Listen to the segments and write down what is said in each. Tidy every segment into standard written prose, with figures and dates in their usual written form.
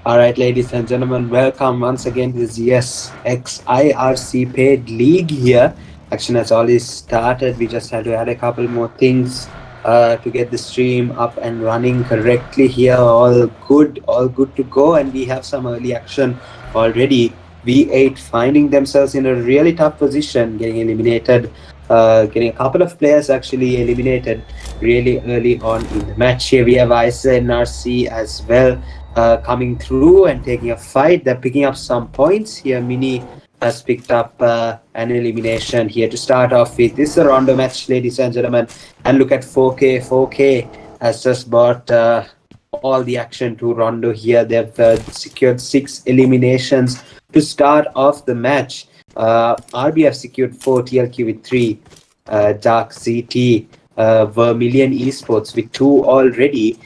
All right, ladies and gentlemen, welcome once again to this IRC paid league here. Action has already started. We just had to add a couple more things to get the stream up and running correctly here. All good to go. And we have some early action already. V8 finding themselves in a really tough position, getting eliminated. Getting a couple of players actually eliminated really early on in the match. Here we have ISSLNRC as well. Coming through and taking a fight. They're picking up some points here. Mini has picked up an elimination here to start off with. This is a rondo match, ladies and gentlemen. And look at 4K. 4K has just brought all the action to rondo here. They've secured 6 eliminations to start off the match. RBF secured 4, TLQ with 3, Dark ZT, Vermilion Esports with 2 already,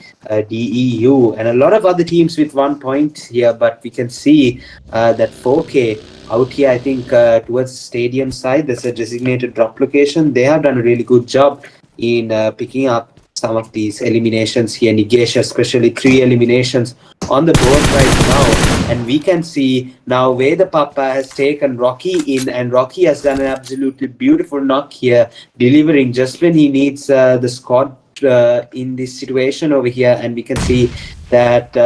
DEU, and a lot of other teams with 1 point here. But we can see that 4K out here, I think towards the stadium side, there's a designated drop location. They have done a really good job in picking up some of these eliminations here. Nigesh, especially 3 eliminations on the board right now. And we can see now where the PAPPA has taken Rocky in, and Rocky has done an absolutely beautiful knock here, delivering just when he needs the squad in this situation over here. And we can see that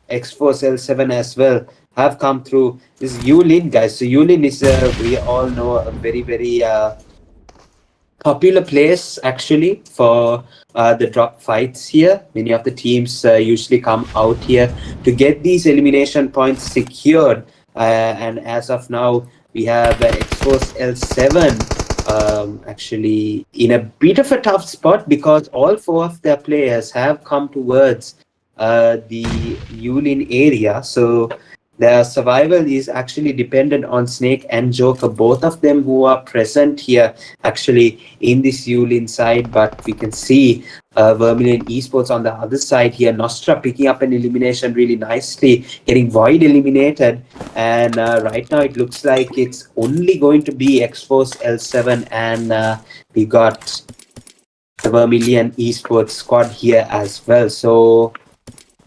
X-Force L7 as well have come through. This is Yulin, guys. So Yulin is, we all know, a very, very popular place actually for the drop fights here. Many of the teams usually come out here to get these elimination points secured. And as of now, we have X-Force L7 actually in a bit of a tough spot because all 4 of their players have come towards the Yulin area. So their survival is actually dependent on Snake and Joker, both of them who are present here actually in this Yulin side. But we can see Vermilion Esports on the other side here. Nostra picking up an elimination really nicely, getting Void eliminated. And right now it looks like it's only going to be X-Force L7, and we got the Vermilion Esports squad here as well. So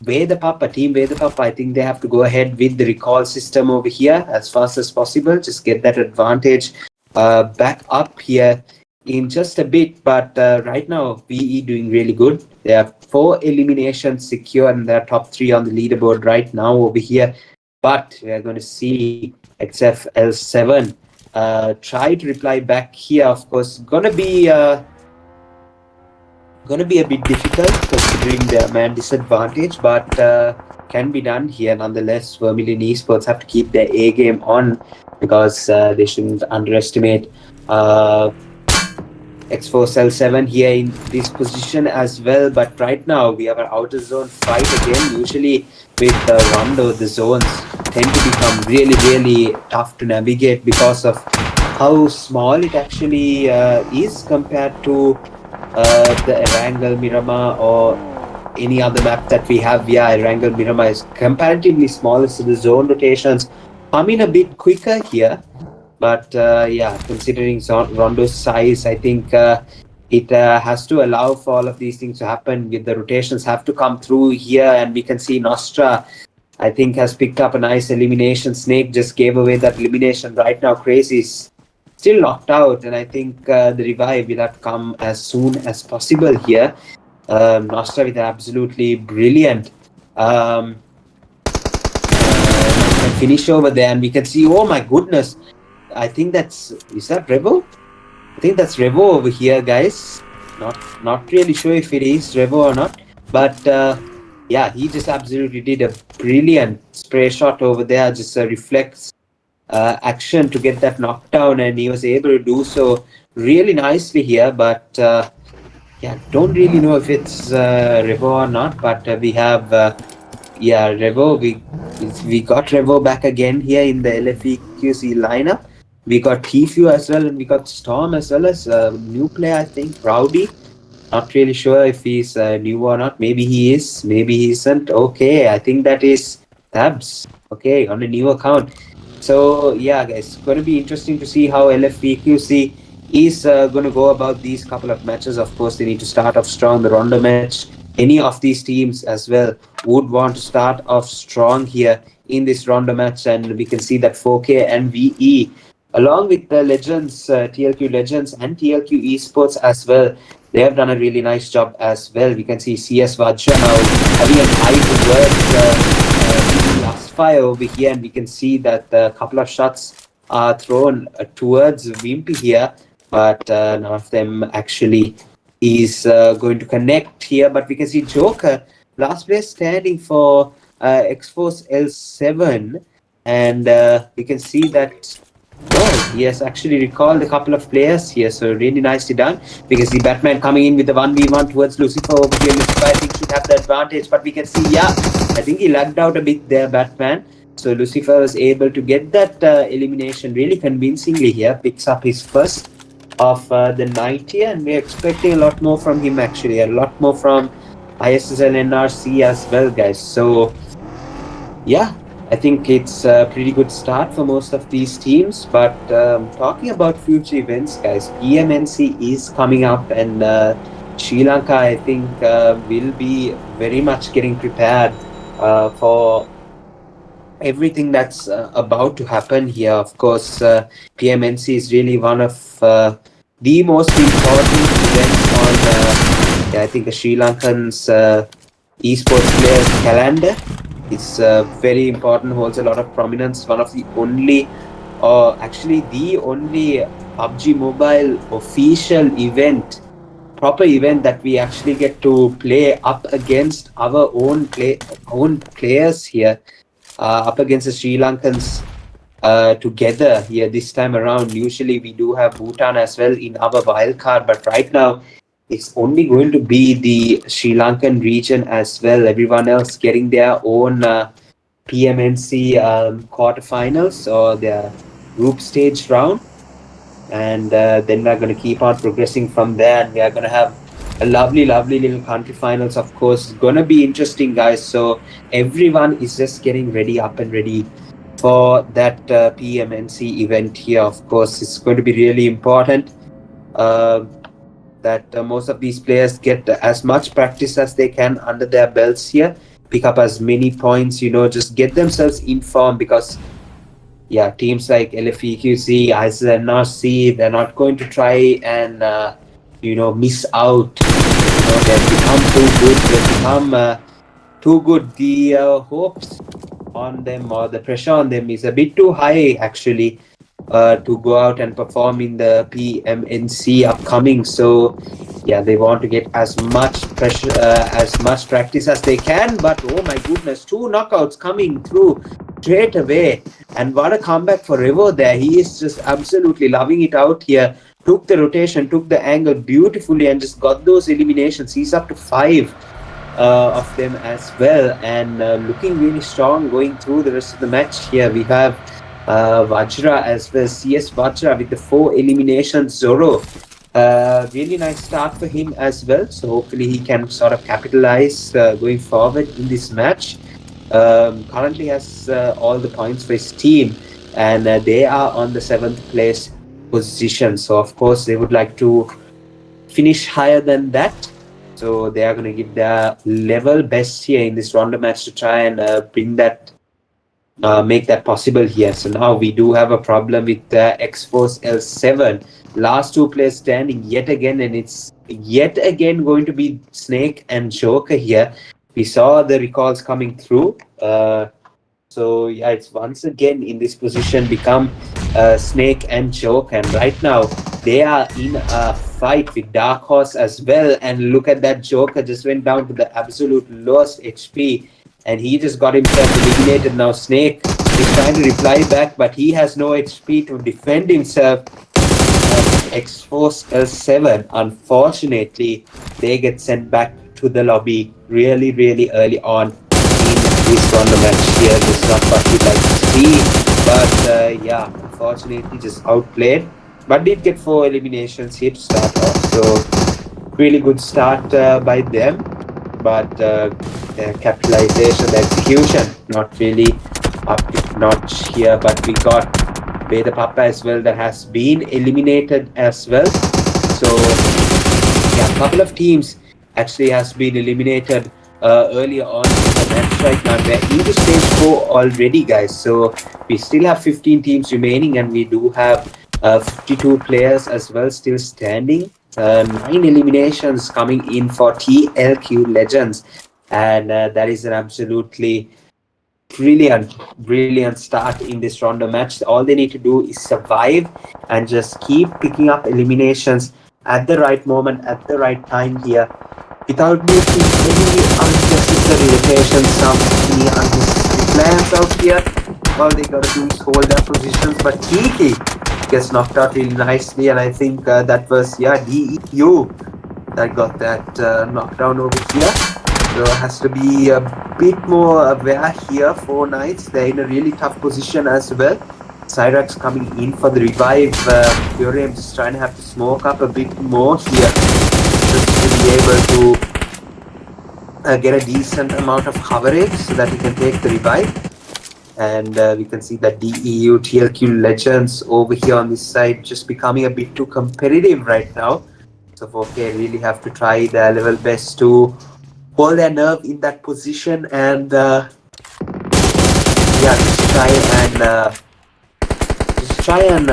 Team PAPPA, I think they have to go ahead with the recall system over here as fast as possible. Just get that advantage back up here in just a bit. But right now, VE doing really good. They have 4 eliminations secure and they're top 3 on the leaderboard right now over here. But we are going to see XFL7 try to reply back here. Of course, gonna be a bit difficult considering their man disadvantage, but can be done here nonetheless. Vermilion Esports have to keep their A game on because they shouldn't underestimate X-Force L7 here in this position as well. But right now we have an outer zone fight again. Usually with Rondo, the zones tend to become really, really tough to navigate because of how small it actually is compared to the Erangel Miramar or any other map that we have. Yeah, Erangel Miramar is comparatively smaller, so the zone rotations come in a bit quicker here. But yeah, considering Rondo's size, I think it has to allow for all of these things to happen. With the rotations have to come through here, and we can see Nostra, I think, has picked up a nice elimination. Snake just gave away that elimination right now. Crazy's still knocked out, and I think the revive will have to come as soon as possible here. Nostra with absolutely brilliant finish over there, and we can see, oh my goodness, I think is that Revo? I think that's Revo over here, guys. Not really sure if it is Revo or not, but yeah, he just absolutely did a brilliant spray shot over there, just a reflex action to get that knockdown, and he was able to do so really nicely here. But yeah, don't really know if it's Revo or not, but we have yeah, Revo. We got Revo back again here in the LFEQC lineup. We got Tfue as well, and we got Storm as well as a new player, I think, Rowdy. Not really sure if he's new or not. Maybe he is, maybe he isn't. Okay, I think that is Tabs. Okay, on a new account. So yeah, guys, it's going to be interesting to see how LFEQC is going to go about these couple of matches. Of course, they need to start off strong. The Rondo match any of these teams as well would want to start off strong here in this round match, and we can see that 4K and VE, along with the legends, TLQ legends and TLQ esports as well, they have done a really nice job as well. We can see CS VAJRA now having an eye towards LUSTFIRE over here, and we can see that a couple of shots are thrown towards Wimpy here, but none of them actually is going to connect here. But we can see Joker, last place standing for IRCxZEUS, and we can see that he has actually recalled a couple of players here, so really nicely done. We can see Batman coming in with the 1v1 towards Lucifer over here. Lucifer, I think, should have the advantage, but we can see, I think he lagged out a bit there, Batman. So Lucifer was able to get that elimination really convincingly here, picks up his first of the night here, and we're expecting a lot more from him actually, a lot more from ISSLNRC as well, guys. So yeah, I think it's a pretty good start for most of these teams. But talking about future events, guys, PMNC is coming up, and Sri Lanka, I think, will be very much getting prepared for everything that's about to happen here. Of course, PMNC is really one of the most important events on, I think, the Sri Lankan's esports players calendar. It's very important, holds a lot of prominence. One of the only, actually the only PUBG Mobile official event, proper event that we actually get to play up against our own players here, up against the Sri Lankans together here this time around. Usually we do have Bhutan as well in our wild card, but right now it's only going to be the Sri Lankan region as well. Everyone else getting their own PMNC quarterfinals or their group stage round. And then we're going to keep on progressing from there. And we are going to have a lovely, lovely little country finals. Of course, it's going to be interesting, guys. So everyone is just getting ready, up and ready for that PMNC event here. Of course, it's going to be really important that most of these players get as much practice as they can under their belts here, pick up as many points, just get themselves in form, because teams like LFEQZ, ISSLNRC, they're not going to try and miss out. They've become too good. They've become too good. The hopes on them, or the pressure on them, is a bit too high actually to go out and perform in the PMNC upcoming. So they want to get as much pressure, as much practice as they can. But oh my goodness, 2 knockouts coming through straight away, and what a comeback for Revo there. He is just absolutely loving it out here. Took the rotation, took the angle beautifully, and just got those eliminations. He's up to 5 of them as well, and looking really strong going through the rest of the match here. We have VAJRA as well, CS VAJRA with the 4 eliminations. Zoro, really nice start for him as well, so hopefully he can sort of capitalize going forward in this match. Currently has all the points for his team, and they are on the 7th place position, so of course they would like to finish higher than that. So they are going to give their level best here in this round match to try and bring that, make that possible here. So now we do have a problem with X-Force L7. Last 2 players standing yet again, and it's yet again going to be Snake and Joker here. We saw the recalls coming through. So it's once again in this position become Snake and Joker, and right now they are in a fight with Dark Horse as well. And look at that, Joker just went down to the absolute lowest HP, and he just got himself eliminated. Now Snake is trying to reply back, but he has no HP to defend himself. X-Force L7, unfortunately, they get sent back to the lobby really, really early on in this round match here. This is not what we'd like to see, but unfortunately just outplayed, but did get 4 eliminations here to start off. So really good start by them, but their capitalization, the execution, not really up to notch here. But we got the PAPPA as well that has been eliminated as well. So a couple of teams actually has been eliminated earlier on in the match right now. We're into stage 4 already, guys. So we still have 15 teams remaining, and we do have 52 players as well still standing. 9 eliminations coming in for TLQ Legends, and that is an absolutely brilliant start in this round of match. All they need to do is survive and just keep picking up eliminations at the right moment, at the right time here, without making any unnecessary rotations, any unnecessary plans out here. All they gotta do is hold their positions, but Kiki gets knocked out really nicely, and I think that was DEU that got that knockdown over here. So it has to be a bit more aware here for Knights. They're in a really tough position as well. SERECT coming in for the revive. Purium just trying to have to smoke up a bit more here just to be able to get a decent amount of coverage so that he can take the revive. And we can see that DEU TLQ Legends over here on this side just becoming a bit too competitive right now. So 4K really have to try their level best to hold their nerve in that position and just try and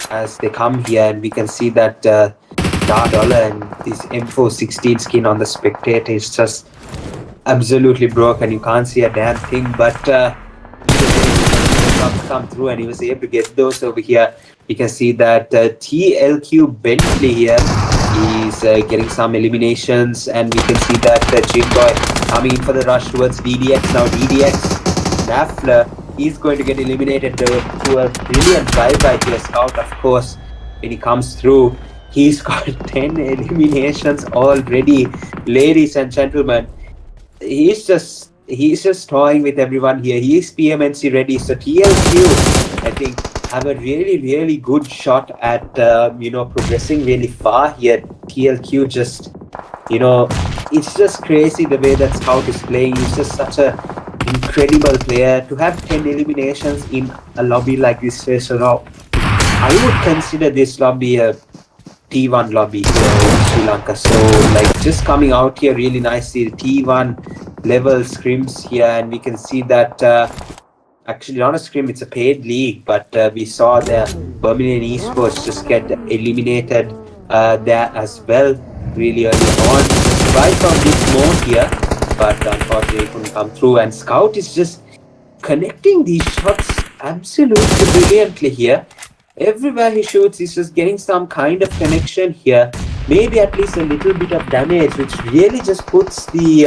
as they come here. And we can see that $1 and this M416 skin on the spectator is just absolutely broken. You can't see a damn thing, but come through, and he was able to get those over here. You can see that TLQ Bentley here is getting some eliminations, and we can see that Jimboy coming in for the rush towards DDX. Now DDX Nafler is going to get eliminated to a brilliant drive-by here. Scout, of course, when he comes through, he's got 10 eliminations already. Ladies and gentlemen, he's just toying with everyone here. He is PMNC ready. So TLQ, I think, have a really good shot at progressing really far here. TLQ just, it's just crazy the way that Scout is playing. He's just such a incredible player. To have 10 eliminations in a lobby like this, so I would consider this lobby a T1 lobby here in Sri Lanka. So like just coming out here really nicely, T1 level scrims here, and we can see that actually not a scrim, it's a paid league, but we saw the Birmingham Esports just get eliminated there as well really early on. Try for a bit more here, but unfortunately couldn't come through, and Scout is just connecting these shots absolutely brilliantly here. Everywhere he shoots, he's just getting some kind of connection here, maybe at least a little bit of damage, which really just puts the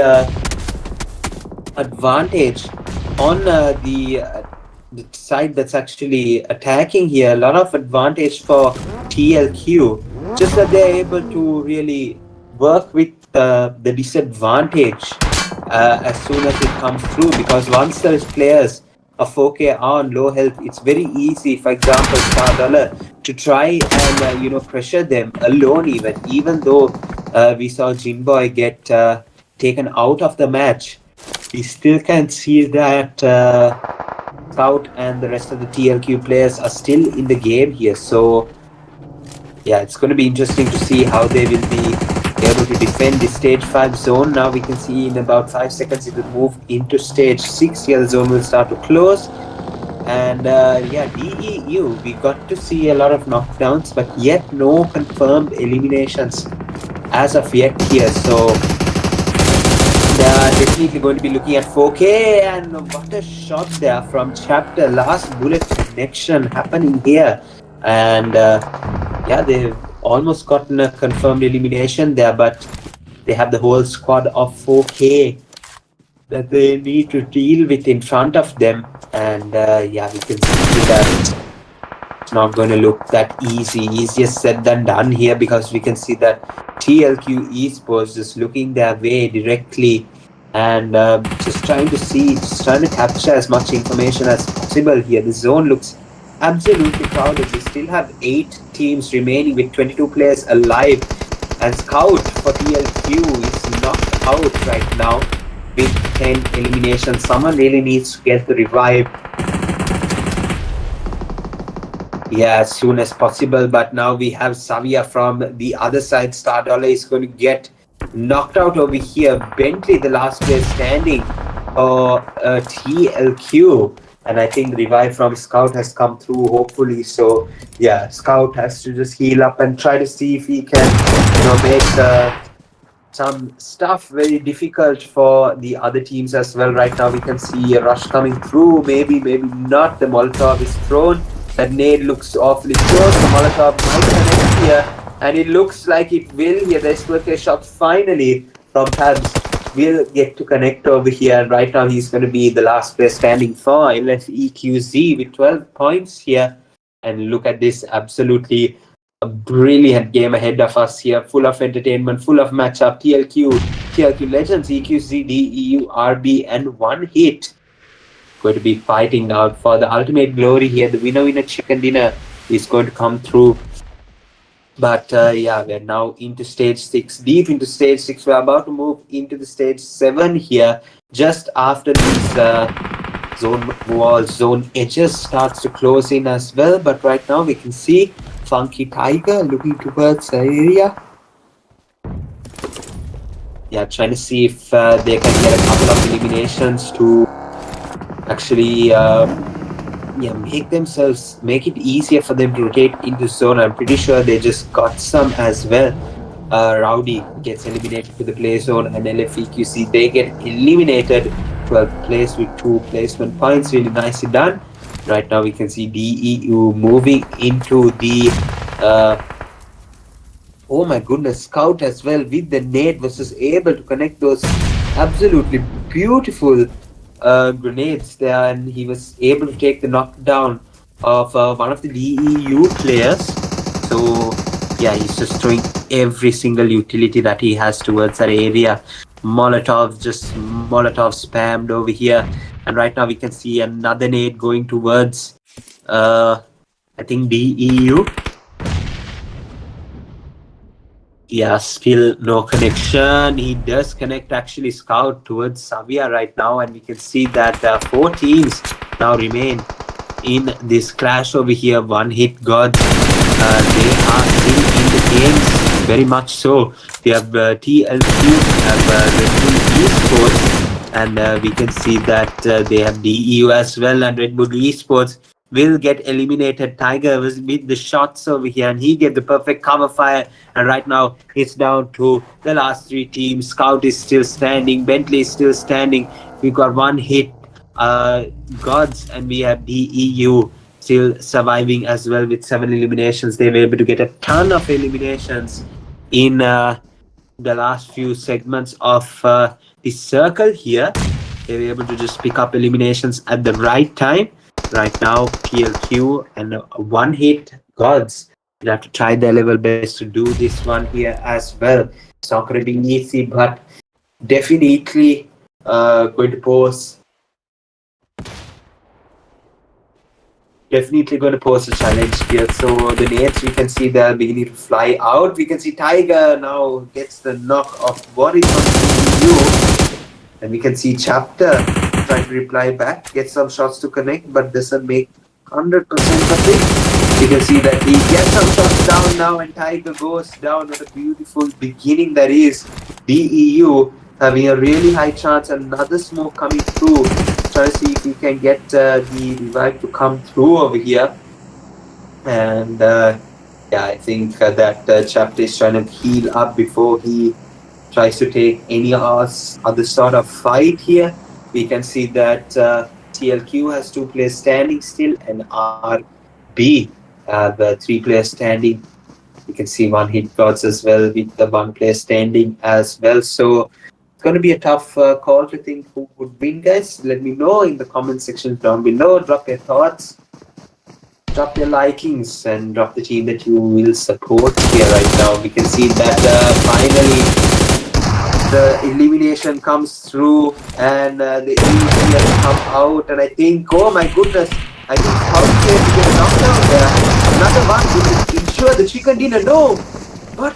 advantage on the side that's actually attacking here. A lot of advantage for TLQ, just that they're able to really work with the disadvantage as soon as it comes through, because once there's players of 4K on low health, it's very easy, for example, $, to try and pressure them alone. Even though we saw Jimboy get taken out of the match, we still can see that Scout and the rest of the TLQ players are still in the game here. So yeah, it's going to be interesting to see how they will be able to defend the stage 5 zone. Now we can see in about 5 seconds it will move into stage 6 here. The zone will start to close, and DEU, we got to see a lot of knockdowns, but yet no confirmed eliminations as of yet here. So they are definitely going to be looking at 4K, and what a shot there from Chapter. Last bullet connection happening here, and they've almost gotten a confirmed elimination there, but they have the whole squad of 4K that they need to deal with in front of them. And we can see that it's not going to look that easy. Easier said than done here, because we can see that TLQ Esports just looking their way directly and just trying to capture as much information as possible here. The zone looks absolutely crowded. We still have 8 teams remaining with 22 players alive, and Scout for TLQ is knocked out right now with 10 eliminations. Someone really needs to get the revive. Yeah, as soon as possible. But now we have Savia from the other side. Star Dollar is going to get knocked out over here. Bentley, the last player standing for TLQ. And I think the revive from Scout has come through, hopefully. So, yeah, Scout has to just heal up and try to see if he can, make some stuff very difficult for the other teams as well. Right now, we can see a rush coming through. Maybe not. The Molotov is thrown. That nade looks awfully close. The Molotov might connect here, and it looks like it will here. The Exploiter shot finally from Tabs will get to connect over here. And right now, he's going to be the last player standing for LFEQZ with 12 points here. And look at this, absolutely a brilliant game ahead of us here, full of entertainment, full of matchup. TLQ Legends, EQZ, DEU, RB, and one hit. Going to be fighting out for the ultimate glory here. The winner chicken dinner is going to come through. But yeah, we're now into stage 6, deep into stage 6. We're about to move into the stage 7 here, just after these zone walls, zone edges starts to close in as well. But right now we can see Funky Tiger looking towards the area. Yeah, trying to see if they can get a couple of eliminations to actually make it easier for them to rotate into zone. I'm pretty sure they just got some as well. Rowdy gets eliminated to the play zone, and LFEQC, they get eliminated 12th place with 2 placement points. Really nicely done. Right now we can see DEU moving into the oh my goodness, Scout as well with the nade was able to connect those absolutely beautiful grenades there, and he was able to take the knockdown of one of the DEU players. So yeah, he's just throwing every single utility that he has towards that area. Molotov spammed over here, and right now we can see another nade going towards I think DEU. Yeah, still no connection. He does connect actually Scout towards Savia right now, and we can see that 4 teams now remain in this clash over here. One hit GODZ. They are still in the games, very much so. We have TLQ, we have REDBULL ESPORTS, and we can see that they have DEU as well, and REDBULL ESPORTS will get eliminated. Tiger was with the shots over here, and he gave the perfect cover fire. And right now it's down to the last 3 teams. Scout is still standing, Bentley is still standing. We got one hit, GODZ, and we have DEU still surviving as well with 7 eliminations. They were able to get a ton of eliminations in the last few segments of the circle here. They were able to just pick up eliminations at the right time. Right now, TLQ and one hit GODZ. We'll have to try their level best to do this one here as well. It's not going to be easy, but definitely going to pose. Definitely going to pose a challenge here. So the nades, we can see they're beginning to fly out. We can see Tiger now gets the knock of what is on you, and we can see Chapter trying to reply back, get some shots to connect, but doesn't make 100% of it. You can see that he gets some shots down now, and Tiger goes down. What a beautiful beginning that is. DEU having a really high chance. Another smoke coming through. Try to see if he can get the revive to come through over here. And yeah, I think that Chapter is trying to heal up before he tries to take any other sort of fight here. We can see that TLQ has 2 players standing still, and RB the 3 players standing. You can see one hit GODZ as well with the 1 player standing as well. So it's going to be a tough call to think who would win, guys. Let me know in the comment section down below. Drop your thoughts, drop your likings, and drop the team that you will support here right now. We can see that finally the elimination comes through, and the EC has come out, and I think, oh my goodness, I think Scout came to get a knockdown there. Another one will ensure the chicken dinner. No! What?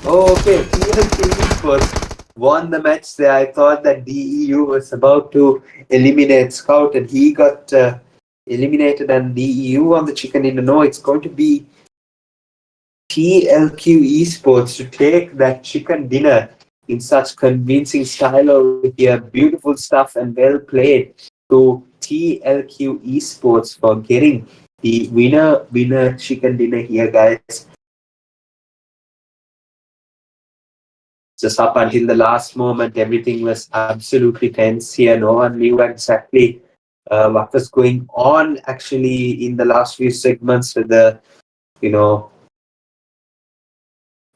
Oh, okay, TLQ first won the match there. I thought that DEU was about to eliminate Scout, and he got eliminated, and the EU on the chicken dinner. No, it's going to be TLQ Esports to take that chicken dinner in such convincing style over here. Beautiful stuff and well played to TLQ Esports for getting the winner chicken dinner here, guys. Just up until the last moment, everything was absolutely tense here. No one knew exactly what was going on actually in the last few segments with the, you know,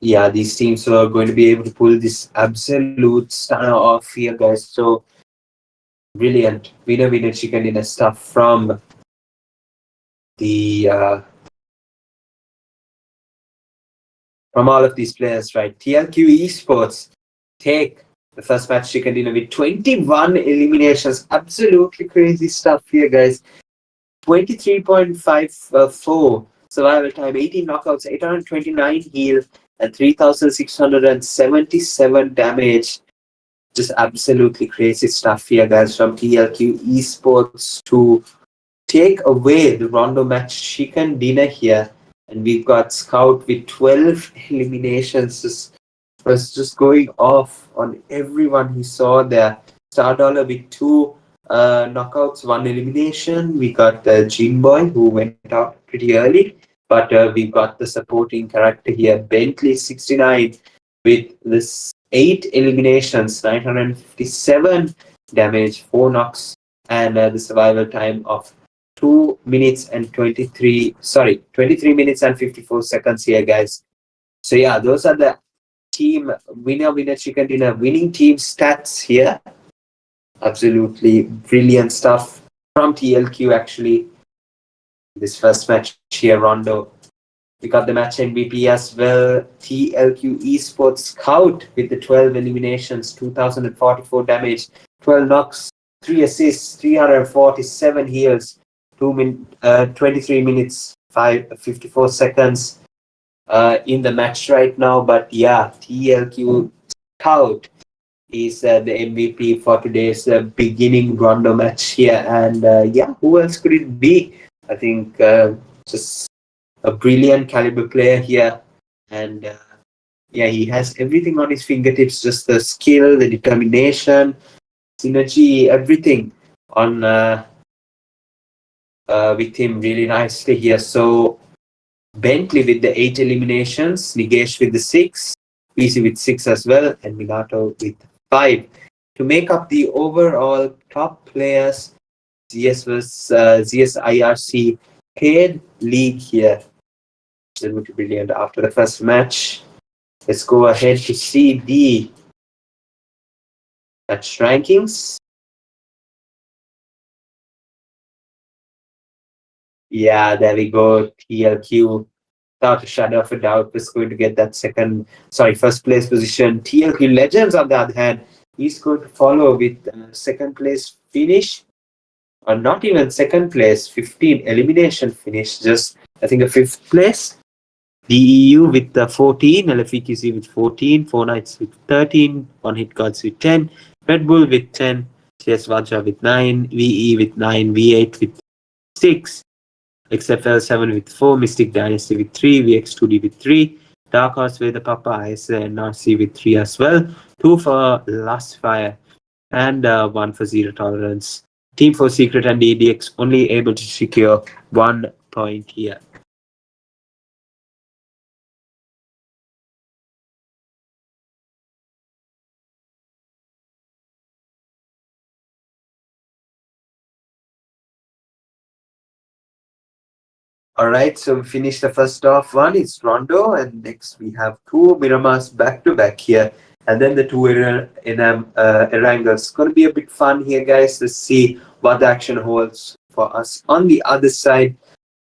yeah, these teams were going to be able to pull this absolute stunner off here, guys. So brilliant winner chicken dinner stuff from the from all of these players, right? TLQ Esports take the first match chicken dinner with 21 eliminations. Absolutely crazy stuff here, guys. 23.54 survival time, 18 knockouts, 829 heal, and 3,677 damage. Just absolutely crazy stuff here, guys, from TLQ Esports to take away the Rondo match chicken dinner here. And we've got Scout with 12 eliminations. Was just going off on everyone he saw there. Star Dollar with 2 knockouts, 1 elimination. We got Jim Boy, who went out pretty early. But we've got the supporting character here, Bentley 69, with this 8 eliminations, 957 damage, 4 knocks, and the survival time of 23 minutes and 54 seconds here, guys. So yeah, those are the team winner chicken dinner winning team stats here. Absolutely brilliant stuff from TLQ actually. This first match here, Rondo. We got the match MVP as well. TLQ Esports Scout with the 12 eliminations, 2,044 damage, 12 knocks, 3 assists, 347 heals, 23 minutes, 54 seconds in the match right now. But yeah, TLQ Scout is the MVP for today's beginning Rondo match here. And yeah, who else could it be? I think just a brilliant caliber player here. And yeah, he has everything on his fingertips, just the skill, the determination, synergy, everything on with him really nicely here. So Bentley with the 8 eliminations, Nigesh with the 6, PC with 6 as well, and Minato with 5 to make up the overall top players. ZS vs ZS IRC paid league here. Absolutely brilliant. After the first match, let's go ahead to see the match rankings. Yeah, there we go. TLQ, without a shadow of a doubt, is going to get that first place position. TLQ Legends, on the other hand, he's going to follow with second place finish, or not even second place, 15 elimination finish, just I think a 5th place. DEU with 14, LFEQC with 14, 4 Knights with 13, 1 Hit GODZ with 10, Red Bull with 10, CS VAJRA with 9, VE with 9, V8 with 6, XFL 7 with 4, Mystic Dynasty with 3, VX2D with 3, Dark Horse with the PAPPA ISSLxNRC with 3 as well, 2 for LUSTFIRE, and 1 for Zero Tolerance. Team 4 Secret and DDX only able to secure 1 point here. Alright, so we finished the first off. One is Rondo, and next we have 2 Miramas back to back here, and then the 2 Erangels. It's going to be a bit fun here, guys. Let's see what the action holds for us on the other side.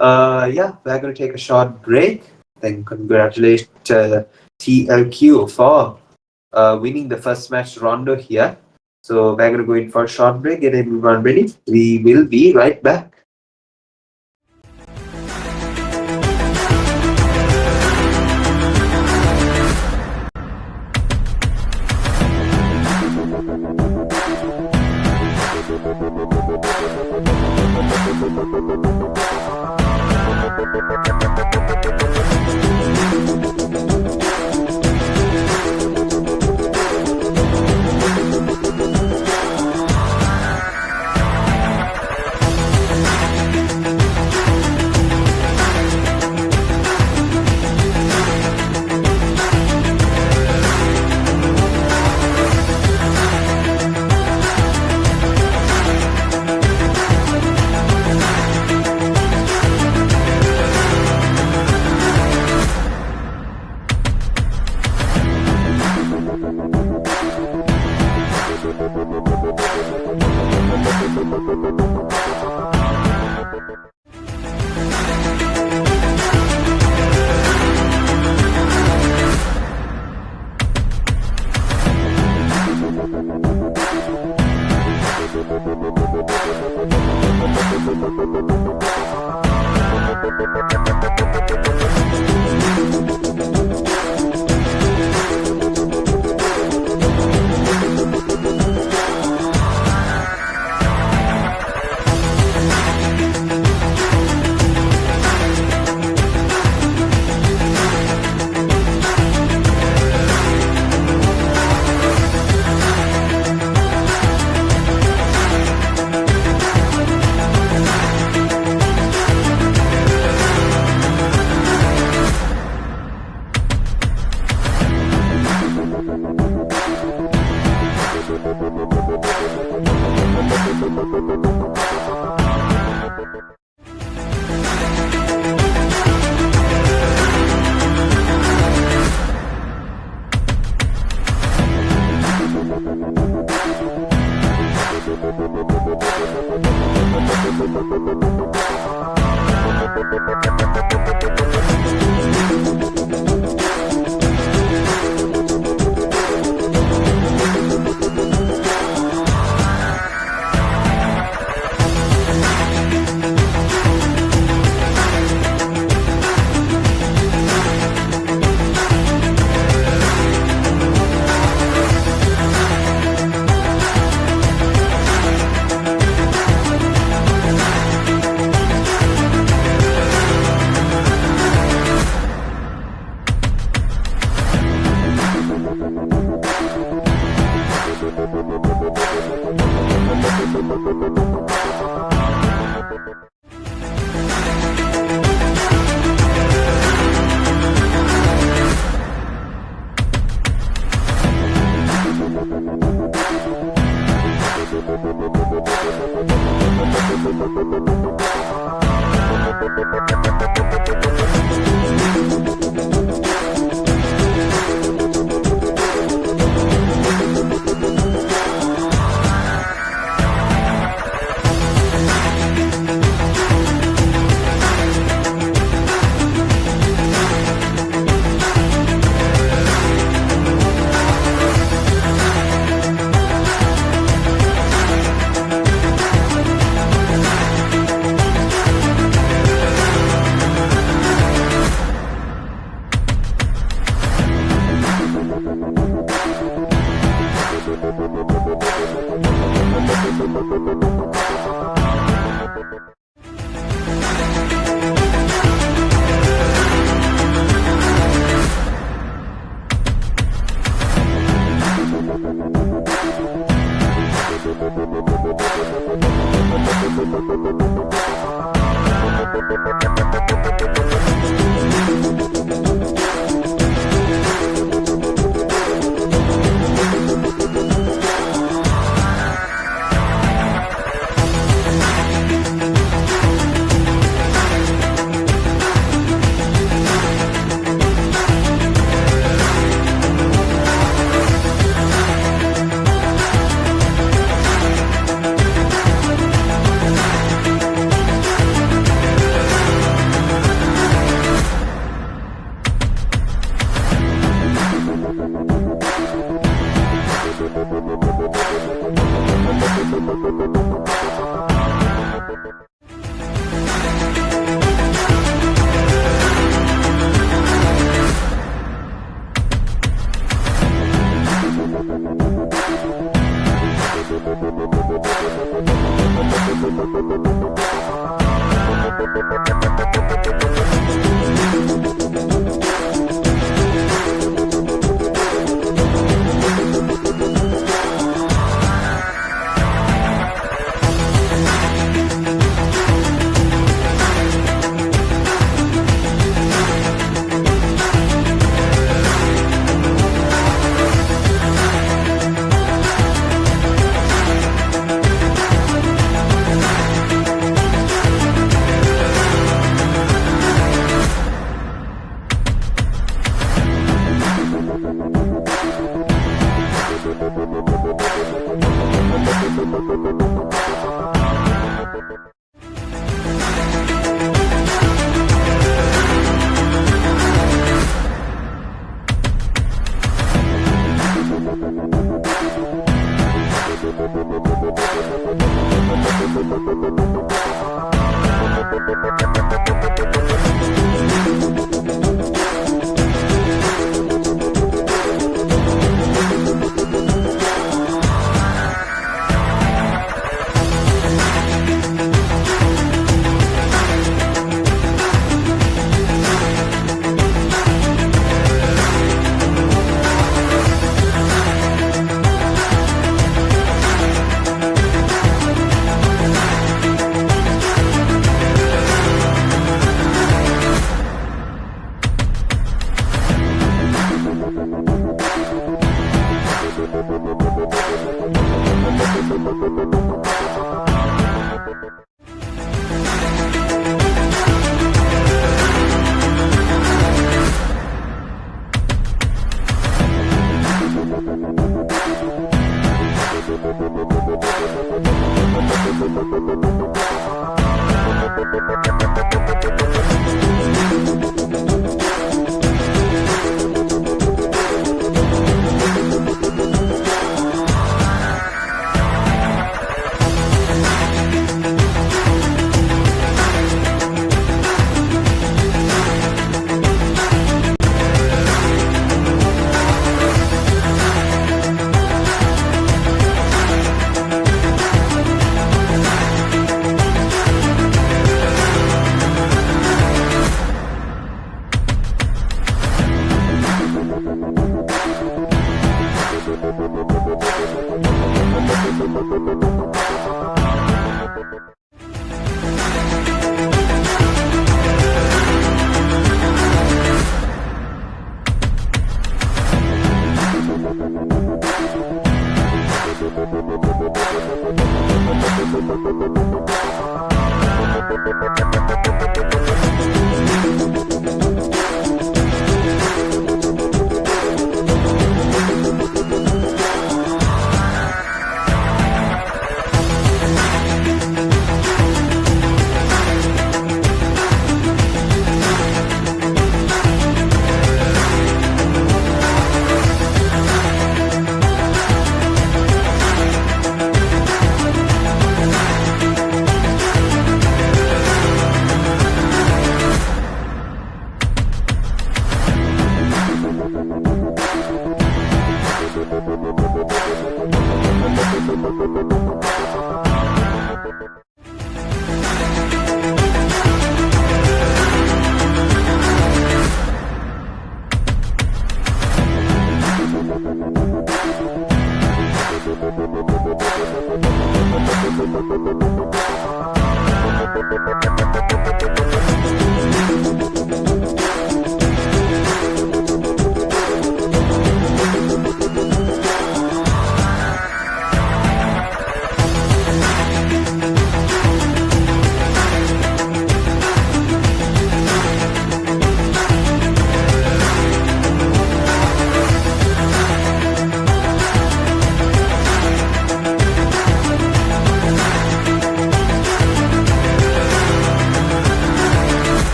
Yeah, we're going to take a short break. Then congratulate TLQ for winning the first match, Rondo here. So we're going to go in for a short break, get everyone ready. We will be right back.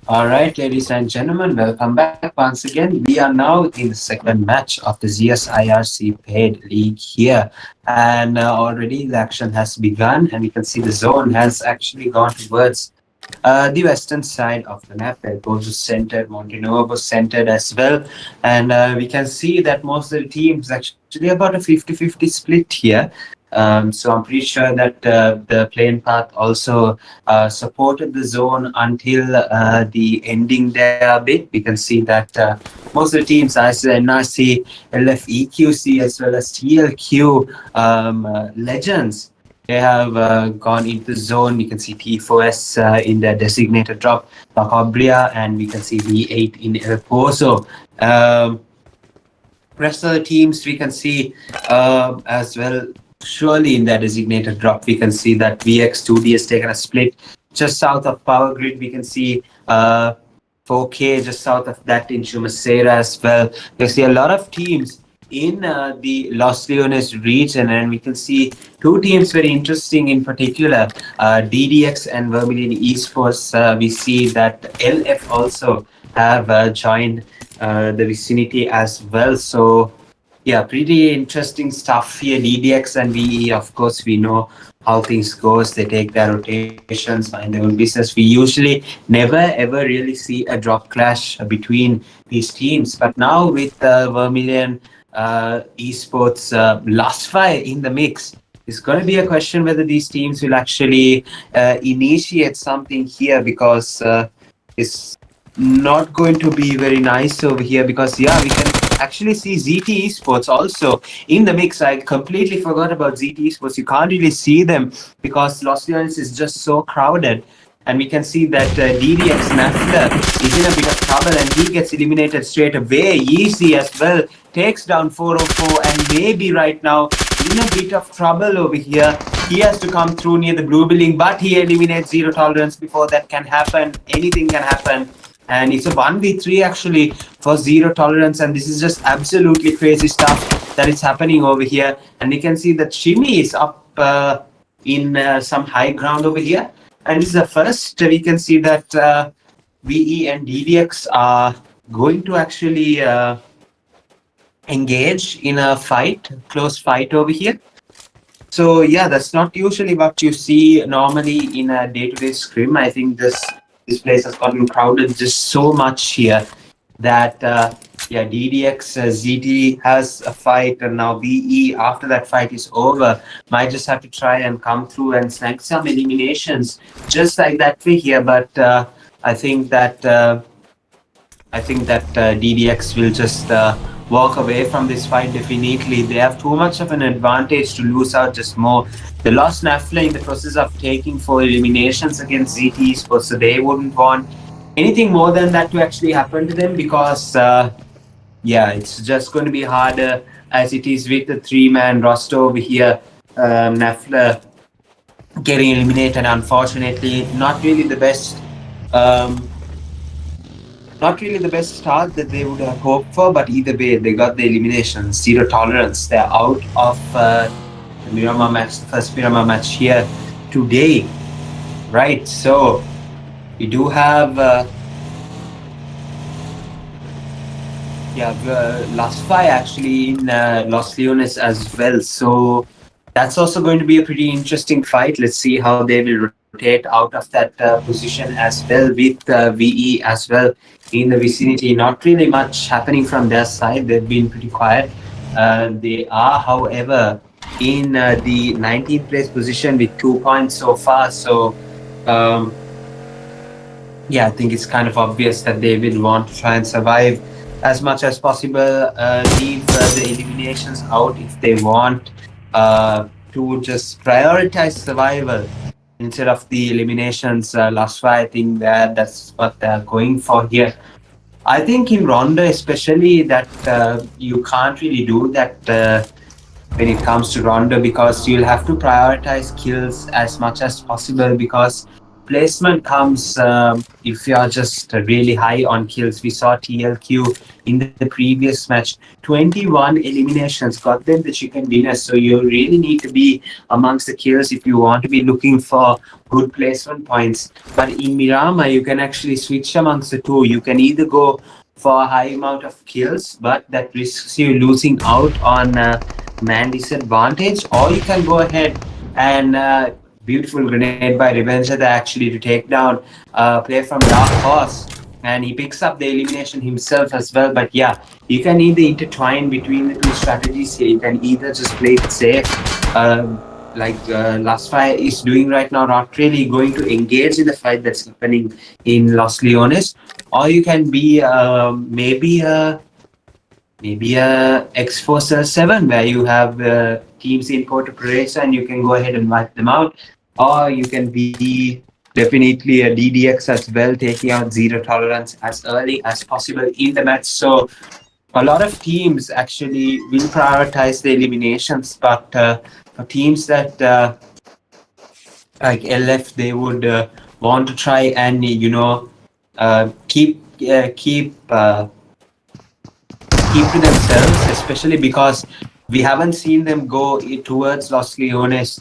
All right, ladies and gentlemen, welcome back once again. We are now in the second match of the ZS IRC paid league here, and already the action has begun, and we can see the zone has actually gone towards the western side of the map. Where goals was centered, Montenegro was centered as well, and we can see that most of the teams actually about a 50-50 split here. So I'm pretty sure that the playing path also supported the zone until the ending there a bit. We can see that most of the teams, ISSLNRC, LFEQC, as well as TLQ legends, they have gone into the zone. You can see T4S in their designated drop, Macabria, and we can see V8 in El Pozo. Rest of the teams we can see as well. Surely in their designated drop, we can see that VX2D has taken a split just south of Power Grid. We can see 4K just south of that in Chumasera as well. We see a lot of teams in the Los Leones region, and we can see two teams very interesting in particular, DDX and Vermilion Esports. We see that LF also have joined the vicinity as well. So yeah, pretty interesting stuff here. DDX and VE, of course, we know how things goes. They take their rotations, find their own business. We usually never ever really see a drop clash between these teams. But now with Vermilion Esports LUSTFIRE in the mix, it's going to be a question whether these teams will actually initiate something here, because it's not going to be very nice over here, because yeah, we can actually see ZT Esports also in the mix. I completely forgot about ZT Esports. You can't really see them because Los Leones is just so crowded. And we can see that DDX Nafla is in a bit of trouble, and he gets eliminated straight away. Easy as well takes down 404, and maybe right now in a bit of trouble over here. He has to come through near the blue building, but he eliminates Zero Tolerance before that can happen. Anything can happen. And it's a 1v3 actually for Zero Tolerance, and this is just absolutely crazy stuff that is happening over here. And we can see that Shimmy is up in some high ground over here. And this is the first we can see that VE and DDX are going to actually engage in a fight, close fight over here. So yeah, that's not usually what you see normally in a day-to-day scrim. I think this place has gotten crowded just so much here that yeah, DDX ZT has a fight, and now VE, after that fight is over, might just have to try and come through and snag some eliminations just like that way here. But I think that DDX will just walk away from this fight definitely. They have too much of an advantage to lose out just more. They lost Nafla in the process of taking 4 eliminations against ZT Esports, so they wouldn't want anything more than that to actually happen to them, because yeah, it's just going to be harder as it is with the 3-man roster over here. Nafla getting eliminated, unfortunately. Not really the best start that they would have hoped for, but either way, they got the elimination. Zero Tolerance, they're out of the Miramar match, the first Miramar match here today. Right, so we do have LUSTFIRE actually in Los Leones as well. So that's also going to be a pretty interesting fight. Let's see how they will rotate out of that position as well, with VE as well in the vicinity. Not really much happening from their side. They've been pretty quiet. They are, however, in the 19th place position with 2 points so far. So yeah, I think it's kind of obvious that they will want to try and survive as much as possible, leave the eliminations out if they want to just prioritize survival instead of the eliminations. LUSTFIRE, I think that's what they're going for here. I think in Ronda especially that you can't really do that when it comes to Ronda, because you'll have to prioritize kills as much as possible, because placement comes if you're just really high on kills. We saw TLQ in the previous match, 21 eliminations, got them the chicken dinner. So you really need to be amongst the kills if you want to be looking for good placement points. But in Miramar, you can actually switch amongst the two. You can either go for a high amount of kills, but that risks you losing out on man disadvantage, or you can go ahead and beautiful grenade by Revenger actually to take down player from Dark Horse, and he picks up the elimination himself as well. But yeah, you can either intertwine between the two strategies here. You can either just play it safe LUSTFIRE is doing right now, not really going to engage in the fight that's happening in Los Leones, or you can be maybe a X4 7 where you have teams in Puerto Presa and you can go ahead and wipe them out, or you can be definitely a DDX as well, taking out zero tolerance as early as possible in the match. So a lot of teams actually will prioritize the eliminations, but for teams that like LF, they would want to try and keep to themselves, especially because we haven't seen them go towards Los Leones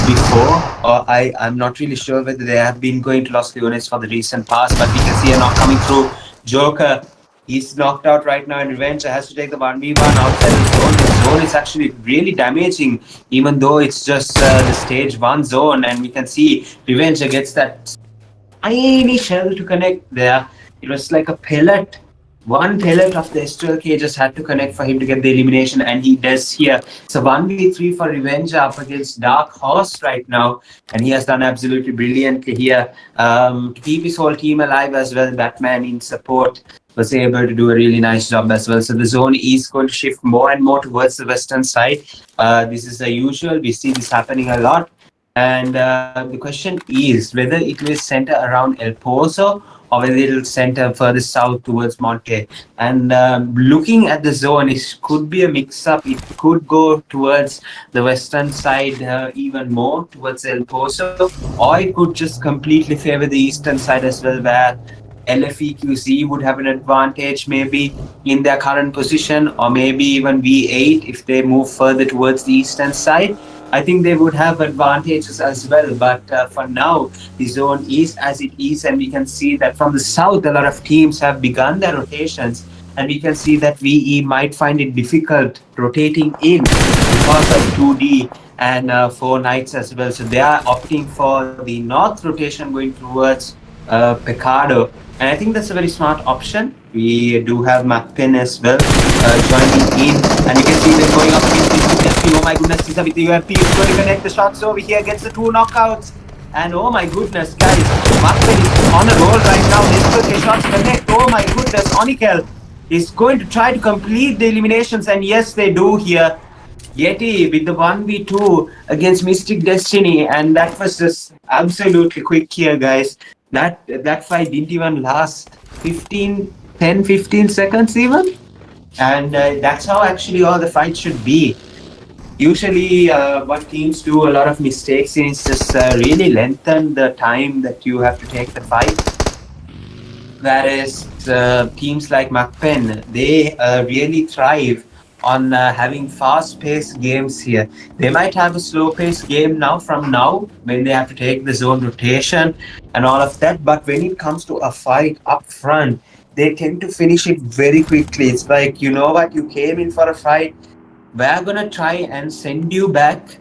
before. Or I'm not really sure whether they have been going to Los Leones for the recent past, but we can see a knock coming through. Joker, he's knocked out right now, and Revenge has to take the 1v1 outside the zone. The zone is actually really damaging, even though it's just the stage 1 zone, and we can see Revenge gets that tiny shell to connect there. It was like a pellet. One pellet of the S12K just had to connect for him to get the elimination, and he does here. So 1v3 for Revenge up against Dark Horse right now, and he has done absolutely brilliantly here to keep his whole team alive as well. Batman in support was able to do a really nice job as well. So the zone is going to shift more and more towards the western side. This is the usual. We see this happening a lot. And the question is whether it will center around El Pozo or whether it will center further south towards Monte. And looking at the zone, it could be a mix-up. It could go towards the western side even more, towards El Pozo, or it could just completely favor the eastern side as well, where LFEQZ would have an advantage maybe in their current position, or maybe even V8 if they move further towards the eastern side. I think they would have advantages as well, but for now, the zone is as it is, and we can see that from the south, a lot of teams have begun their rotations, and we can see that VE might find it difficult rotating in because of 2D and 4 Knights as well. So they are opting for the north rotation going towards Pecado, and I think that's a very smart option. We do have MAKPEN as well joining in, and you can see them going up against the UFP. Oh my goodness, Cesar with the UFP is going to connect the shots over here, gets the 2 knockouts, and oh my goodness, guys, MAKPEN is on a roll right now. His shots connect. Oh my goodness, Onikel is going to try to complete the eliminations, and yes, they do here. Yeti with the 1v2 against Mystic Destiny, and that was just absolutely quick here, guys. That fight didn't even last 10-15 seconds even, and that's how actually all the fights should be. Usually what teams do a lot of mistakes in is just really lengthen the time that you have to take the fight, whereas teams like MAKPEN, they really thrive on having fast-paced games here. They might have a slow-paced game from now when they have to take the zone rotation and all of that, but when it comes to a fight up front, they tend to finish it very quickly. It's like, you know what, you came in for a fight, we're gonna try and send you back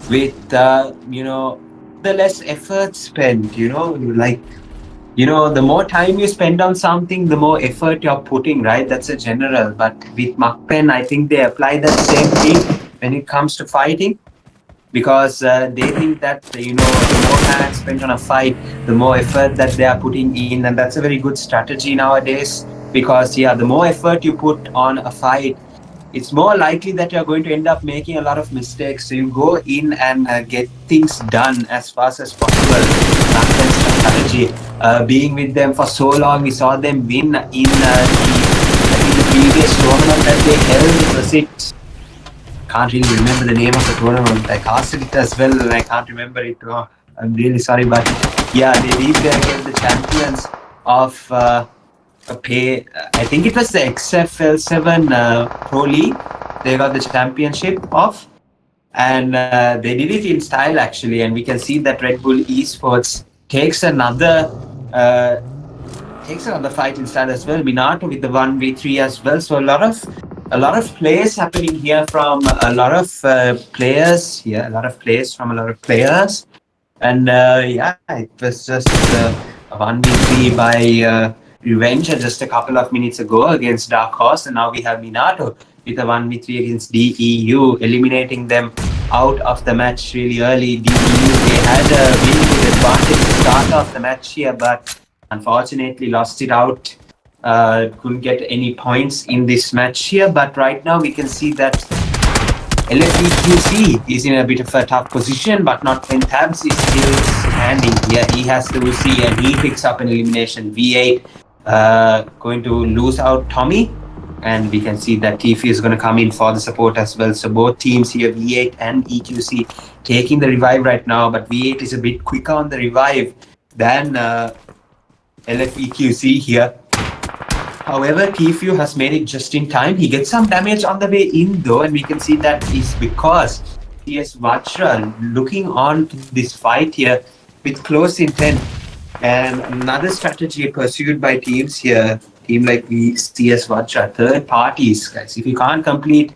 with the less effort spent, the more time you spend on something, the more effort you're putting, right? That's a general. But with MAKPEN, I think they apply that same thing when it comes to fighting, because they think that, the more time spent on a fight, the more effort that they are putting in. And that's a very good strategy nowadays, because, the more effort you put on a fight, it's more likely that you're going to end up making a lot of mistakes. So you go in and get things done as fast as possible. MAKPEN's strategy. Being with them for so long, we saw them win in the previous tournament that they held. Was it? Can't really remember the name of the tournament. I casted it as well, and I can't remember it. Oh, I'm really sorry, but yeah, they beat against the champions of I think it was the XFL7 Pro League. They got the championship of, and they did it in style actually. And we can see that REDBULL eSports takes another fight in style as well. Minato with the 1v3 as well. So a lot of plays happening here from a lot of players. Yeah, a lot of plays from a lot of players. And it was just a 1v3 by Revenge just a couple of minutes ago against Dark Horse, and now we have Minato with a 1v3 against DEU, eliminating them out of the match really early. They had a really good advantage to start off the match here, but unfortunately lost it out. Couldn't get any points in this match here, but right now we can see that LFEQC is in a bit of a tough position, but not when Tabs is still standing here. He has the Uzi and he picks up an elimination. V8 going to lose out Tommy, and we can see that Tiffy is going to come in for the support as well. So both teams here, V8 and EQC, taking the revive right now, but V8 is a bit quicker on the revive than LFEQC here. However, Tfue has made it just in time. He gets some damage on the way in though, and we can see that is because CS VAJRA looking on to this fight here with close intent. And another strategy pursued by teams here, team like CS VAJRA, third parties, guys. If you can't complete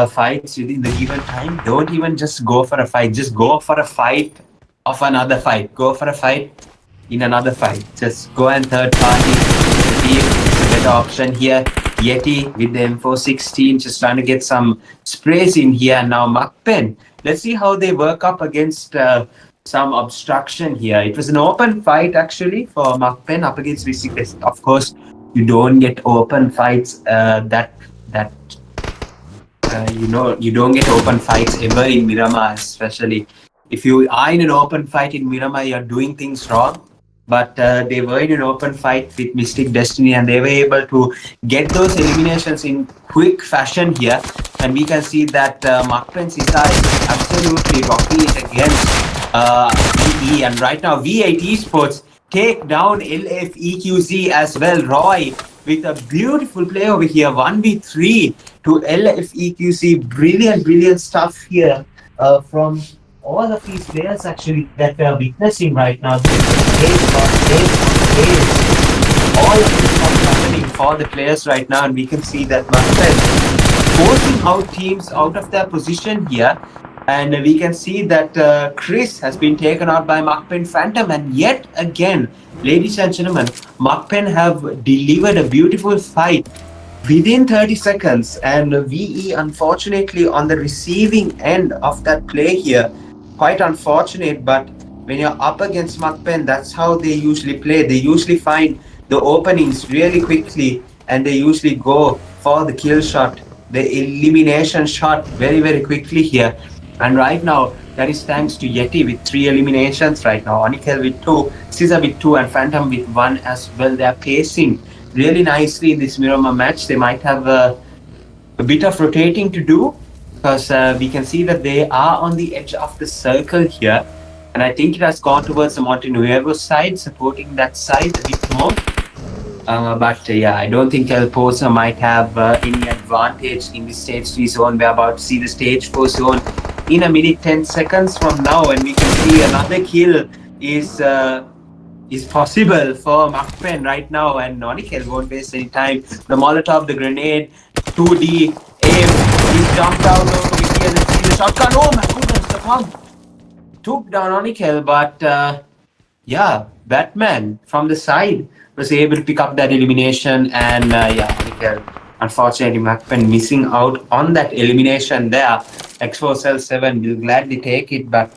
fights within the given time, don't even just go for a fight. Just go for a fight of another fight. Go for a fight in another fight. Just go and third party. Better option here. Yeti with the M416 just trying to get some sprays in here. Now MAKPEN, let's see how they work up against some obstruction here. It was an open fight actually for MAKPEN up against VC. Of course, you don't get open fights you don't get open fights ever in Miramar, especially if you are in an open fight in Miramar, you're doing things wrong. But they were in an open fight with Mystic Destiny and they were able to get those eliminations in quick fashion here. And we can see that MAKPEN Sisa is absolutely rocking it against VE. And right now, V8 Esports take down LFEQZ as well. Roy with a beautiful play over here, 1v3 to LFEQZ. Brilliant stuff here from all of these players actually that we are witnessing right now. All of this stuff happening for the players right now, and we can see that MAKPEN forcing out teams out of their position here. And we can see that Chris has been taken out by MAKPEN Phantom, and yet again, ladies and gentlemen, MAKPEN have delivered a beautiful fight within 30 seconds, and VE unfortunately on the receiving end of that play here. Quite unfortunate, but when you're up against MAKPEN, that's how they usually play. They usually find the openings really quickly and they usually go for the kill shot, the elimination shot very quickly here. And right now, that is thanks to Yeti with 3 eliminations right now. Onikel with 2, Caesar with 2 and Phantom with 1 as well. They're pacing really nicely in this Miramar match. They might have a bit of rotating to do, because we can see that they are on the edge of the circle here, and I think it has gone towards the Monte Nuevo side, supporting that side a bit more. But yeah, I don't think El Pozo might have any advantage in the stage 3 zone. We're about to see the stage 4 zone in a minute 10 seconds from now, and we can see another kill is possible for MAKPEN right now, and Nonikel won't waste any time. The Molotov, the grenade, 2D aim. He's jumped out over here. Let's see the shotgun. Oh my goodness, the pump took down Onikel, but yeah, Batman from the side was able to pick up that elimination, and yeah, Onikel, unfortunately, MAKPEN missing out on that elimination there. X4Cell7 will gladly take it, but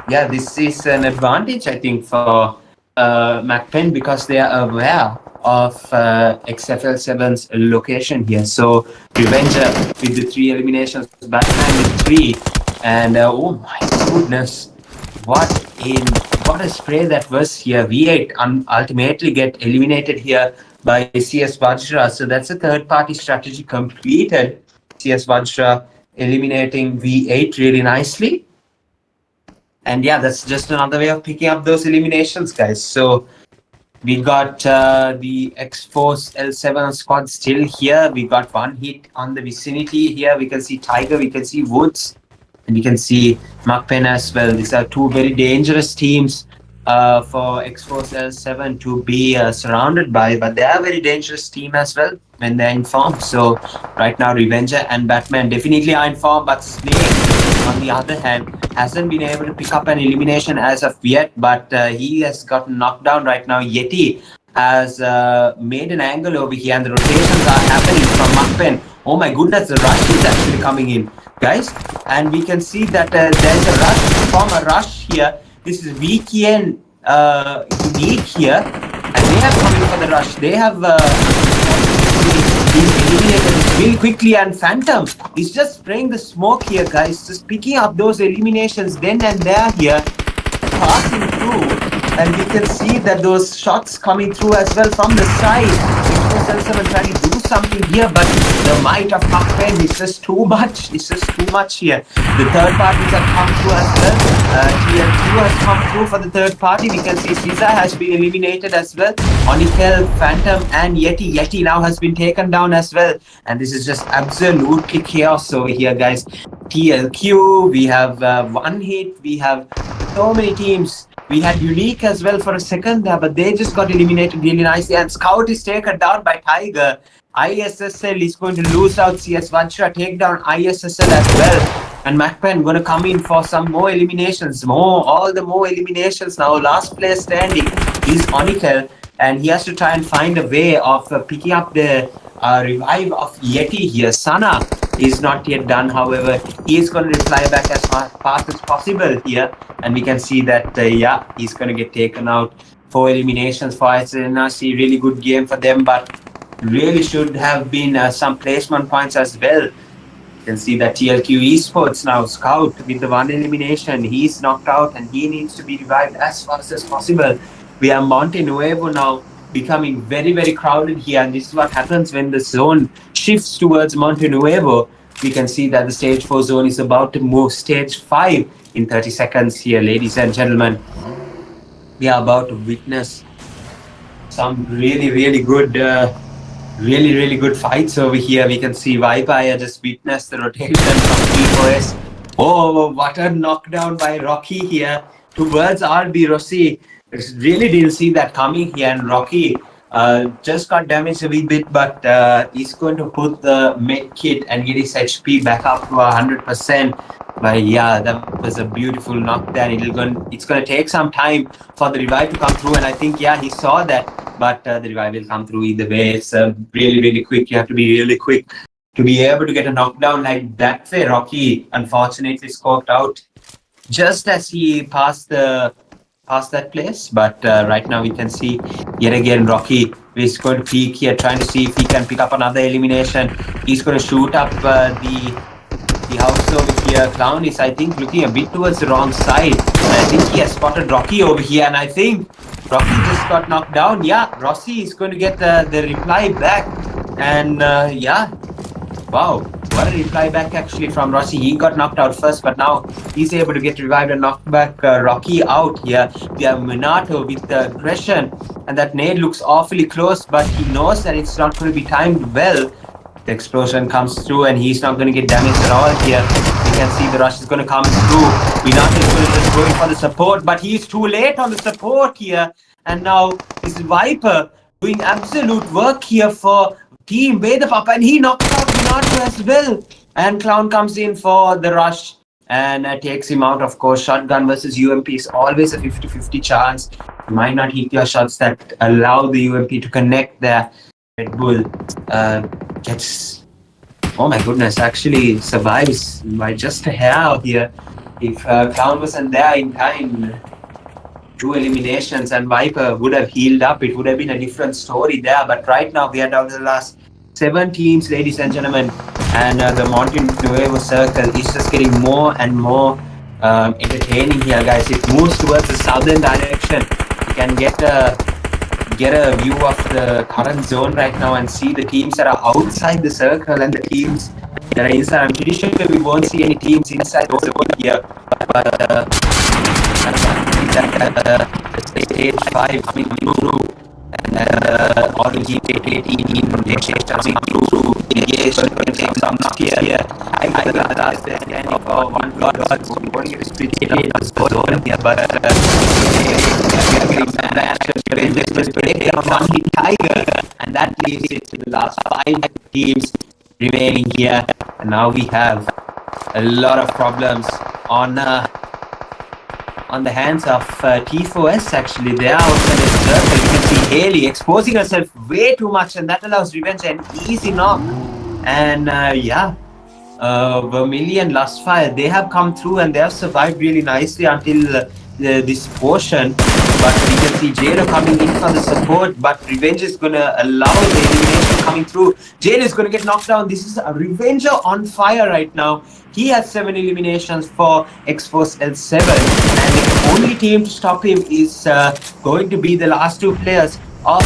yeah, this is an advantage, I think, for MAKPEN, because they are aware of XFL7's location here. So Revenger with the 3 eliminations, Batman with 3, and oh my goodness, what a spray that was here. V8 ultimately get eliminated here by CS VAJRA. So that's a third party strategy completed. CS VAJRA eliminating V8 really nicely. And yeah, that's just another way of picking up those eliminations, guys. So we got the X4L7 squad still here. We got 1 hit on the vicinity here. We can see Tiger, we can see Woods, and we can see MAKPEN as well. These are 2 very dangerous teams for X4L7 to be surrounded by, but they are a very dangerous team as well when they're in form. So right now, Revenger and Batman definitely are in form, but Snake, on the other hand, hasn't been able to pick up an elimination as of yet, but he has gotten knocked down right now. Yeti has made an angle over here, and the rotations are happening from MAKPEN. Oh my goodness, the rush is actually coming in, guys. And we can see that there's a rush from a rush here. This is VKN Unique here. And they have come in for the rush. They have been eliminated really quickly. And Phantom is just spraying the smoke here, guys. Just picking up those eliminations then and there here. Passing through. And we can see that those shots coming through as well from the side. ESSLxNRC trying to do something here, but the might of MAKPEN is just too much. It's just too much here. The third parties have come through as well. TL2 has come through for the third party. We can see Caesar has been eliminated as well. Onikel, Phantom, and Yeti. Yeti now has been taken down as well. And this is just absolutely chaos over here, guys. TLQ, we have one hit. We have so many teams. We had Unique as well for a second there, but they just got eliminated really nicely. And Scout is taken down by Tiger. ISSL is going to lose out. CS VAJRA take down ISSL as well. And MAKPEN going to come in for some more eliminations. All the more eliminations now. Last player standing is Onikel. And he has to try and find a way of picking up the revive of Yeti here. Sana is not yet done, however. He is going to reply back as fast as possible here. And we can see that, yeah, he's going to get taken out. 4 eliminations for IRCxZEUS. Really good game for them, but really should have been some placement points as well. You can see that TLQ Esports now, Scout with the 1 elimination. He's knocked out and he needs to be revived as fast as possible. We have Monte Nuevo now becoming very, very crowded here. And this is what happens when the zone shifts towards Monte Nuevo. We can see that the stage 4 zone is about to move stage 5 in 30 seconds here, ladies and gentlemen. We are about to witness some really, really good fights over here. We can see Vaipaya just witnessed the rotation from P4S. Oh, what a knockdown by Rocky here towards RB Rossi. Really didn't see that coming here, and Rocky just got damaged a wee bit, but he's going to put the med kit and get his HP back up to 100%. But yeah, that was a beautiful knockdown. It's going to take some time for the revive to come through, and I think, yeah, he saw that, but the revive will come through either way. It's really, really quick. You have to be really quick to be able to get a knockdown like that way. Rocky unfortunately scoped out just as he passed that place, but right now we can see yet again Rocky is going to peek here, trying to see if he can pick up another elimination. He's going to shoot up the house over here. Clown is, I think, looking a bit towards the wrong side, and I think he has spotted Rocky over here, and I think Rocky just got knocked down. Yeah, Rossi is going to get the reply back, and yeah, wow, what a reply back actually from Rossi. He got knocked out first, but now he's able to get revived and knocked back Rocky out here. We have Minato with the aggression, and that nade looks awfully close, but he knows that it's not going to be timed well. The explosion comes through and he's not going to get damaged at all here. You can see the rush is going to come through. Minato is going to just go in for the support, but he's too late on the support here. And now this Viper doing absolute work here for Team PAPPA, and he knocks out Minato as well. And Clown comes in for the rush and takes him out. Of course, shotgun versus UMP is always a 50-50 chance. You might not hit your shots that allow the UMP to connect there. Red Bull gets, oh my goodness, actually survives by just a hair here. If Clown wasn't there in time, 2 eliminations and Viper would have healed up, it would have been a different story there. But right now we are down to the last 7 teams, ladies and gentlemen, and the Monte Nuevo circle is just getting more and more entertaining here, guys. It moves towards the southern direction. You can get a view of the current zone right now and see the teams that are outside the circle and the teams that are inside. I'm pretty sure we won't see any teams inside the zone here, but stage 5 coming through, and all the teams in rotation coming through. Yes, going to take some here. I got standing for one GODZ, so we won't get split in the zone here, but one hit Tiger, and that leaves it to the last 5 teams remaining here. And now we have a lot of problems on the hands of T4S. Actually, they are outside the circle. You can see Haley exposing herself way too much, and that allows Revenge an easy knock. And Vermilion, LUSTFIRE, they have come through and they have survived really nicely until this portion. But we can see Jada coming in for the support, but Revenge is going to allow the elimination coming through. Jada is going to get knocked down. This is a Revenger on fire right now. He has 7 eliminations for ESSPORTS L7, and the only team to stop him is going to be the last two players of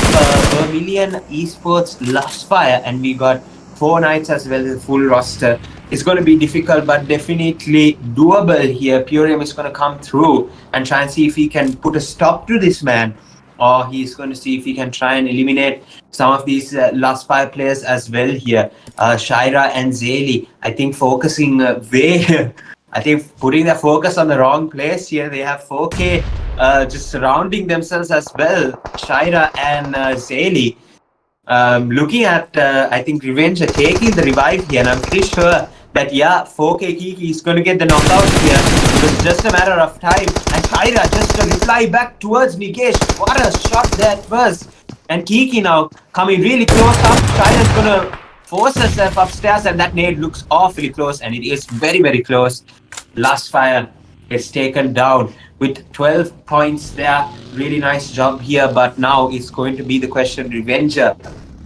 Vermilion Esports LUSTFIRE, and we got 4 nights as well as full roster. It's going to be difficult, but definitely doable here. Purium is going to come through and try and see if he can put a stop to this man, or he's going to see if he can try and eliminate some of these LUSTFIRE players as well here. Shaira and Zeli, I think focusing I think putting their focus on the wrong place here. They have 4K just surrounding themselves as well. Shaira and Zeli. Looking at, I think, Revenge taking the revive here, and I'm pretty sure that, 4K Kiki is going to get the knockout here. It was just a matter of time. And Shaira just a reply back towards Nigesh. What a shot that was. And Kiki now coming really close up. Shaira's going to force herself upstairs, and that nade looks awfully close, and it is very, very close. LUSTFIRE is taken down with 12 points there. Really nice job here, but now it's going to be the question, Revenger.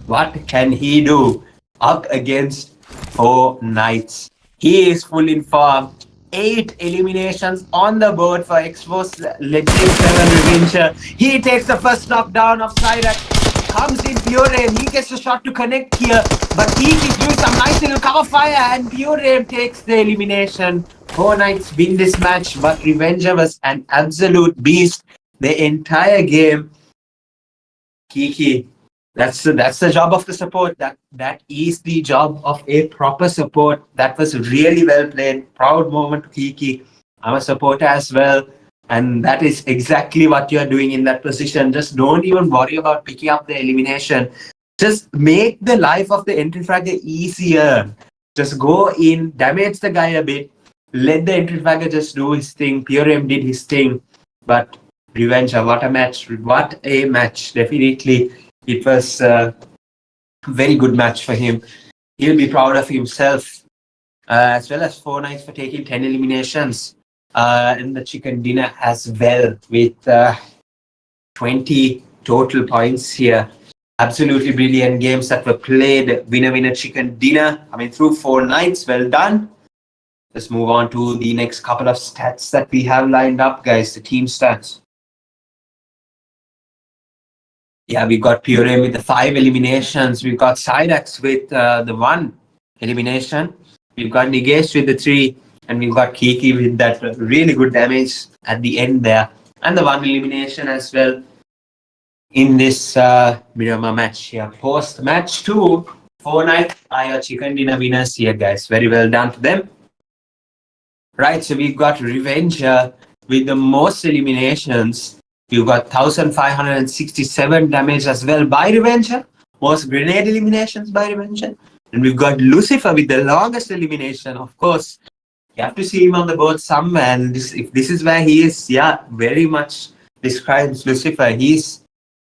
What can he do up against 4 Knights? He is full in form. 8 eliminations on the board for ESSPORTS L7 Revenger. He takes the first knockdown of Sirak. Comes in Purium. He gets a shot to connect here, but he is doing some nice little cover fire, and Purium takes the elimination. 4 Knights win this match, but Revenger was an absolute beast the entire game. Kiki, that's the job of the support. That is the job of a proper support. That was really well played. Proud moment to Kiki. I'm a supporter as well, and that is exactly what you're doing in that position. Just don't even worry about picking up the elimination. Just make the life of the entry fragger easier. Just go in, damage the guy a bit. Let the entry fragger just do his thing. Purium did his thing, but Revenger, what a match! What a match! Definitely, it was a very good match for him. He'll be proud of himself, as well as 4 Knights for taking 10 eliminations, and the chicken dinner as well with 20 total points here. Absolutely brilliant games that were played. Winner chicken dinner. I mean, through 4 Knights. Well done. Let's move on to the next couple of stats that we have lined up, guys. The team stats. Yeah, we've got Purium with the 5 eliminations. We've got Cyrax with the 1 elimination. We've got Nigesh with the 3. And we've got Kiki with that really good damage at the end there. And the 1 elimination as well in this Miramar match here. Post match 2, 4 Knights are your chicken dinner winners here, guys. Very well done to them. Right, so we've got Revenger with the most eliminations. We've got 1,567 damage as well by Revenger. Most grenade eliminations by Revenger. And we've got Lucifer with the longest elimination. Of course, you have to see him on the board somewhere. And if this is where he is, very much describes Lucifer. He's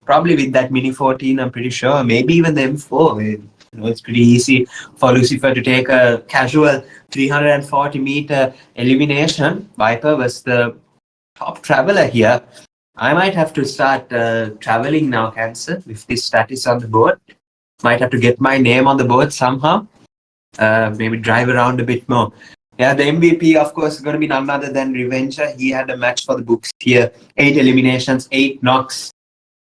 probably with that Mini 14, I'm pretty sure. Maybe even the M4. It's pretty easy for Lucifer to take a casual 340-meter elimination. Viper was the top traveler here. I might have to start traveling now, Cancer, if this stat is on the board. Might have to get my name on the board somehow. Maybe drive around a bit more. Yeah, the MVP, of course, is going to be none other than Revenger. He had a match for the books here. 8 eliminations, 8 knocks,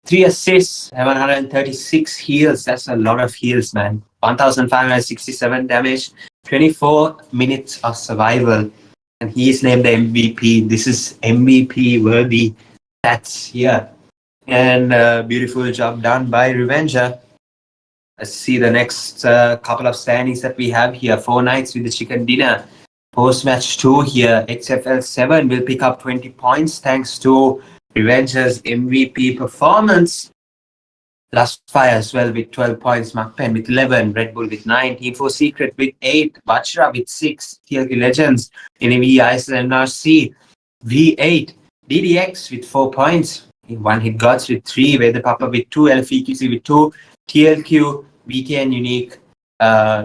3 assists, 736 heals. That's a lot of heals, man. 1,567 damage, 24 minutes of survival. And he is named the MVP. This is MVP-worthy stats here. And beautiful job done by Revenger. Let's see the next couple of standings that we have here. 4 Knights with the chicken dinner. Post-match 2 here. XFL7 will pick up 20 points thanks to Revenger's MVP performance. LUSTFIRE as well with 12 points. MAKPEN with 11. REDBULL with 9. Team 4 Secret with 8. VAJRA with 6. TLQ Legends in VE ISSLnRC. V8. DDX with 4 points. 1 hit GODZ with 3. PAPPA with 2. LFEQC with 2. TLQ, BK and Unique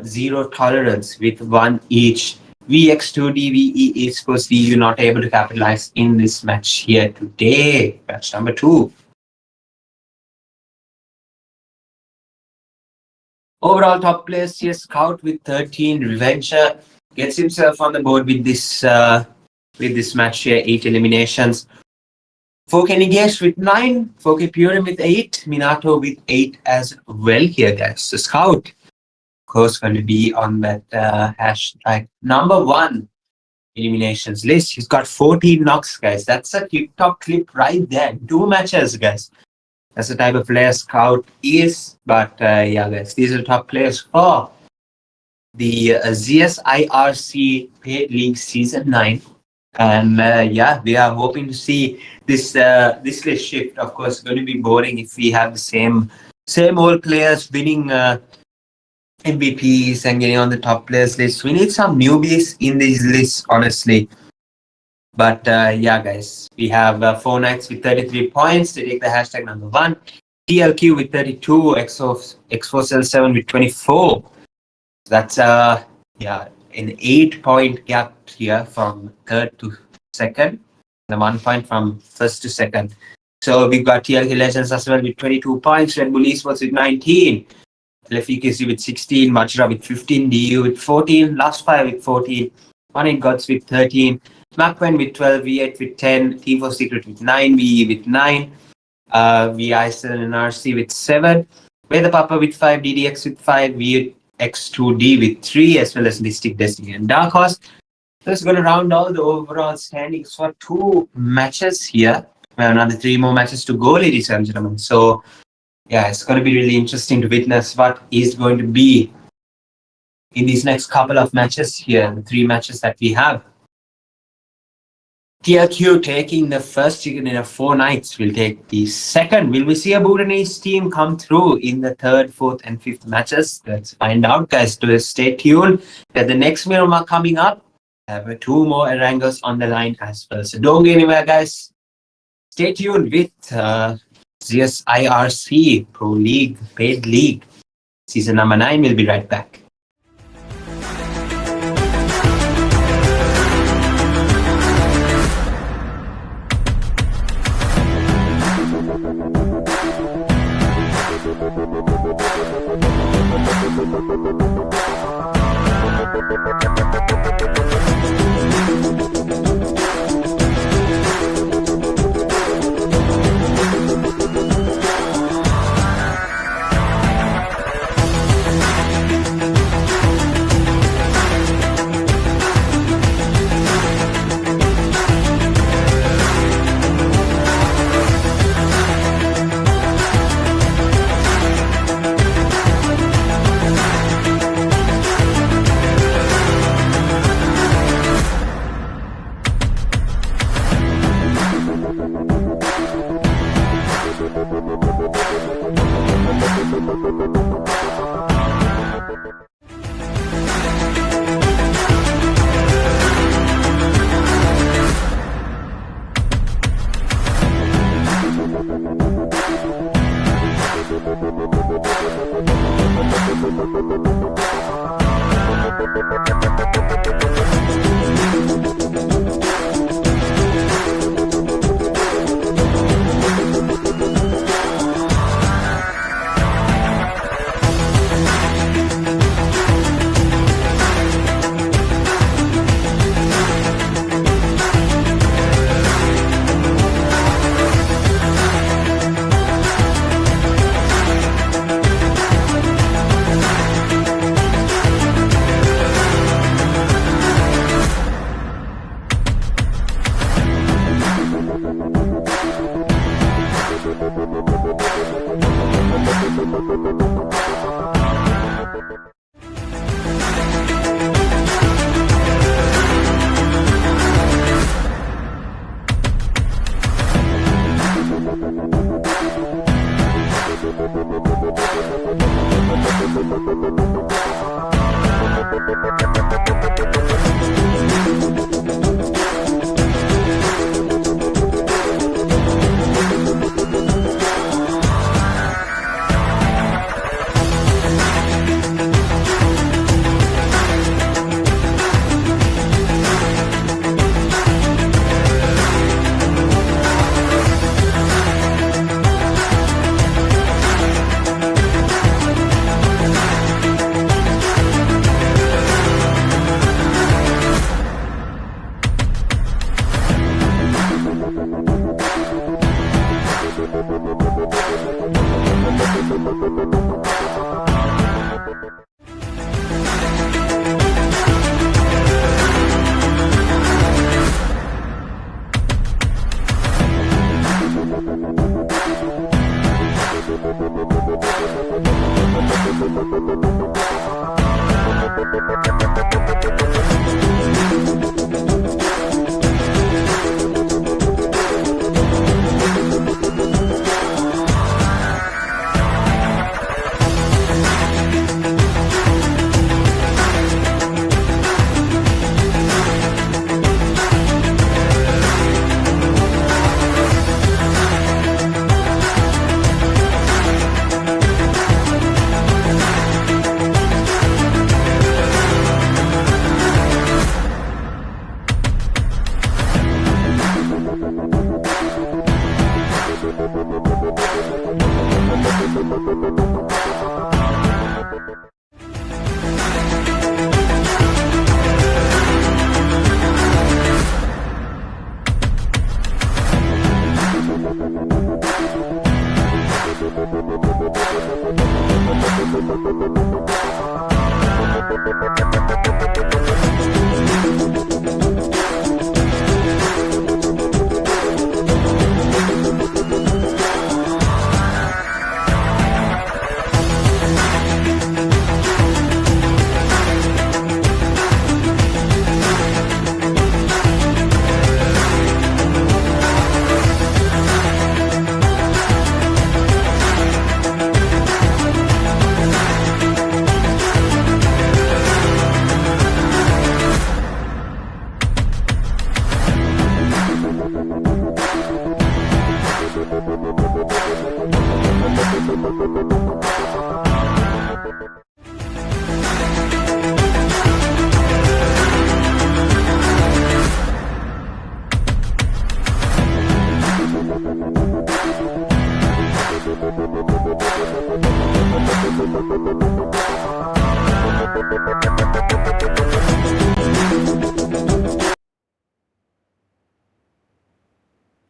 zero tolerance with one each. VX2D, VE eSports DU not able to capitalize in this match here today. Match number 2. Overall top players here, Scout with 13, Revenger gets himself on the board with this match here, 8 eliminations. 4K Nigesh with 9, 4K Purim with 8, Minato with 8 as well here, guys. So Scout, of course, going to be on that hashtag number 1 eliminations list. He's got 14 knocks, guys. That's a TikTok clip right there. 2 matches, guys. That's the type of player Scout is. But yeah, guys, these are the top players for the ZEUS IRC Paid League Season 9. And yeah, we are hoping to see this list shift. Of course, it's going to be boring if we have the same old players winning MVPs and getting on the top players list. We need some newbies in these lists, honestly. But yeah, guys, we have 4 Knights with 33 points to take the hashtag number 1. TLQ with 32, X4Cell7 with 24. That's yeah, an 8-point gap here from 3rd to 2nd, and 1 point from 1st to 2nd. So we've got TLQ Legends as well with 22 points, REDBULL eSports with 19, LFEKC with 16, VAJRA with 15, DU with 14, LUSTFIRE with 14, GODZ with 13, MAKPEN with 12, V8 with 10, Team for Secret with 9, VE with 9, VE ISSLnRC with 7, PAPPA with 5, DDX with 5, VX2D with 3, as well as Mystic Destiny and Dark Horse. So it's going to round all the overall standings for 2 matches here. We have another 3 more matches to go, ladies and gentlemen. So yeah, it's going to be really interesting to witness what is going to be in these next couple of matches here, the 3 matches that we have. TLQ taking the first chicken dinner 4 nights will take the second. Will we see a Bhutanese team come through in the 3rd, 4th and 5th matches? Let's find out, guys. Stay tuned. That the next mirror are coming up. I have 2 more Erangos on the line as well. So don't go anywhere, guys. Stay tuned with ZEUS IRC Pro League, Paid League. Season number 9. We'll be right back.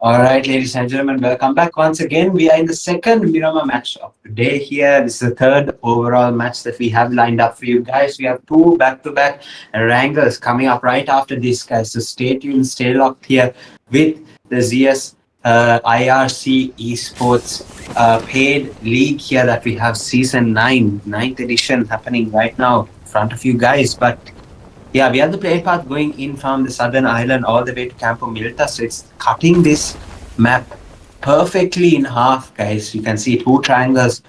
All right, ladies and gentlemen, welcome back once again. We are in the second Mirama match of the day here. This is the third overall match that we have lined up for you guys. We have two back-to-back wrangles coming up right after this, guys. So stay tuned, stay locked here with the ZS IRC Esports paid league here that we have season 9, ninth edition happening right now in front of you guys. But yeah, we have the plane path going in from the southern island all the way to Campo Milta. So it's cutting this map perfectly in half, guys. You can see two triangles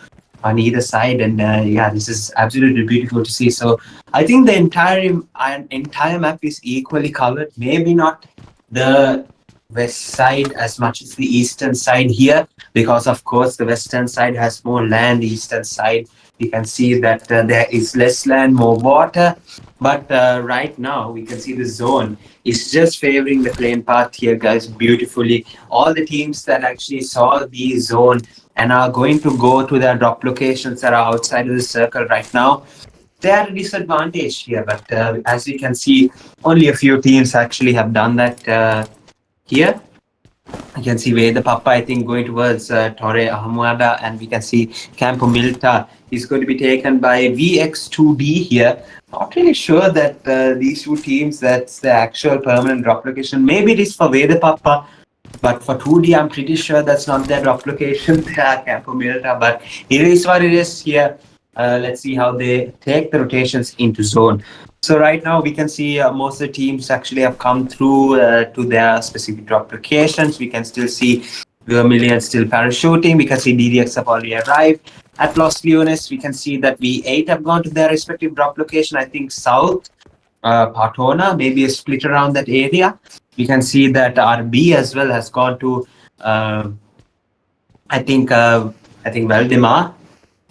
on either side, and yeah, this is absolutely beautiful to see. So I think the entire map is equally covered. Maybe not the west side as much as the eastern side here, because of course the western side has more land. The eastern side, you can see that there is less land, more water. But right now, we can see the zone is just favoring the plane path here, guys, beautifully. All the teams that actually saw the zone and are going to go to their drop locations that are outside of the circle right now, they are at a disadvantage here. But as you can see, only a few teams actually have done that here. You can see where the PAPPA, I think, going towards Torre Ahmada, and we can see Campo Milta is going to be taken by VX2D here. Not really sure that these two teams, that's the actual permanent drop location. Maybe it is for where the PAPPA, but for 2D, I'm pretty sure that's not their drop location, Campo Milta, but it is what it is here. Let's see how they take the rotations into zone. So right now we can see most of the teams actually have come through to their specific drop locations. We can still see Vermilion still parachuting. We can see DDX have already arrived. At Los Leones, we can see that V8 have gone to their respective drop location. I think South, Partona, maybe a split around that area. We can see that RB as well has gone to, I think Valdemar.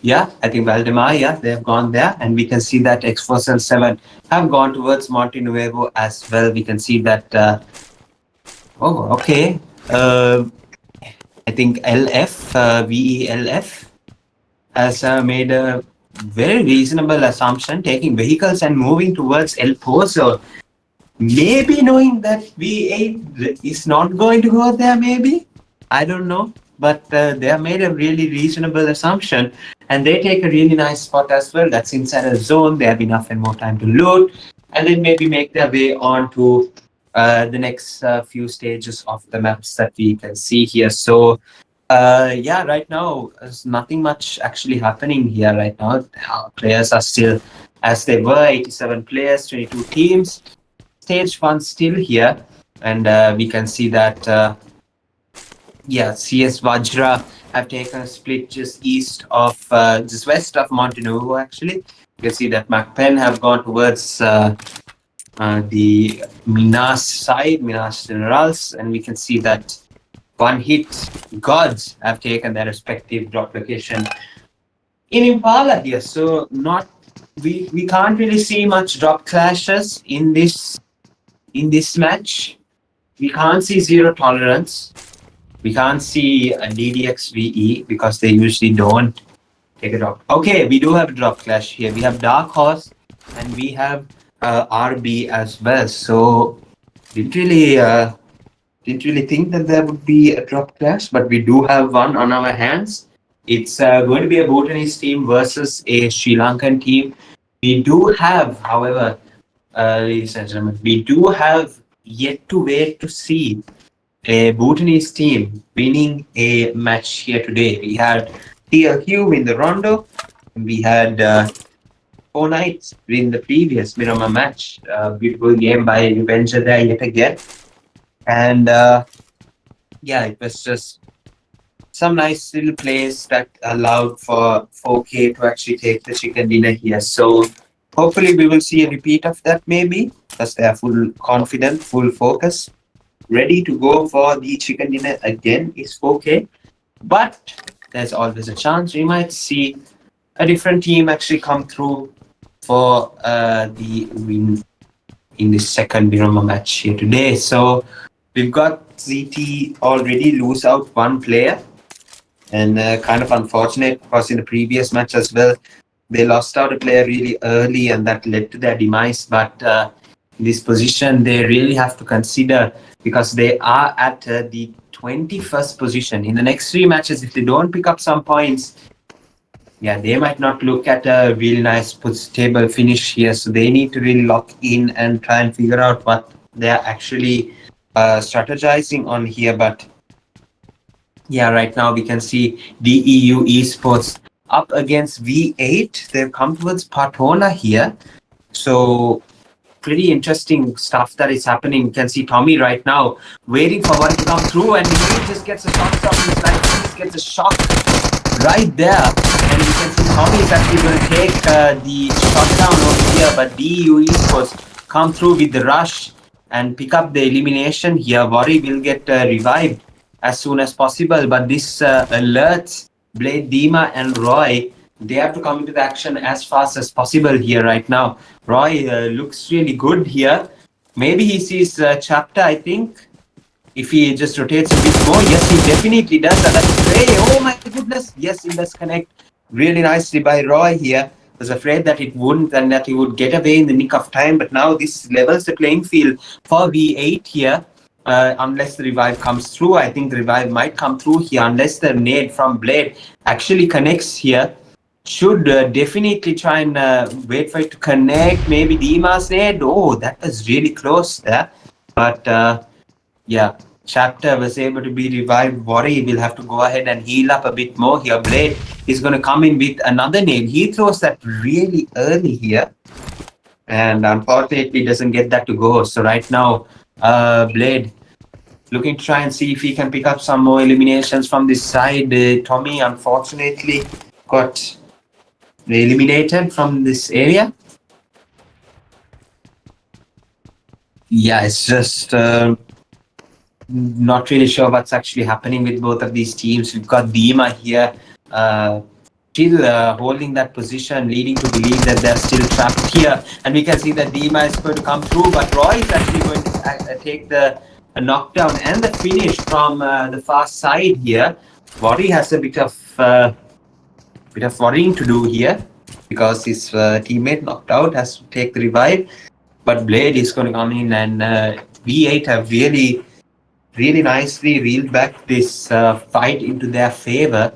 Yeah, I think Valdemar, yeah, they have gone there. And we can see that X477 have gone towards Monte Nuevo as well. We can see that, oh, okay. I think VELF has made a very reasonable assumption, taking vehicles and moving towards El Pozo. Maybe knowing that V8 is not going to go there, maybe. I don't know. But they have made a really reasonable assumption, and they take a really nice spot as well. That's inside a zone. They have enough and more time to loot, and then maybe make their way on to the next few stages of the maps that we can see here. So yeah, right now there's nothing much actually happening here right now. Our players are still as they were, 87 players, 22 teams. Stage 1 still here, and we can see that yeah, CS VAJRA have taken a split just east of, just west of Montenuevo actually. You can see that MAKPEN have gone towards the Minas side, Minas Generals, and we can see that one hit GODZ have taken their respective drop location in Impala here. So not we can't really see much drop clashes in this match. We can't see zero tolerance. We can't see a DDX VE because they usually don't take a drop. Okay, we do have a drop clash here. We have Dark Horse and we have RB as well. So didn't really think that there would be a drop clash, but we do have one on our hands. It's going to be a Bhutanese team versus a Sri Lankan team. We do have, however, ladies and gentlemen, we do have yet to wait to see a Bhutanese team winning a match here today. We had TLQ win the Rondo, and we had 4 Knights win the previous Mirama match. Beautiful game by Revenger there yet again. And yeah, it was just some nice little plays that allowed for 4K to actually take the chicken dinner here. So hopefully we will see a repeat of that maybe, because they are full confident, full focus, ready to go for the chicken dinner again is 4K. But there's always a chance we might see a different team actually come through for the win in the second Mirama match here today. So we've got ZT already lose out one player, and kind of unfortunate because in the previous match as well, they lost out a player really early and that led to their demise. But in this position, they really have to consider, because they are at the 21st position. In the next 3 matches, if they don't pick up some points, yeah, they might not look at a really nice table finish here. So they need to really lock in and try and figure out what they're actually strategizing on here. But yeah, right now we can see DEU Esports up against V8. They've come towards Partona here. So pretty interesting stuff that is happening. You can see Tommy right now waiting for one to come through, and he just gets a shot from his life. He just gets a shot right there, and you can see Tommy is actually going to take the shot down over here, but DEU Esports come through with the rush and pick up the elimination here. Worry will get revived as soon as possible, but this alerts Blade, Dima and Roy. They have to come into the action as fast as possible here right now. Roy looks really good here. Maybe he sees Chapter, I think. If he just rotates a bit more, yes, he definitely does. And that's great. Oh my goodness. Yes, it does connect really nicely by Roy here. Was afraid that it wouldn't and that he would get away in the nick of time. But now this levels the playing field for V8 here. Unless the revive comes through. I think the revive might come through here. Unless the nade from Blade actually connects here. Should definitely try and wait for it to connect. Maybe Dima's nade. Oh, that was really close there. But yeah, Chapter was able to be revived. Worry will have to go ahead and heal up a bit more here. Blade is going to come in with another nade. He throws that really early here. And unfortunately doesn't get that to go. So right now, Blade looking to try and see if he can pick up some more eliminations from this side. Tommy unfortunately got eliminated from this area. Yeah, it's just not really sure what's actually happening with both of these teams. We've got Dima here still holding that position, leading to believe that they're still trapped here. And we can see that Dima is going to come through, but Roy is actually going to take the knockdown and the finish from the far side here. Worry has a bit of worrying to do here because his teammate knocked out, has to take the revive. But Blade is going to come in, and V8 have really nicely reeled back this fight into their favor.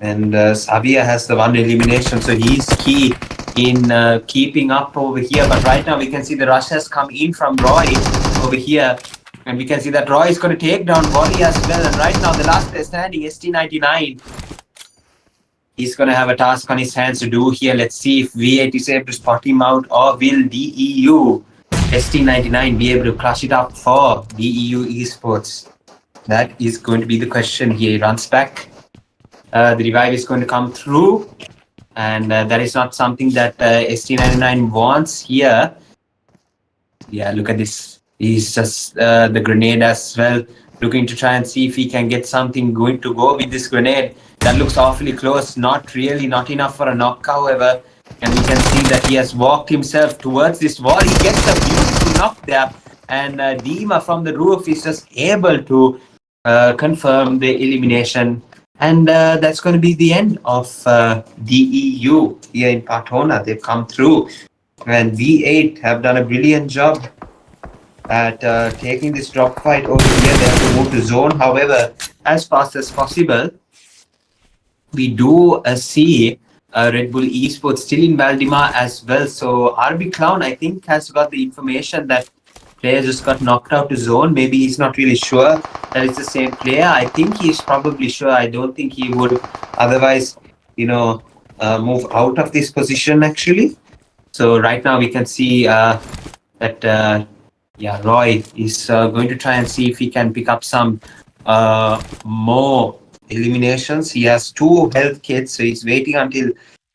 And Xavier has the one elimination, so he's key in keeping up over here. But right now we can see the rush has come in from Roy over here. And we can see that Roy is going to take down Worry as well. And right now the last player standing, ST99. He's going to have a task on his hands to do here. Let's see if V8 is able to spot him out, or will DEU ST99 be able to clutch it up for DEU Esports? That is going to be the question here. He runs back. The revive is going to come through. And that is not something that ST99 wants here. Yeah, look at this. He's just the grenade as well. Looking to try and see if he can get something going to go with this grenade. That looks awfully close. Not enough for a knock, however. And we can see that he has walked himself towards this wall. He gets a beautiful knock there. And Dima from the roof is just able to confirm the elimination. And that's going to be the end of DEU here in Partona. They've come through. And V8 have done a brilliant job at taking this drop fight over here. They have to move to zone, however, as fast as possible. We do see Red Bull Esports still in Valdemar as well. So RB Clown, I think, has got the information that player just got knocked out to zone. Maybe he's not really sure that it's the same player. I think he's probably sure. I don't think he would otherwise, move out of this position actually. So right now we can see that Roy is going to try and see if he can pick up some more eliminations. He has 2 health kits, so he's waiting until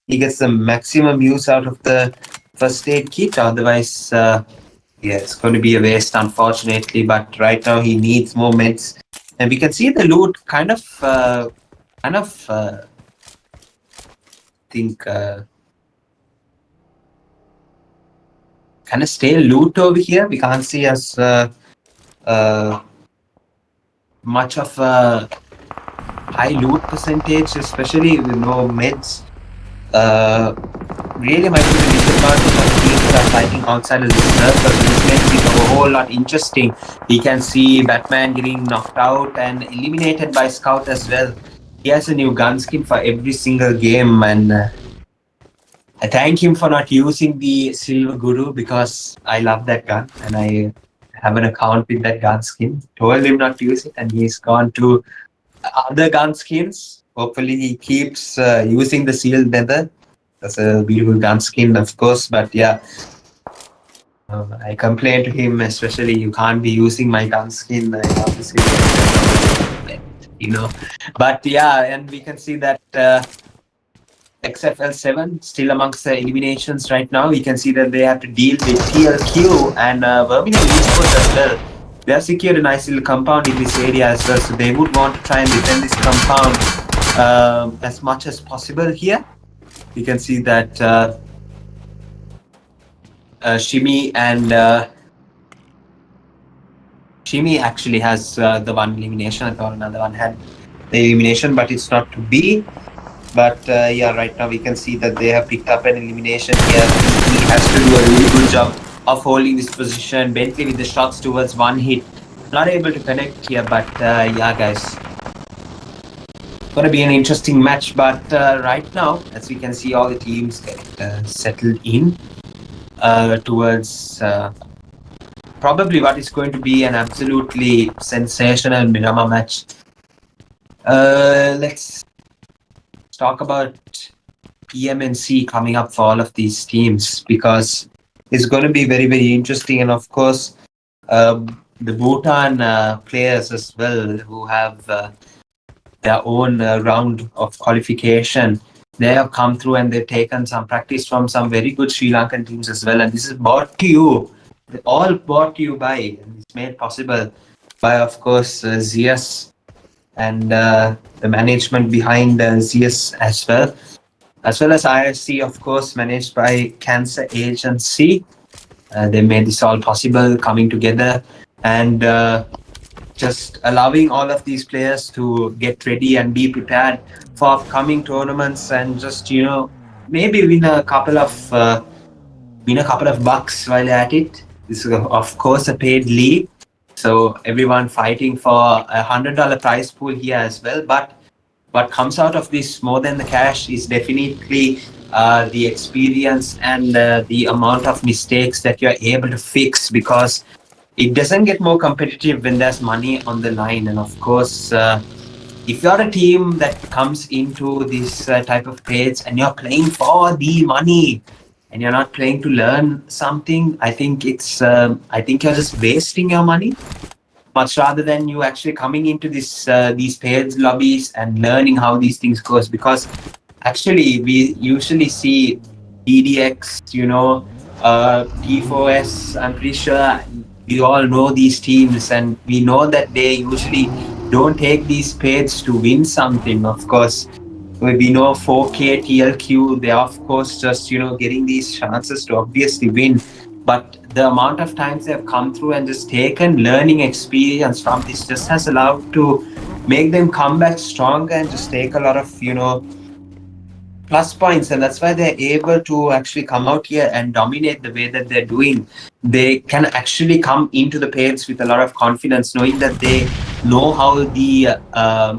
he gets the maximum use out of the first aid kit. Otherwise, it's going to be a waste, unfortunately. But right now he needs more meds, and we can see the loot kind of stale loot over here. We can't see as much of a high loot percentage, especially with no meds. Really might be the disadvantage of being teams are fighting outside of the circle. So this makes it a whole lot interesting. We can see Batman getting knocked out and eliminated by Scout as well. He has a new gun skin for every single game, and I thank him for not using the Silver Guru because I love that gun and I have an account with that gun skin. Told him not to use it, and he's gone to other gun skins. Hopefully he keeps using the sealed leather. That's a beautiful gun skin, of course, but yeah, I complained to him, especially, you can't be using my gun skin. I have to say, you know. But yeah, and we can see that XFL7 still amongst the eliminations right now. We can see that they have to deal with TLQ and Birmingham Esports as well. They have secured a nice little compound in this area as well, so they would want to try and defend this compound as much as possible here. We can see that Shimi and Shimi actually has the one elimination. I thought another one had the elimination, but it's not to be. But yeah, right now we can see that they have picked up an elimination here. He has to do a really good job of holding this position. Bentley with the shots towards one hit. Not able to connect here, but yeah, guys. Going to be an interesting match, but right now, as we can see, all the teams get settled in towards probably what is going to be an absolutely sensational Miramar match. Let's talk about PMNC coming up for all of these teams, because it's going to be very, very interesting. And of course, the Bhutan players as well, who have their own round of qualification, they have come through and they've taken some practice from some very good Sri Lankan teams as well. And this is brought to you, all brought to you by, and it's made possible by, of course, ZEUS and the management behind ZEUS as well as IRC, of course, managed by Cancer Agency. They made this all possible, coming together and just allowing all of these players to get ready and be prepared for upcoming tournaments, and just, you know, maybe win a couple of bucks while at it. This is, of course, a paid league, so everyone fighting for $100 prize pool here as well. But what comes out of this more than the cash is definitely the experience and the amount of mistakes that you're able to fix, because it doesn't get more competitive when there's money on the line. And of course, if you're a team that comes into this type of trades and you're playing for the money and you're not playing to learn something, I think it's I think you're just wasting your money, much rather than you actually coming into this these paid lobbies and learning how these things goes. Because actually we usually see DDX, you know, T4S, I'm pretty sure we all know these teams, and we know that they usually don't take these paids to win something. Of course, we know 4K, TLQ, they are of course just, you know, getting these chances to obviously win. But the amount of times they have come through and just taken learning experience from this just has allowed to make them come back stronger and just take a lot of, you know, plus points. And that's why they're able to actually come out here and dominate the way that they're doing. They can actually come into the pairs with a lot of confidence, knowing that they know how the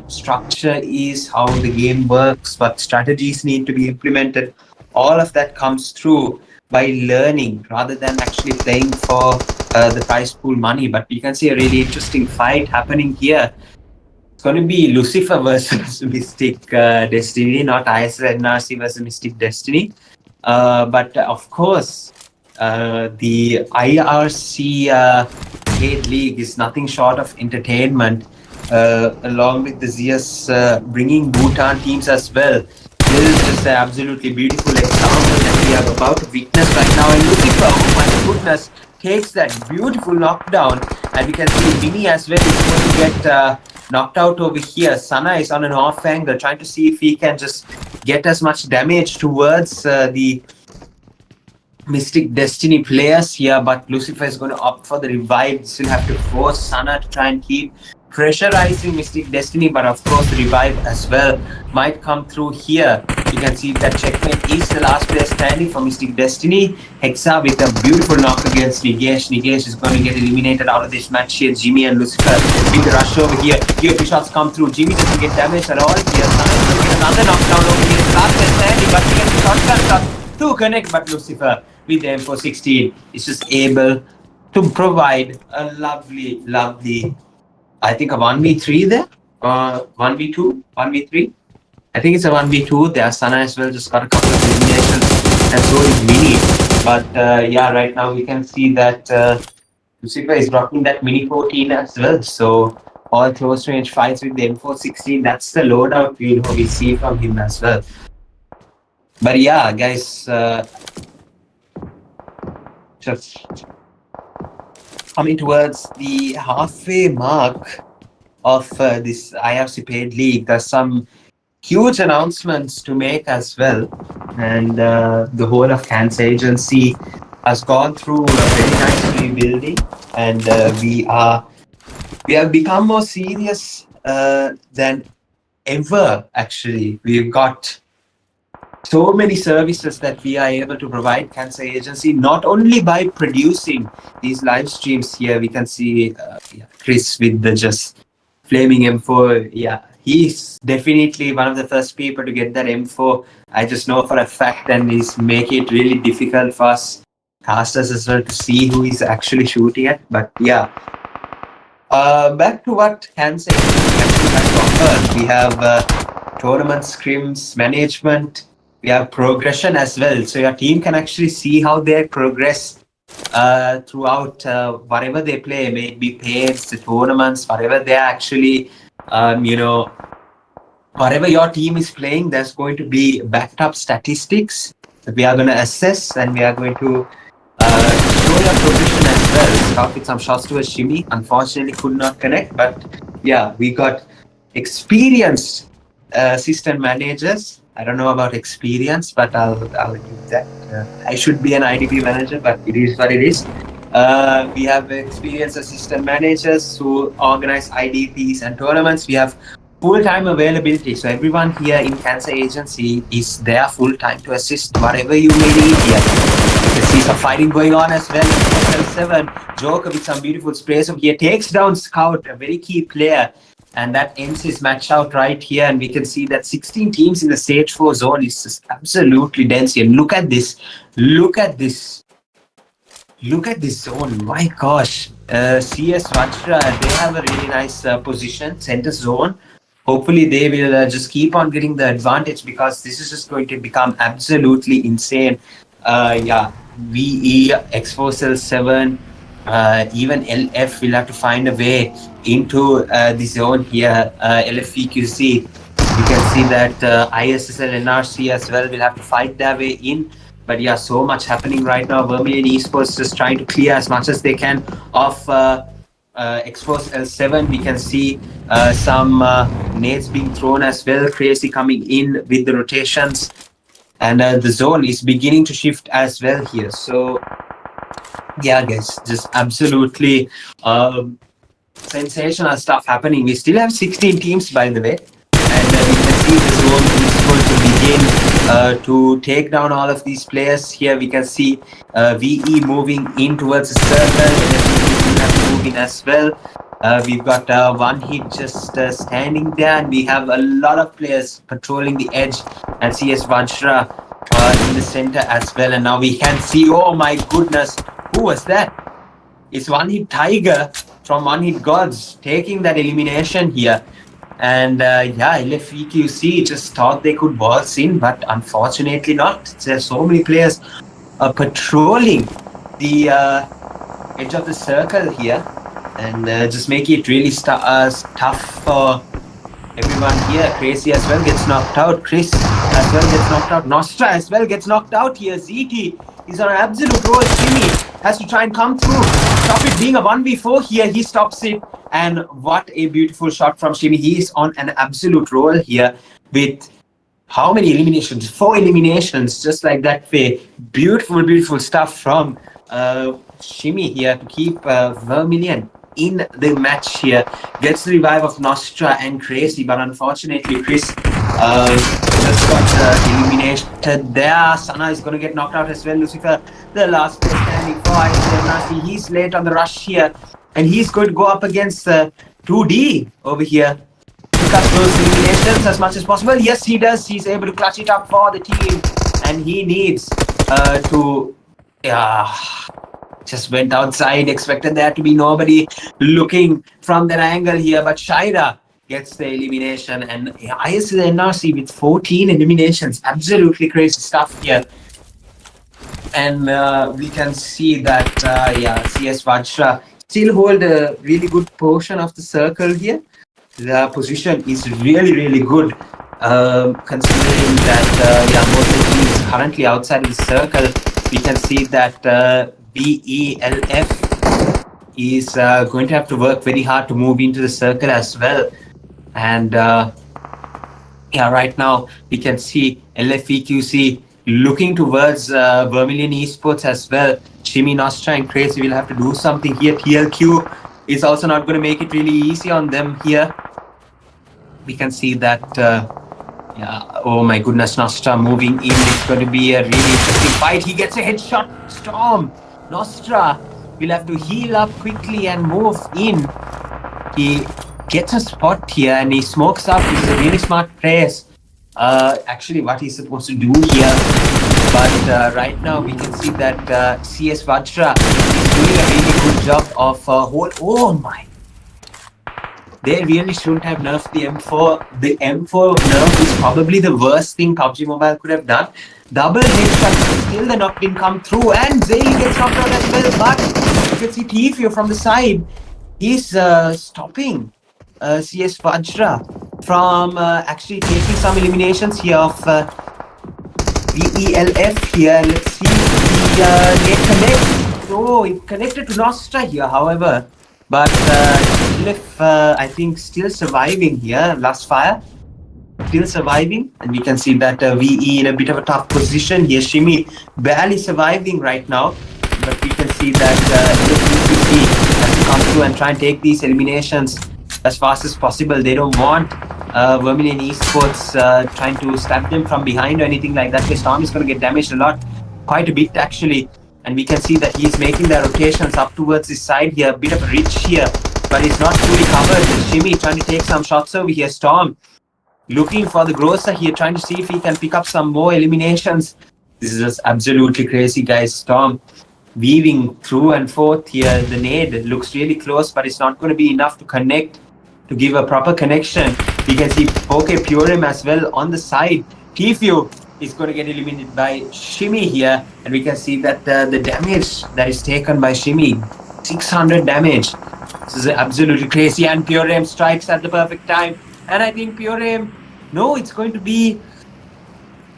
structure is, how the game works, what strategies need to be implemented. All of that comes through by learning rather than actually playing for the prize pool money. But you can see a really interesting fight happening here. It's going to be Lucifer versus Mystic Destiny, not ISSLNRC versus Mystic Destiny. But of course, the IRC Paid League is nothing short of entertainment, along with the ZEUS bringing Bhutan teams as well. This is just an absolutely beautiful example that we are about to witness right now. And Lucifer, oh my goodness, takes that beautiful knockdown. And we can see Vinny as well is going to get knocked out over here. Sana is on an off angle, trying to see if he can just get as much damage towards the Mystic Destiny players here. But Lucifer is going to opt for the revive. Still have to force Sana to try and keep pressurizing Mystic Destiny, but of course Revive as well might come through here. You can see that checkmate is the last player standing for Mystic Destiny. Hexa with a beautiful knock against Nigesh. Nigesh is going to get eliminated out of this match here. Jimmy and Lucifer with the rush over here. Few shots come through. Jimmy doesn't get damaged at all here. Science will get another knockdown over here. Last player standing, but he gets a shotgun shot to connect, but Lucifer with the M416 is just able to provide a lovely, I think a 1v3 there, 1v2, 1v3. I think it's a 1v2. There, Sana as well just got a couple of eliminations, and so is Mini. But yeah, right now we can see that Lucifer is rocking that Mini 14 as well. So all close range fights with the M416. That's the loadout we see from him as well. But yeah, guys, just coming towards the halfway mark of this IRC paid league, there's some huge announcements to make as well, and the whole of Cancer Agency has gone through a very nice rebuilding, and we have become more serious than ever. Actually, we've got so many services that we are able to provide Cancer Agency, not only by producing these live streams here. We can see Chris with the just flaming M4. Yeah, he's definitely one of the first people to get that M4. I just know for a fact, and he's making it really difficult for us casters as well to see who he's actually shooting at. But yeah, back to what Cancer Agency actually has to offer. We have tournament scrims management. We have progression as well, so your team can actually see how they progress throughout whatever they play, may it be pairs, the tournaments, whatever they're actually, whatever your team is playing, there's going to be backed up statistics that we are going to assess, and we are going to show your progression as well. Start with some shots to a shimmy. Unfortunately, could not connect, but yeah, we got experienced assistant managers. I don't know about experience, but I'll give that. I should be an IDP manager, but it is what it is. We have experienced assistant managers who organize IDPs and tournaments. We have full-time availability. So everyone here in Cancer Agency is there full-time to assist whatever you may need here. You can see some fighting going on as well. L7, Joker with some beautiful sprays over here takes down Scout, a very key player. And that ends his match out right here. And we can see that 16 teams in the Stage 4 zone is just absolutely dense here. Look at this. Look at this. Look at this zone. My gosh. CS VAJRA, they have a really nice position, center zone. Hopefully they will just keep on getting the advantage, because this is just going to become absolutely insane. Yeah, VE, X4L7, even LF will have to find a way into the zone here. LFEQC, you can see that ISSLNRC as well will have to fight their way in. But yeah, so much happening right now. VE ISSLxNRC just trying to clear as much as they can off X4L7. We can see some nades being thrown as well. Crazy coming in with the rotations. And the zone is beginning to shift as well here. So yeah, guys, just absolutely sensational stuff happening. We still have 16 teams, by the way, and we can see the zone is going to begin to take down all of these players. Here we can see VE moving in towards the circle, and we have to move in as well. We've got one hit just standing there, and we have a lot of players patrolling the edge, and CS VAJRA in the center as well. And now we can see, oh my goodness, who was that? It's One Hit Tiger from One Hit GODZ taking that elimination here. And yeah, LFEQC just thought they could waltz in, but unfortunately not. There's so many players patrolling the edge of the circle here, and just making it really tough for everyone here. Crazy as well gets knocked out. Chris as well gets knocked out. Nostra as well gets knocked out here. ZT is on an absolute roll. Jimmy has to try and come through. Stop it being a 1v4 here. He stops it. And what a beautiful shot from Shimi. He is on an absolute roll here with how many eliminations? 4 eliminations, just like that way. Beautiful, beautiful stuff from Shimi here to keep Vermilion in the match here. Gets the revive of Nostra and Crazy, but unfortunately Chris just got eliminated there. Sana is going to get knocked out as well. Lucifer, the last player standing for IRCxZEUS. He's late on the rush here, and he's going to go up against 2D over here. Pick up those eliminations as much as possible. Yes, he does. He's able to clutch it up for the team, and he needs to... just went outside, expected there to be nobody looking from that angle here, but Shaira gets the elimination, and ISSLNRC with 14 eliminations. Absolutely crazy stuff here. And we can see that CS VAJRA still hold a really good portion of the circle here. The position is really good, considering that most of the teams currently outside of the circle. We can see that VELF is going to have to work very hard to move into the circle as well. And right now we can see LFEQC looking towards Vermilion Esports as well. Shimmy, Nostra and Crazy will have to do something here. TLQ is also not going to make it really easy on them here. We can see that oh my goodness, Nostra moving in. It's going to be a really interesting fight. He gets a headshot. Storm. Nostra will have to heal up quickly and move in. He gets a spot here and he smokes up. This is a really smart place. Actually, what he's supposed to do here. But right now we can see that CS VAJRA is doing a really good job of oh my. They really shouldn't have nerfed the M4. The M4 nerf is probably the worst thing PUBG Mobile could have done. Double headshot, still the knock didn't come through, and Zayli gets knocked out as well. But you can see Tifio from the side. He's stopping CS VAJRA from actually taking some eliminations here of VELF here. Let's see if he connects. Oh, he connected to Nostra here, however. But LF, I think, still surviving here. LUSTFIRE still surviving, and we can see that VE in a bit of a tough position here. Shimmy barely surviving right now, but we can see that LFEQC has to come through and try and take these eliminations as fast as possible. They don't want Vermilion Esports trying to stab them from behind or anything like that. Storm is going to get damaged a lot, quite a bit actually. And we can see that he's making the rotations up towards his side here. A bit of a reach here, but it's not fully covered. Shimmy trying to take some shots over here. Storm looking for the Grocer here, trying to see if he can pick up some more eliminations. This is just absolutely crazy, guys. Storm weaving through and forth here. The nade looks really close, but it's not going to be enough to connect, to give a proper connection. We can see Purem as well on the side. Tifio is going to get eliminated by Shimmy here, and we can see that the damage that is taken by Shimmy, 600 damage. This is absolutely crazy, and Purem strikes at the perfect time. And I think Purem, no, it's going to be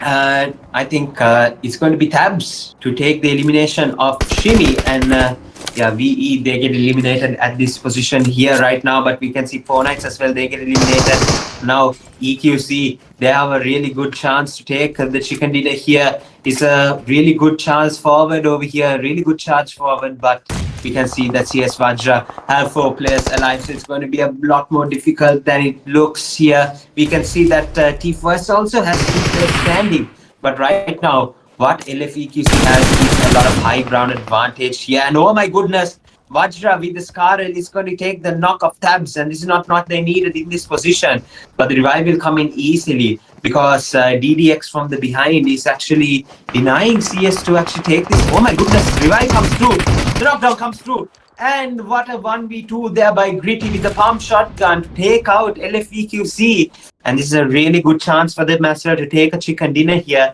I think it's going to be Tabs to take the elimination of Shimmy, and VE, they get eliminated at this position here right now, but we can see 4 Knights as well, they get eliminated. Now EQC, they have a really good chance to take the chicken dinner here. It's a really good chance forward over here, really good charge forward, but we can see that CS VAJRA have 4 players alive, so it's going to be a lot more difficult than it looks here. We can see that T1 also has 2 players standing, but right now what LFEQC has is a lot of high ground advantage here. And oh my goodness, VAJRA with the Scarlet is going to take the knock of Tabs, and this is not they needed in this position. But the revive will come in easily because DDX from the behind is actually denying CS to actually take this. Oh my goodness, revive comes through, the knockdown comes through. And what a 1v2 there by Gritty with the pump shotgun to take out LFEQC. And this is a really good chance for them as well to take a chicken dinner here.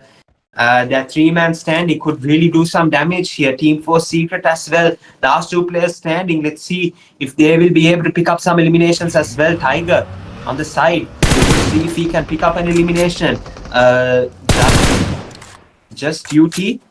That 3-man stand, he could really do some damage here. Team 4 Secret as well. Last 2 players standing. Let's see if they will be able to pick up some eliminations as well. Tiger on the side. Let's see if he can pick up an elimination. Just UT.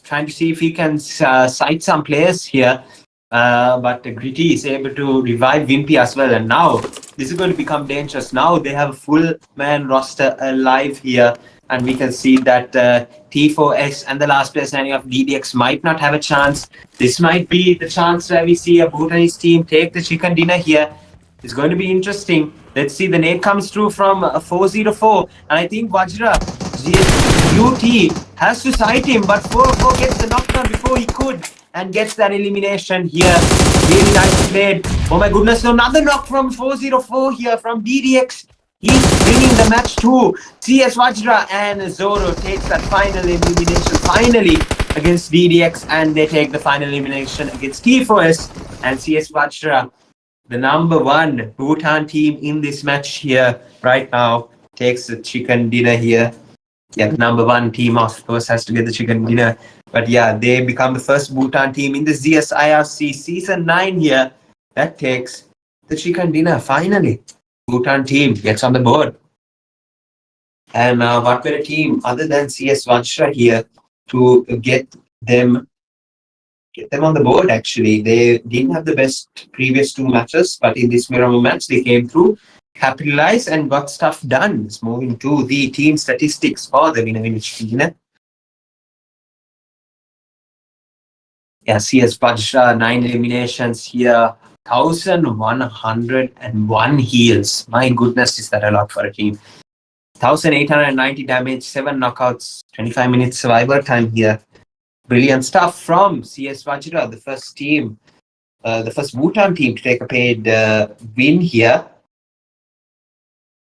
Trying to see if he can sight some players here. But Gritty is able to revive Wimpy as well. And now this is going to become dangerous. Now they have a full man roster alive here. and we can see that T4S and the last place standing of DDX might not have a chance. This might be the chance where we see a Bhutanese team take the chicken dinner here. It's going to be interesting. Let's see, the nade comes through from 404, and I think Vajra, UT, has to sight him, but 404 gets the knockdown before he could and gets that elimination here. Really nice played. Oh my goodness, another knock from 404 here from DDX. He's bringing the match to CS Vajra, and Zoro takes that final elimination finally against DDX, and they take the final elimination against T4S, and CS Vajra, the #1 Bhutan team in this match here right now, takes the chicken dinner here. Yeah, the #1 team, of course, has to get the chicken dinner. But yeah, they become the first Bhutan team in the ZEUS IRC Season 9 here that takes the chicken dinner finally. Bhutan team gets on the board. And what better team other than CS Vajra here to get them on the board, actually. They didn't have the best previous 2 matches, but in this Miramar match, they came through, capitalized, and got stuff done. Let's move into the team statistics for the winner chicken dinner. Yeah, CS Vajra, 9 eliminations here, 1,101 heals. My goodness, is that a lot for a team? 1,890 damage, 7 knockouts, 25 minutes survival time here. Brilliant stuff from CS Vajra, the first team, the first Bhutan team to take a paid win here.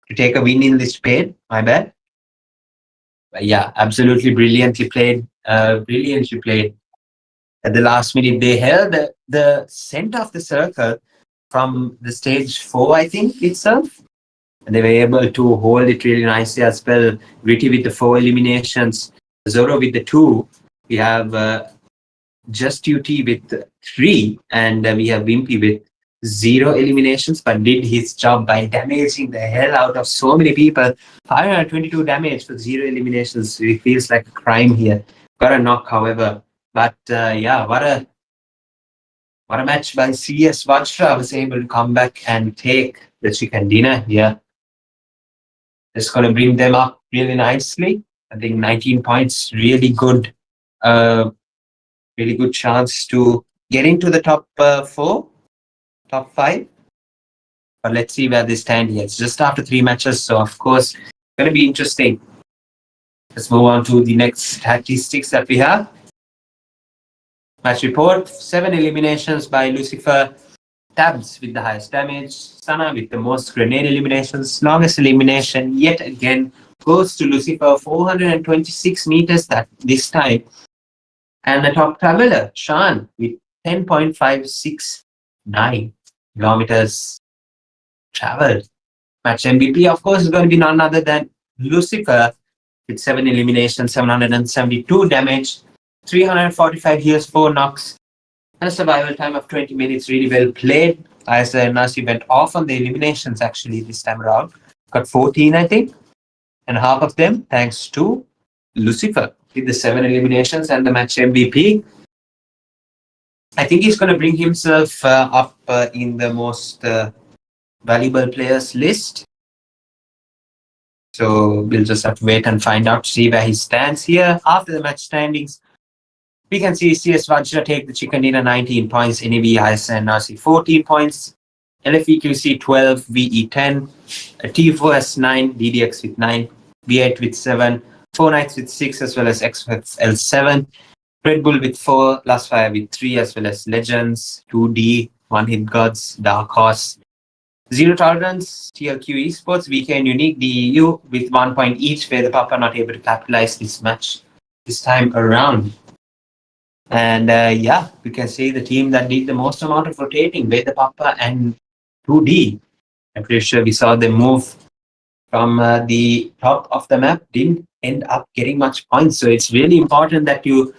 To take a win in this paid, my bad. But yeah, absolutely brilliantly played. Brilliantly played. At the last minute, they held the center of the circle from the stage 4, I think, itself. And they were able to hold it really nicely as well. Gritty with the 4 eliminations, Zoro with the 2. We have Just UT with 3, and we have Wimpy with 0 eliminations, but did his job by damaging the hell out of so many people. 522 damage for 0 eliminations. It feels like a crime here. Got a knock, however. But yeah, what a match by CS Vajra. Was able to come back and take the chicken dinner here. It's going to bring them up really nicely. I think 19 points, really good. Really good chance to get into the top 4, top 5. But let's see where they stand here. It's just after 3 matches, so of course, it's going to be interesting. Let's move on to the next statistics that we have. Match report, 7 eliminations by Lucifer. Tabs with the highest damage. Sana with the most grenade eliminations. Longest elimination yet again goes to Lucifer, 426 meters this time. And the top traveler, Shan, with 10.569 kilometers traveled. Match MVP, of course, is going to be none other than Lucifer with 7 eliminations, 772 damage, 345 heals, 4 knocks, and a survival time of 20 minutes. Really well played. IRCxZEUS went off on the eliminations actually this time around. Got 14, I think, and half of them thanks to Lucifer with the 7 eliminations and the match MVP. I think he's going to bring himself up in the most valuable players list. So we'll just have to wait and find out, see where he stands here. After the match standings, we can see CS Vajra take the chicken dinner, 19 points, NAV IRCxZEUS 14 points, LFEQC 12, VE 10, T4S 9, DDX with 9, V8 with 7, 4 Knights with 6, as well as XL 7, REDBULL with 4, LUSTFIRE with 3, as well as Legends, 2D, One Hit Gods, Dark Horse, Zero Tolerance, TLQ Esports, VK and Unique, DEU with 1 point each, where the PAPPA not able to capitalize this match this time around. And yeah, we can see the team that did the most amount of rotating, where the PAPPA and 2D. I'm pretty sure we saw them move from the top of the map, didn't end up getting much points. So it's really important that you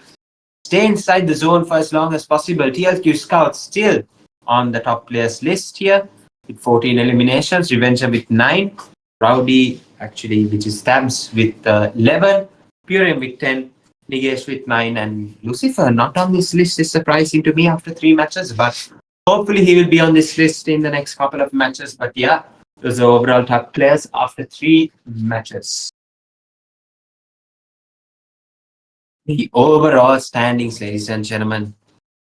stay inside the zone for as long as possible. TLQ Scouts still on the top players list here with 14 eliminations, Revenger with 9, Rowdy actually, which is Tabs with 11, Purium with 10, Nigesh with 9, and Lucifer not on this list is surprising to me after 3 matches, but hopefully he will be on this list in the next couple of matches. But yeah, those are overall top players after 3 matches. The overall standings, ladies and gentlemen.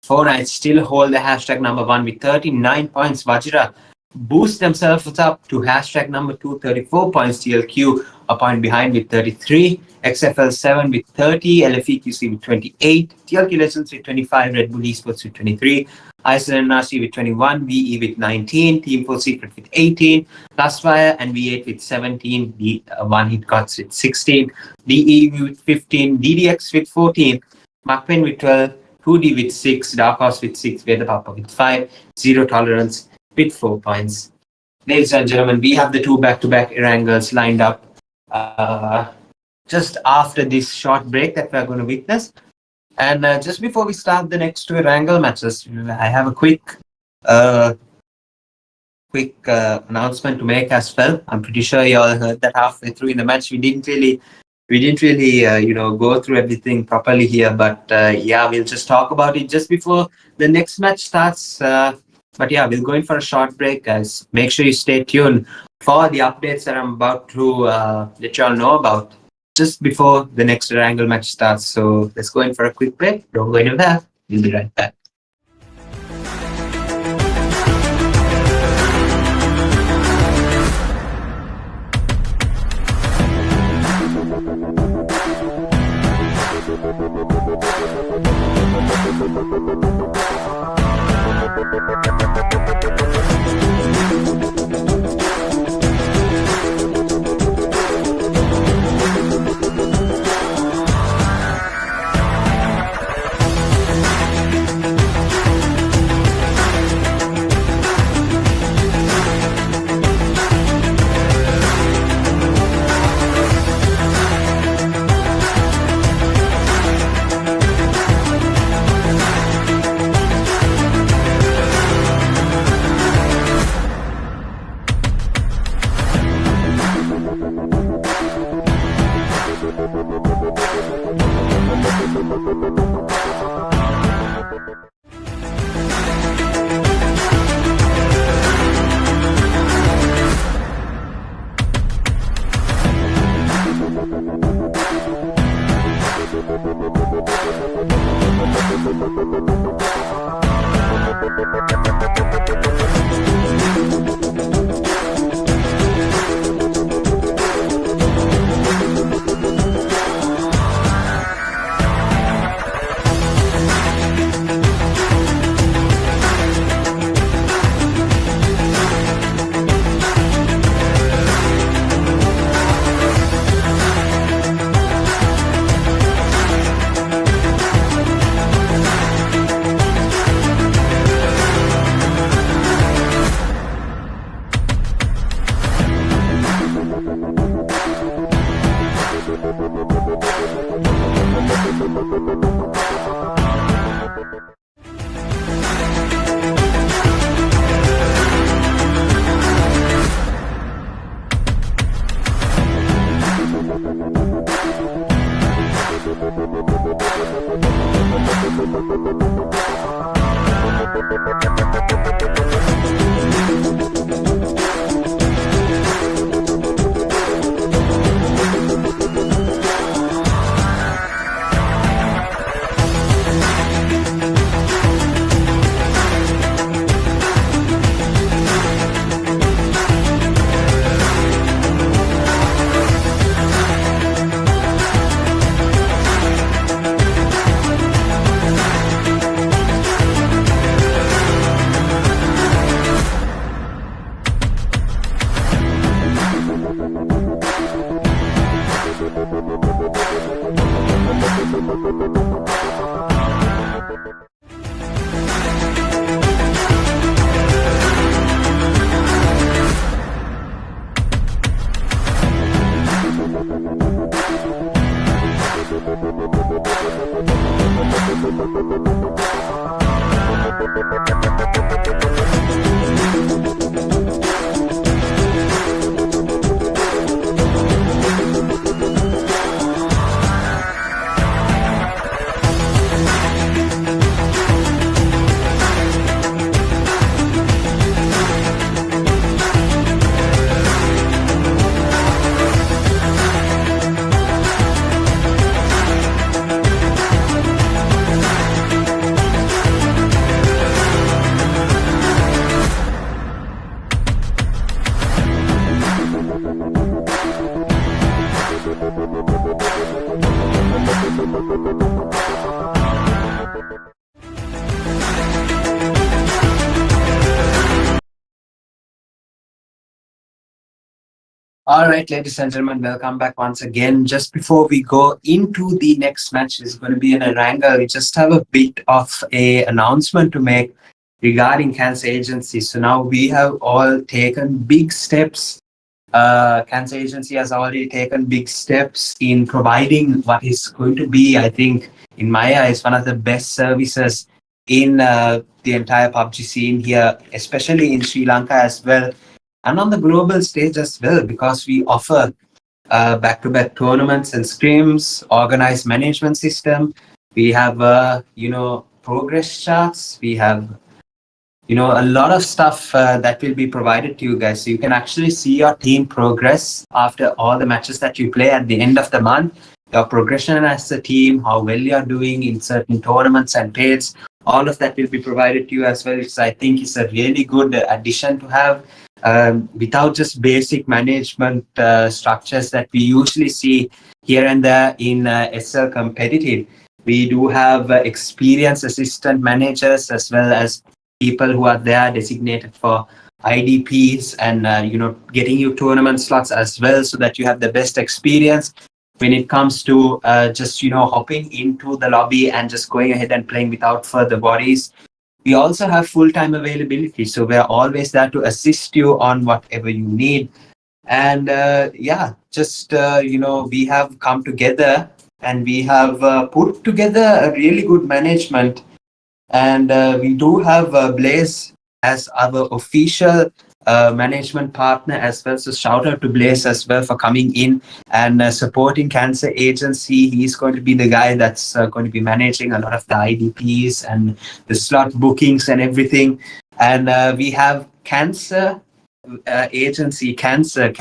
Four Knights still hold the hashtag number 1 with 39 points. Vajra boost themselves up to hashtag number 2, 34 points. TLQ a point behind with 33. XFL 7 with 30. LFEQC with 28. TLQ Legends with 25. Red Bull Esports with 23. ISSLNRC with 21. VE with 19. Team 4 Secret with 18. LUSTFIRE and V8 with 17. One Hit GODZ with 16. DE with 15. DDX with 14. MAKPEN with 12. 2D with 6, Dark Horse with 6, WEDHA PAPPA with 5, Zero Tolerance with 4 points. Ladies and gentlemen, we have the two back-to-back Erangles lined up just after this short break that we're going to witness. And just before we start the next two Erangle matches, I have a quick announcement to make as well. I'm pretty sure you all heard that halfway through in the match. We didn't really go through everything properly here, but yeah, we'll just talk about it just before the next match starts. But yeah, we'll go in for a short break, guys. Make sure you stay tuned for the updates that I'm about to let you all know about just before the next Erangel match starts. So let's go in for a quick break. Don't go anywhere. We'll be right back. All right, ladies and gentlemen, welcome back once again. Just before we go into the next match, is going to be an Aranga. We just have a bit of a announcement to make regarding cancer agency. So now we have all taken big steps. Cancer agency has already taken big steps in providing what is going to be, I think, in my eyes, one of the best services in the entire PUBG scene here, especially in Sri Lanka as well, and on the global stage as well, because we offer back-to-back tournaments and scrims, organized management system. We have, progress charts. We have, a lot of stuff that will be provided to you guys. So you can actually see your team progress after all the matches that you play at the end of the month. Your progression as a team, how well you're doing in certain tournaments and pairs, all of that will be provided to you as well, which I think is a really good addition to have. Without just basic management structures that we usually see here and there in SL competitive, we do have experienced assistant managers as well as people who are there designated for IDPs and getting you tournament slots as well, so that you have the best experience when it comes to just hopping into the lobby and just going ahead and playing without further worries. We also have full-time availability, so we're always there to assist you on whatever you need. And we have come together and we have put together a really good management. And we do have Blaze as our official management partner as well. So shout out to Blaze as well for coming in and supporting Cancer Agency. He's going to be the guy that's going to be managing a lot of the IDPs and the slot bookings and everything. And we have Cancer Agency, Cancer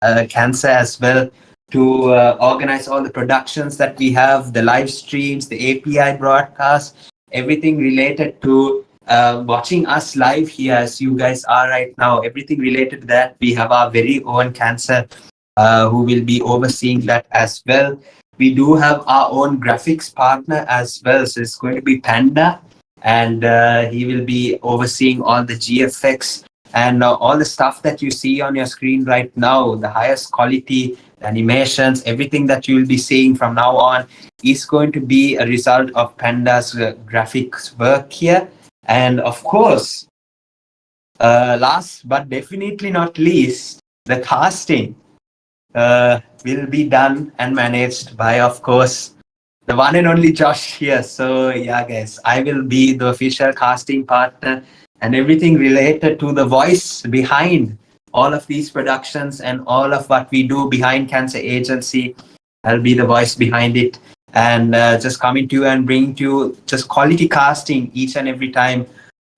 as well, to organize all the productions that we have, the live streams, the API broadcasts, everything related to watching us live here as you guys are right now. Everything related to that, we have our very own Cancer who will be overseeing that as well. We do have our own graphics partner as well. So it's going to be Panda, and he will be overseeing all the GFX and all the stuff that you see on your screen right now, the highest quality animations, everything that you will be seeing from now on is going to be a result of Panda's graphics work here. And of course, last but definitely not least, the casting will be done and managed by, of course, the one and only Josh here. So yeah, guys, I will be the official casting partner, and everything related to the voice behind all of these productions and all of what we do behind Cancer Agency. I'll be the voice behind it, and just coming to you and bring to you just quality casting each and every time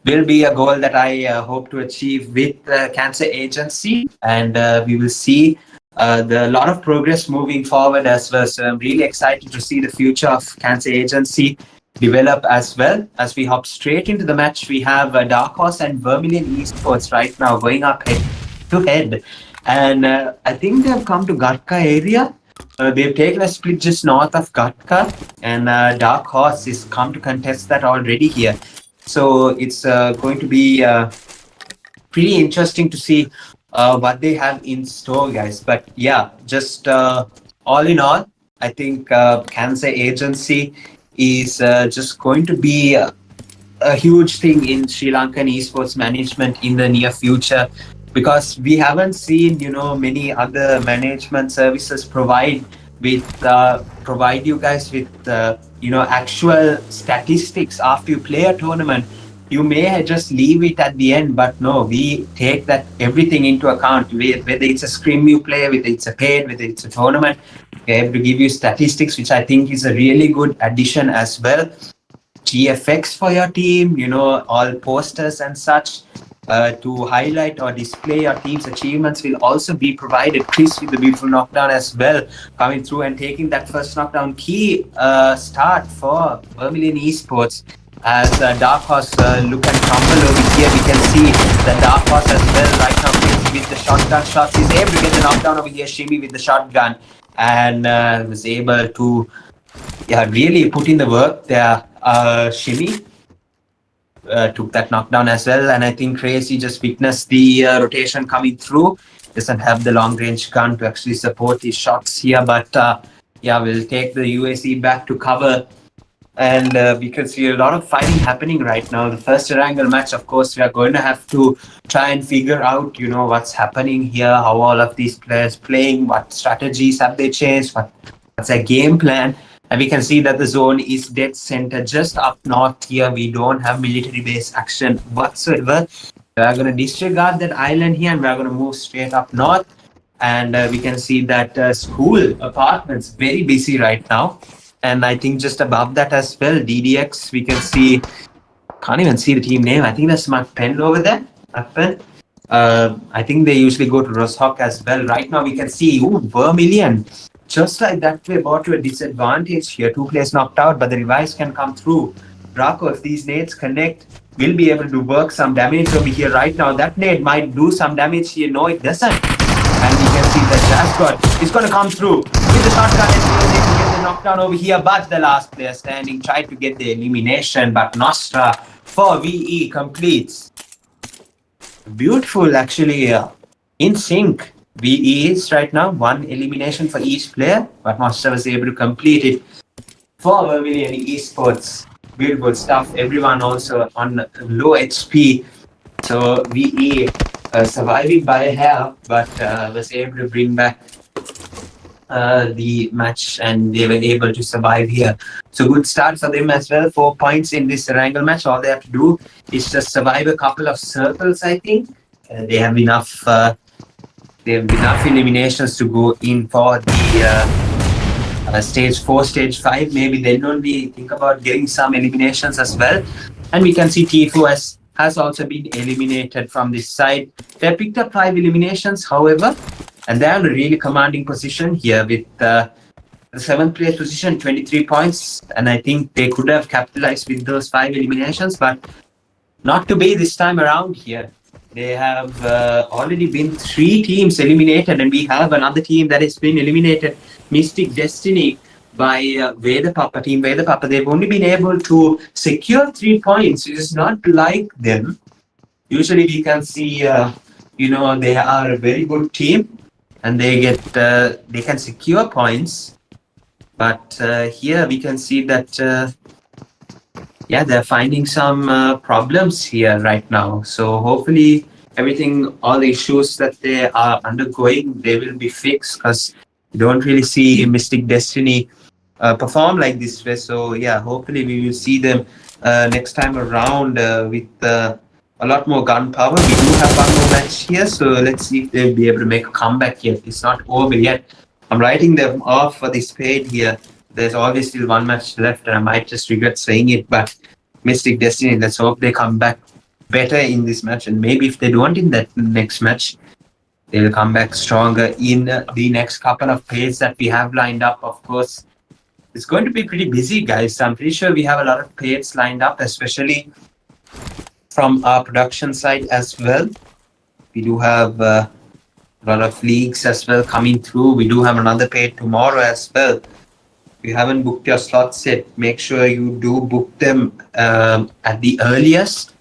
will be a goal that I hope to achieve with Cancer Agency, and we will see the lot of progress moving forward as well. So I'm really excited to see the future of Cancer Agency develop as well. As we hop straight into the match, we have Dark Horse and Vermilion Esports right now going up head to head, and I think they've come to Gatka area. They've taken a split just north of Gatka, and Dark Horse is come to contest that already here. So it's going to be pretty interesting to see what they have in store, guys. But yeah, just all in all, I think Cancer Agency is just going to be a huge thing in Sri Lankan esports management in the near future, because we haven't seen many other management services provide you guys with actual statistics after you play a tournament. You may just leave it at the end, but no, we take that everything into account, whether it's a scrim you play, whether it's a paid, whether it's a tournament. We have to give you statistics, which I think is a really good addition as well. GFX for your team, all posters and such to highlight or display your team's achievements will also be provided. Chris with the beautiful knockdown as well, coming through and taking that first knockdown. Key start for Vermilion Esports as Dark Horse look and crumble over here. We can see that Dark Horse as well right now with the shotgun shots. He's able to get the knockdown over here. Shimmy with the shotgun, and was able to really put in the work there. Shimmy took that knockdown as well. And I think Crazy just witnessed the rotation coming through. Doesn't have the long range gun to actually support his shots here, but yeah, we'll take the UAC back to cover. And we can see a lot of fighting happening right now. The first triangle match, of course, we are going to have to try and figure out, you know, what's happening here, how all of these players playing, what strategies have they changed, what's their game plan. And we can see that the zone is dead center, just up north here. We don't have military base action whatsoever. We are going to disregard that island here and we are going to move straight up north. And we can see that school apartments very busy right now. And I think just above that as well, DDX, we can see, can't even see the team name. I think that's MAKPEN over there. MAKPEN. I think they usually go to Roshok as well. Right now we can see, Vermilion. Just like that, we're about to a disadvantage here. 2 players knocked out, but the revives can come through. Draco, if these nades connect, will be able to work some damage over here right now. That nade might do some damage here. No, it doesn't. And we can see that JazzGod is going to come through with the shotgun and be able to get the knockdown over here. But the last player standing tried to get the elimination, but Nostra for VE completes. Beautiful, actually, in sync. VE is right now 1 elimination for each player, but Nostra was able to complete it for Vermilion Esports. Beautiful stuff. Everyone also on low HP. So VE surviving by a hair, but was able to bring back the match and they were able to survive here. So good start for them as well. 4 points in this triangle match. All they have to do is just survive a couple of circles, I think. They have enough eliminations to go in for the stage 4, stage 5. Maybe then only think about getting some eliminations as well. And we can see Tifu has also been eliminated from this side. They picked up 5 eliminations, however, and they're in a really commanding position here with the 7th place position, 23 points. And I think they could have capitalized with those 5 eliminations, but not to be this time around here. They have already been 3 teams eliminated, and we have another team that has been eliminated, Mystic Destiny, by PAPPA, team PAPPA. They've only been able to secure 3 points. It is not like them. Usually we can see, you know, they are a very good team and they can secure points. But here we can see that, yeah, they're finding some problems here right now. So hopefully all the issues that they are undergoing, they will be fixed, because you don't really see Mystic Destiny perform like this way. So yeah, hopefully we will see them next time around with a lot more gunpowder. We do have one more match here, so let's see if they'll be able to make a comeback here. It's not over yet. I'm writing them off for this paid here. There's always still 1 match left, and I might just regret saying it, but Mystic Destiny, let's hope they come back better in this match, and maybe if they don't in that next match, they'll come back stronger in the next couple of pairs that we have lined up. Of course, it's going to be pretty busy, guys. I'm pretty sure we have a lot of pairs lined up, especially from our production side as well. We do have a lot of leagues as well coming through. We do have another pair tomorrow as well. If you haven't booked your slots yet, make sure you do book them at the earliest.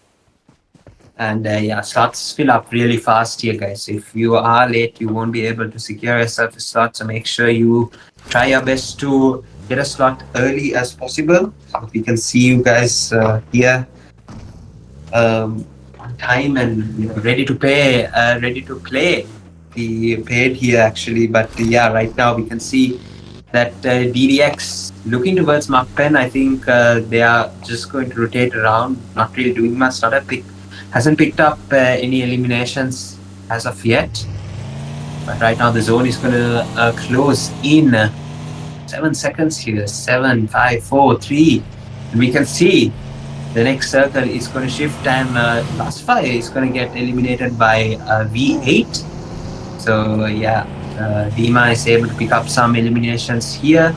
And yeah, slots fill up really fast here, guys. If you are late, you won't be able to secure yourself a slot. So make sure you try your best to get a slot early as possible. So we can see you guys here on time and ready to play the paid here actually. But yeah, right now we can see that DDX looking towards MAKPEN. I think they are just going to rotate around, not really doing much. Hasn't picked up any eliminations as of yet. But right now the zone is going to close in 7 seconds here. 7, 5, 4, 3. And we can see the next circle is going to shift, and LUSTFIRE is going to get eliminated by V8. So yeah, Dima is able to pick up some eliminations here.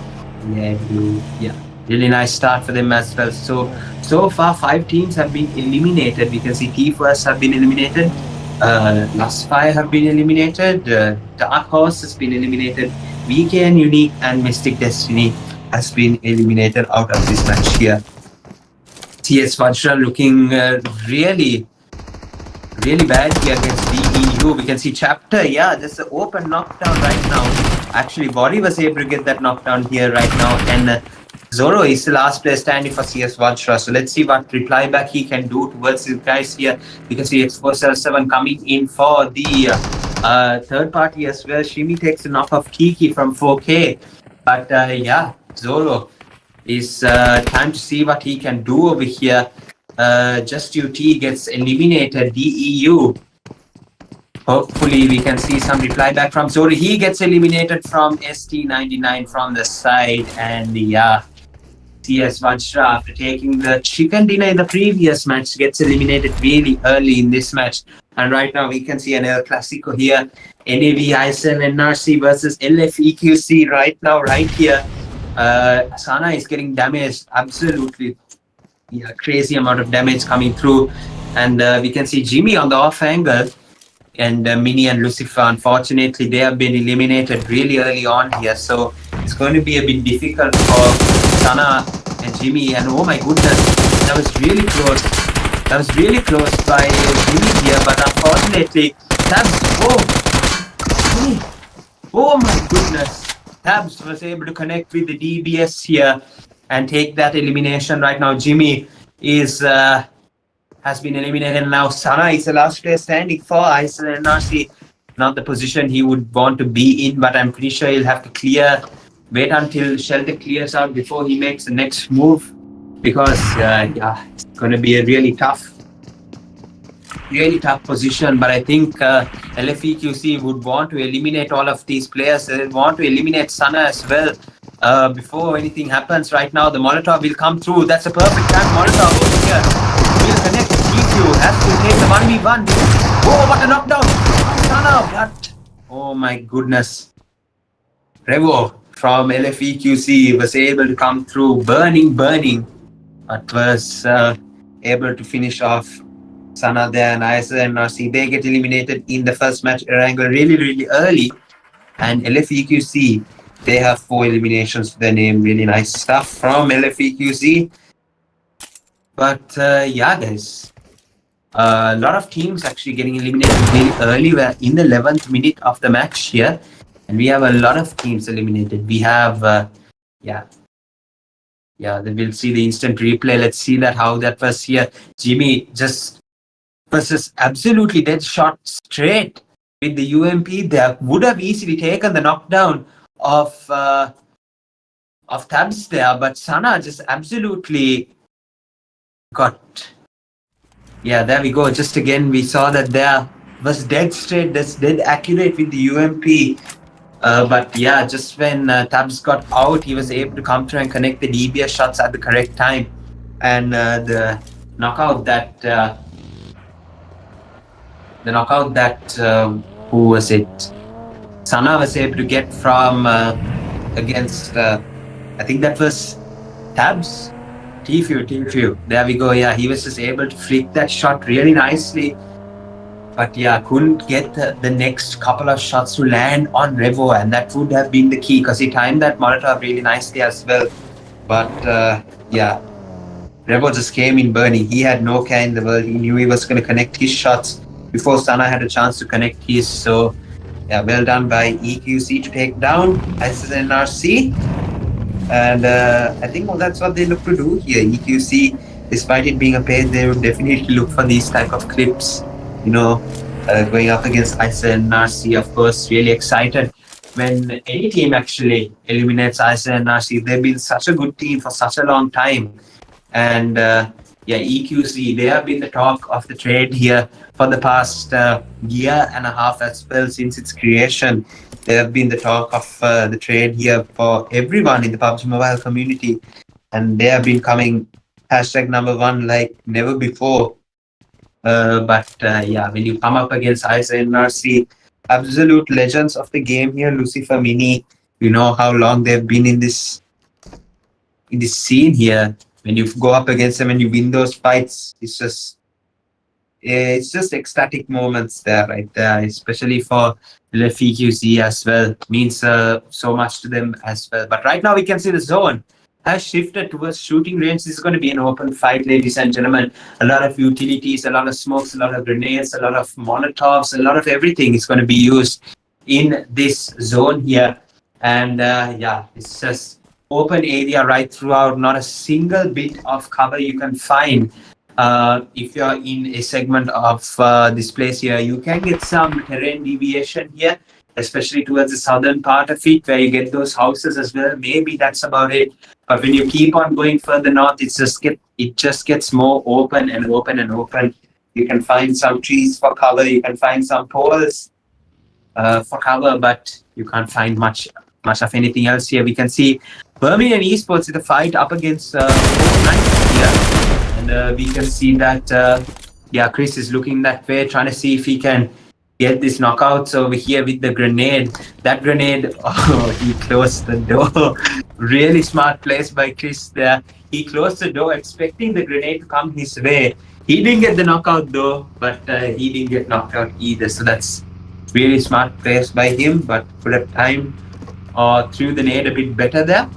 Yeah, really nice start for them as well. So far 5 teams have been eliminated. We can see T1 have been eliminated, LUSTFIRE have been eliminated, Dark Horse has been eliminated, VKN Unique and Mystic Destiny has been eliminated out of this match here. CS VAJRA looking really bad here against DEU. We can see Chapter, yeah, there's an open knockdown right now. Actually, Body was able to get that knockdown here right now, and Zoro is the last player standing for CS VAJRA. So let's see what reply back he can do towards these guys here. We can see X477 coming in for the third party as well. Shimi takes a knock of Kiki from 4K. But yeah, Zoro is time to see what he can do over here. Just UT gets eliminated. DEU. Hopefully we can see some reply back from Zoro. He gets eliminated from ST99 from the side. And yeah, CS VAJRA, after taking the chicken dinner in the previous match, gets eliminated really early in this match. And right now we can see an El Clasico here. VE ISSLxNRC versus LFEQC right now, right here. Sana is getting damaged. Absolutely, yeah, crazy amount of damage coming through. And we can see Jimmy on the off angle. And Mini and Lucifer, unfortunately, they have been eliminated really early on here. So it's going to be a bit difficult for Sana and Jimmy. And oh my goodness, that was really close. That was really close by Jimmy here. But unfortunately, Tabs, oh my goodness. Tabs was able to connect with the DBS here and take that elimination right now. Jimmy is... has been eliminated now. Sana is the last player standing for ISSLxNRC. Not the position he would want to be in, but I'm pretty sure he'll have to wait until Shelter clears out before he makes the next move. Because, yeah, it's going to be a really tough position. But I think LFEQC would want to eliminate all of these players. They want to eliminate Sana as well. Before anything happens right now, the Molotov will come through. That's a perfect time. Molotov over here will connect. TQ has to take the 1v1. Oh, what a knockdown! Sana, but oh my goodness. Revo from LFEQC was able to come through, burning, but was able to finish off Sana there, and ISSLxNRC. They get eliminated in the first match Erangel really early, and LFEQC, they have 4 eliminations to their name. Really nice stuff from LFEQC. But yeah, guys, a lot of teams actually getting eliminated really early. We're in the 11th minute of the match here, and we have a lot of teams eliminated. We have, yeah, we'll see the instant replay. Let's see how that was here. Jimmy just versus absolutely dead shot straight with the UMP. They would have easily taken the knockdown of Tabs there, but Sana just absolutely got... Yeah, there we go. Just again, we saw that there was dead straight, that's dead accurate with the UMP. But yeah, just when Tabs got out, he was able to come through and connect the DBS shots at the correct time. And the knockout that... who was it? Sana was able to get from against... I think that was Tabs? Tfue. There we go. Yeah, he was just able to flick that shot really nicely. But yeah, couldn't get the next couple of shots to land on Revo, and that would have been the key because he timed that Molotov really nicely as well. But yeah, Revo just came in burning. He had no care in the world. He knew he was going to connect his shots before Sana had a chance to connect his. So yeah, well done by EQC to take down ISSLxNRC. And I think that's what they look to do here. EQC, despite it being a paid, they would definitely look for these type of clips. You know, going up against ISSLxNRC, of course, really excited when any team actually eliminates ISSLxNRC. They've been such a good team for such a long time. And yeah, EQC, they have been the talk of the trade here for the past year and a half as well since its creation. They have been the talk of the trade here for everyone in the PUBG Mobile community. And they have been coming #1 like never before. But yeah, when you come up against ISSLxNRC, absolute legends of the game here, Lucifer, Mini, you know how long they've been in this scene here. When you go up against them and you win those fights, it's just ecstatic moments there, right there, especially for LFEQC as well. Means so much to them as well. But right now we can see the zone has shifted towards shooting range. This is going to be an open fight, ladies and gentlemen. A lot of utilities, a lot of smokes, a lot of grenades, a lot of molotovs, a lot of everything is going to be used in this zone here. And yeah, it's just open area right throughout. Not a single bit of cover you can find. If you're in a segment of this place here, you can get some terrain deviation here, especially towards the southern part of it, where you get those houses as well. Maybe that's about it. But when you keep on going further north, it just gets more open and open and open. You can find some trees for cover. You can find some poles for cover, but you can't find much of anything else here. We can see Birmingham Esports in a fight up against Fortnite here. And we can see that, yeah, Chris is looking that way, trying to see if he can get this knockouts over here with the grenade. That grenade, oh, he closed the door. Really smart place by Chris there. He closed the door expecting the grenade to come his way. He didn't get the knockout though, but he didn't get knocked out either. So that's really smart place by him, but could have timed or threw the nade a bit better there.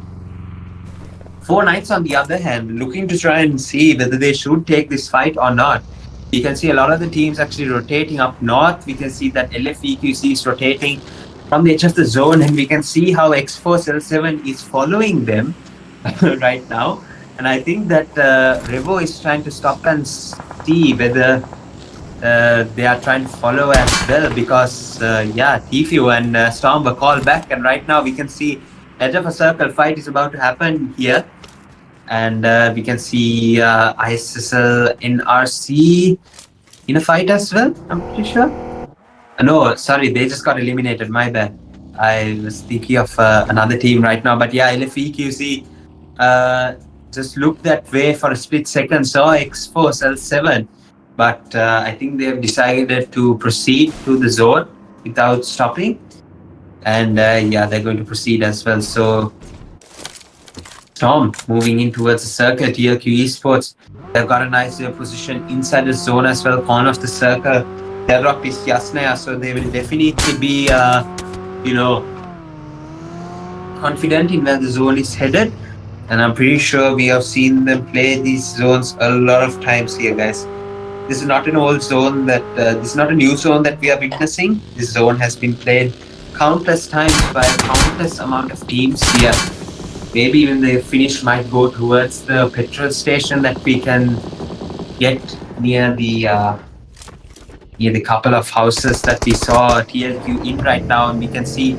Four Knights, on the other hand, looking to try and see whether they should take this fight or not. You can see a lot of the teams actually rotating up north. We can see that LFEQC is rotating from the edge of the zone, and we can see how X4L7 is following them right now. And I think that Revo is trying to stop and see whether they are trying to follow as well, because yeah, Tfue and Storm were called back, and right now we can see edge of a circle fight is about to happen here. And we can see ISSLNRC in a fight as well, I'm pretty sure. No, sorry, they just got eliminated, my bad. I was thinking of another team right now, but yeah, LFEQC just looked that way for a split second, saw X4L7, but I think they've decided to proceed to the zone without stopping. And yeah, they're going to proceed as well. So Storm moving in towards the circle. TLQ Esports, they've got a nice position inside the zone as well, corner of the circle. Their rock is Yasnaya, so they will definitely be, you know, confident in where the zone is headed. And I'm pretty sure we have seen them play these zones a lot of times here, guys. This is not an old zone that, this is not a new zone that we are witnessing. This zone has been played countless times by a countless amount of teams here. Maybe even the finish might go towards the petrol station that we can get near the couple of houses that we saw TLQ in right now. And we can see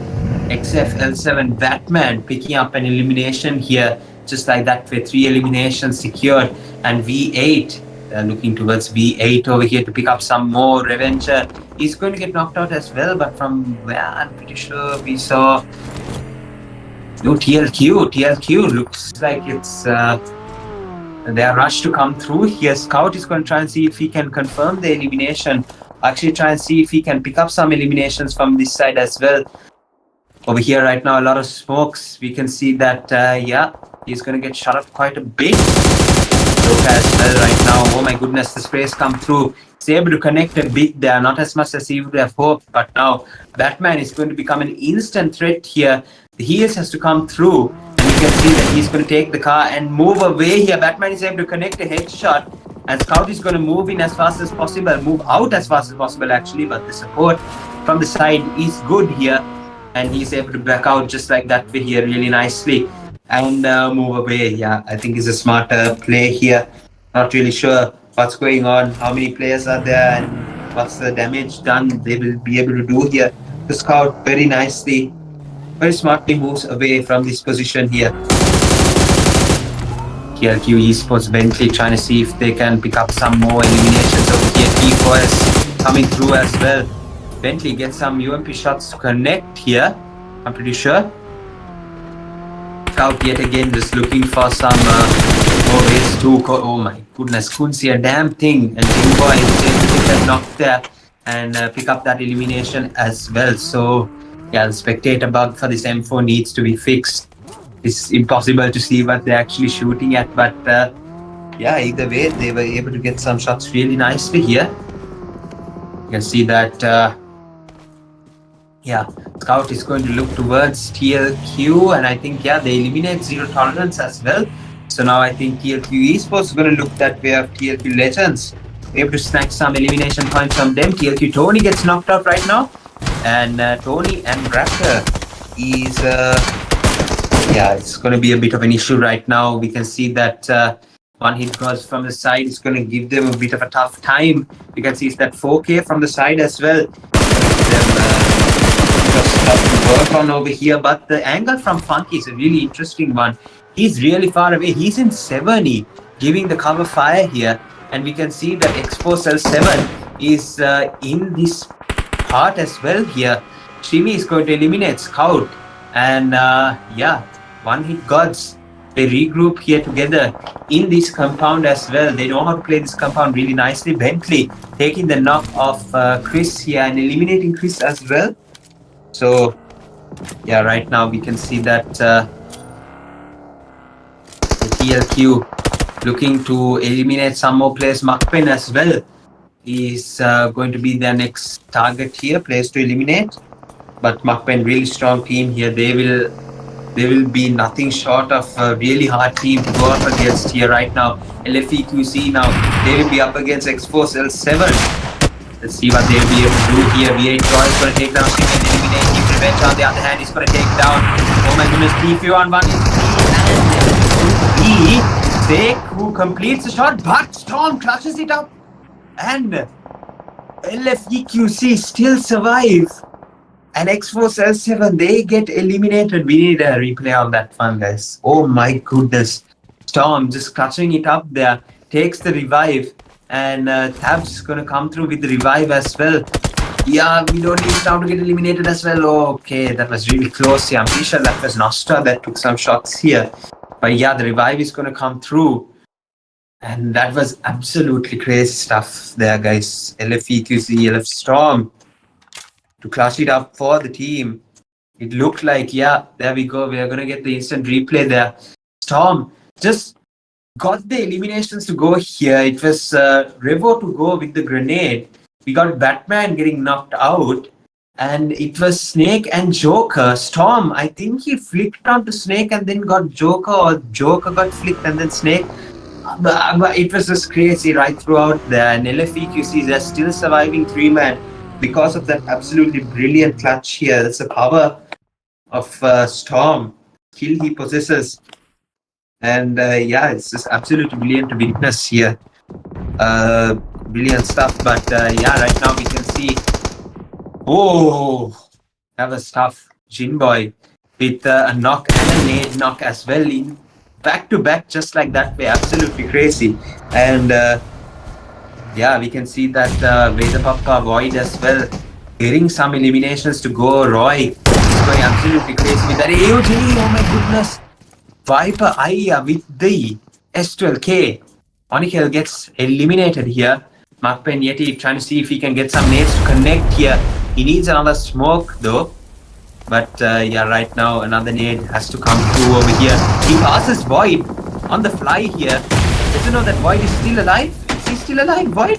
XFL7 Batman picking up an elimination here, just like that, with 3 eliminations secured. And V8 looking towards V8 over here to pick up some more. Revenger is going to get knocked out as well, but from where I'm pretty sure we saw no TLQ looks like it's they are rushed to come through here. Scout is going to try and see if he can confirm the elimination, actually try and see if he can pick up some eliminations from this side as well. Over here right now, a lot of smokes. We can see that yeah, he's going to get shot up quite a bit. Look as well right now. Oh my goodness, the sprays come through. He's able to connect a bit there, not as much as he would have hoped, but now Batman is going to become an instant threat here. The heals has to come through, and you can see that he's going to take the car and move away here. Batman is able to connect a headshot, and Scout is going to move in as fast as possible, move out as fast as possible actually, but the support from the side is good here, and he's able to back out just like that way here really nicely and move away. Yeah, I think it's a smarter play here. Not really sure what's going on, how many players are there, and what's the damage done they will be able to do here. The Scout very nicely, very smartly moves away from this position here. TLQ Esports Bentley trying to see if they can pick up some more eliminations over here. T4S coming through as well. Bentley gets some UMP shots to connect here, I'm pretty sure. Scout yet again just looking for some more ways to go. Oh my goodness, couldn't see a damn thing. And Jimbo is able to get that knock there and pick up that elimination as well. So yeah, the spectator bug for this M4 needs to be fixed. It's impossible to see what they're actually shooting at, but yeah, either way, they were able to get some shots really nicely here. You can see that Yeah, Scout is going to look towards TLQ, and I think, yeah, they eliminate Zero Tolerance as well. So now I think TLQ Esports is going to look that way of TLQ Legends. Able to snag some elimination points from them. TLQ Tony gets knocked out right now, and Tony and Raptor is, yeah, it's going to be a bit of an issue right now. We can see that one hit goes from the side. It's going to give them a bit of a tough time. You can see it's that 4K from the side as well. Stuff to work on over here, but the angle from Funky is a really interesting one. He's really far away. He's in 70, giving the cover fire here, and we can see that ESSPORTS 7 is in this part as well here. Shimi is going to eliminate Scout, and yeah, one hit GODZ. They regroup here together in this compound as well. They know how to play this compound really nicely. Bentley taking the knock of Chris here and eliminating Chris as well. So, yeah, right now we can see that the TLQ looking to eliminate some more players. MAKPEN as well is going to be their next target here, players to eliminate. But MAKPEN, really strong team here. They will be nothing short of a really hard team to go up against here right now. LFEQC now, they will be up against X4 7. Let's see what they'll be able to do here. VE ISSLxNRC is going to take down Shimi and eliminate Team Revenge. On the other hand, he's going to take down, oh my goodness, TFU on one is and Sake, who completes the shot, but Storm clutches it up, and LFEQC still survive, and X4 7, they get eliminated. We need a replay on that one, guys. Oh my goodness, Storm just clutching it up there, takes the revive. And Tab's gonna come through with the revive as well. Yeah, we don't need Storm to get eliminated as well. Oh, okay, that was really close here. I'm pretty sure that was Nostra that took some shots here. But yeah, the revive is gonna come through. And that was absolutely crazy stuff there, guys. LFEQC, LF Storm to clutch it up for the team. It looked like, yeah, there we go. We are gonna get the instant replay there. Storm just got the eliminations to go here. It was Revo to go with the grenade. We got Batman getting knocked out, and it was Snake and Joker. Storm, I think he flicked onto Snake and then got Joker, or Joker got flicked and then Snake. But it was just crazy right throughout there. And LFEQC, they're still surviving 3-man because of that absolutely brilliant clutch here. That's the power of Storm, skill he possesses. And yeah, it's just absolutely brilliant to witness here. Brilliant stuff. But yeah, right now we can see, oh, that was tough. Jinboy with a knock and a nade knock as well, in back to back, just like that way. Absolutely crazy. And yeah, we can see that VAJRA PAPPA Void as well, getting some eliminations to go. Roy is going absolutely crazy with that AOG. Oh my goodness. Viper Aya with the S12K. Onikel gets eliminated here. MAKPEN Yeti trying to see if he can get some nades to connect here. He needs another smoke though. But yeah, right now another nade has to come through over here. He passes Void on the fly here. Doesn't know that Void is still alive. Is he still alive, Void?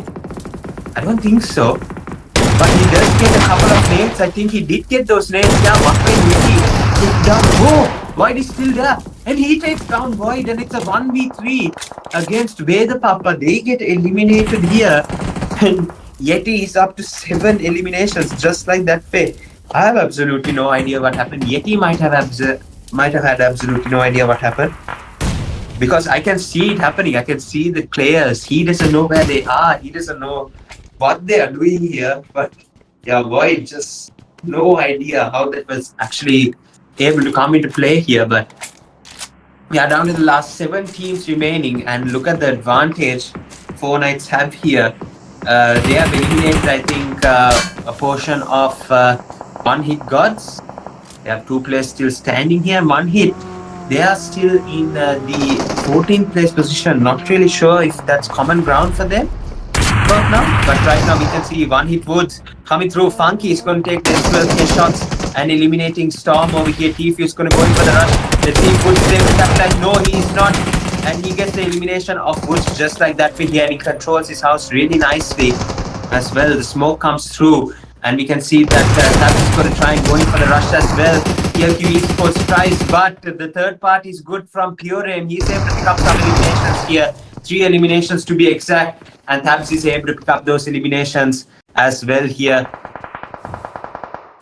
I don't think so. But he does get a couple of nades. I think he did get those nades. Yeah, MAKPEN Yeti took down. Oh! Void is still there, and he takes down Void, and it's a 1v3 against VAJRA PAPPA. They get eliminated here, and Yeti is up to 7 eliminations, just like that way. I have absolutely no idea what happened. Yeti might have had absolutely no idea what happened, because I can see it happening. I can see the players. He doesn't know where they are. He doesn't know what they are doing here. But yeah, Void, just no idea how that was actually able to come into play here. But yeah, down to the last 7 teams remaining, and look at the advantage 4 Knights have here. They have eliminated, I think, a portion of 1 hit GODZ. They have 2 players still standing here, 1 hit. They are still in the 14th place position. Not really sure if that's common ground for them right now, but right now we can see 1 hit Woods coming through. Funky is going to take the 12K shots and eliminating Storm over here. TFU is going to go in for the rush. Let's see if Woods is able to capitalize. No, he is not. And he gets the elimination of Woods just like that way here. And he controls his house really nicely as well. The smoke comes through. And we can see that Tab is going to try and going for the rush as well. VE Esports tries, but the third part is good from Pure Aim. He's able to pick up some eliminations here. 3 eliminations to be exact. And Tabs is able to pick up those eliminations as well here.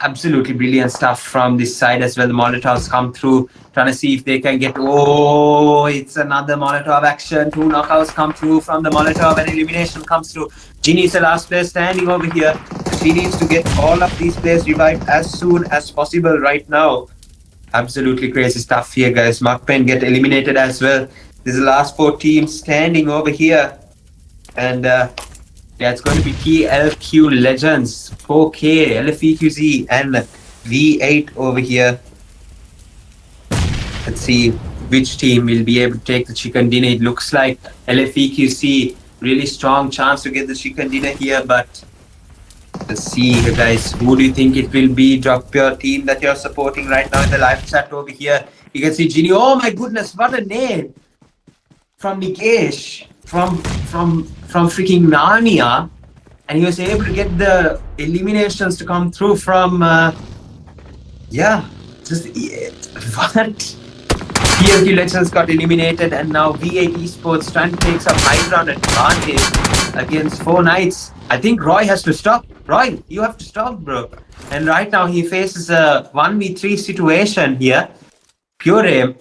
Absolutely brilliant stuff from this side as well. The Molotovs come through, trying to see if they can get... Oh, it's another Molotov action. 2 knockouts come through from the Molotov and elimination comes through. Ginny is the last player standing over here. She needs to get all of these players revived as soon as possible right now. Absolutely crazy stuff here, guys. MAKPEN get eliminated as well. This is the last 4 teams standing over here. And... yeah, it's going to be TLQ Legends, 4K, LFEQZ, and V8 over here. Let's see which team will be able to take the chicken dinner. It looks like LFEQC, really strong chance to get the chicken dinner here, but let's see, guys. Who do you think it will be? Drop your team that you're supporting right now in the live chat over here. You can see Ginny. Oh my goodness, what a name from Nikesh. From freaking Narnia, and he was able to get the eliminations to come through from what? TLQ Legends got eliminated, and now VE Esports trying to take some high ground advantage against 4 Knights. I think Roy has to stop. Roy, you have to stop, bro. And right now he faces a 1v3 situation here. Pure Aim,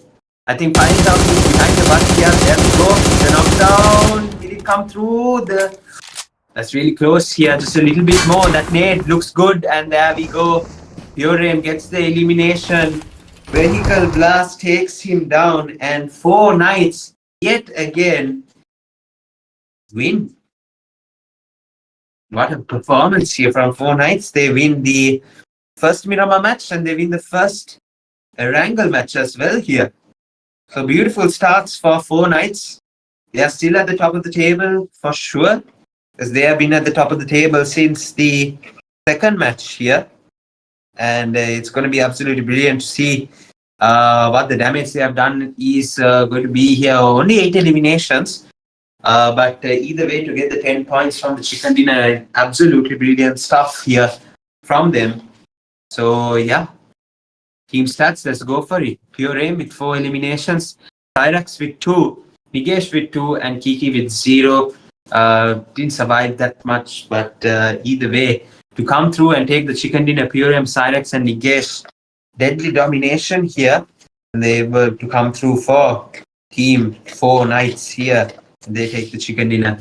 I think, finds out he's behind the bus here. There we go. The knockdown. Did it come through? That's really close here. Just a little bit more. That nade looks good. And there we go. Pure Aim gets the elimination. Vehicle Blast takes him down. And 4 Knights yet again win. What a performance here from 4 Knights. They win the first Miramar match and they win the first Erangel match as well here. So beautiful starts for 4 Knights. They are still at the top of the table for sure, as they have been at the top of the table since the second match here. And it's going to be absolutely brilliant to see what the damage they have done is going to be here. Only 8 eliminations. But either way, to get the 10 points from the chicken dinner, absolutely brilliant stuff here from them. So yeah. Team stats, let's go for it. Pure Aim with 4 eliminations, Cyrax with 2, Nigesh with 2, and Kiki with 0. Didn't survive that much, but either way, to come through and take the chicken dinner, Pure Aim, Cyrax, and Nigesh, deadly domination here. And they were to come through for Team 4 Knights here. And they take the chicken dinner.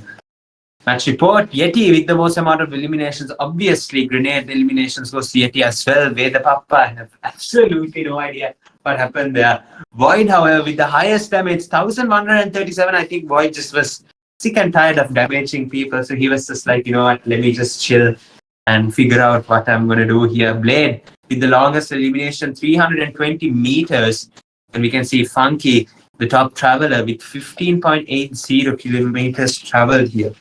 Match report, Yeti with the most amount of eliminations. Obviously, grenade eliminations goes to Yeti as well. WEDHA, PAPPA, I have absolutely no idea what happened there. Void, however, with the highest damage, 1137. I think Void just was sick and tired of damaging people. So he was just like, you know what, let me just chill and figure out what I'm going to do here. Blade with the longest elimination, 320 meters. And we can see Funky, the top traveler, with 15.80 kilometers traveled here.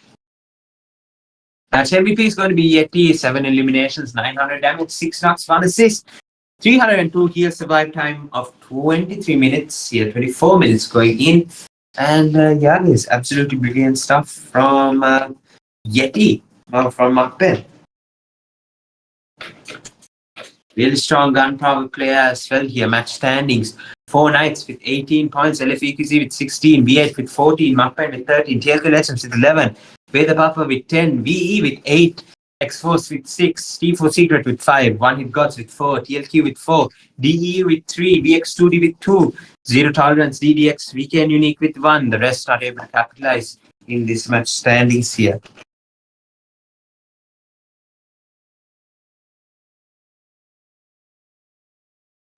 Match MVP is going to be Yeti, 7 eliminations, 900 damage, 6 knocks, 1 assist, 302 heal survive time of 23 minutes here, 24 minutes going in. And yeah, it's absolutely brilliant stuff from Yeti, from MAKPEN. Really strong gun power player as well here. Match standings, 4 Knights with 18 points, LFEQZ with 16, V8 with 14, MAKPEN with 13, TLQ Legends with 11, VEDHA PAPPA with 10, VE with 8, X-Force with 6, T4 Secret with 5, One Hit GODZ with 4, TLQ with 4, DE with 3, VX2D with 2, Zero Tolerance, DDX, VK and Unique with 1. The rest are able to capitalize in this match standings here.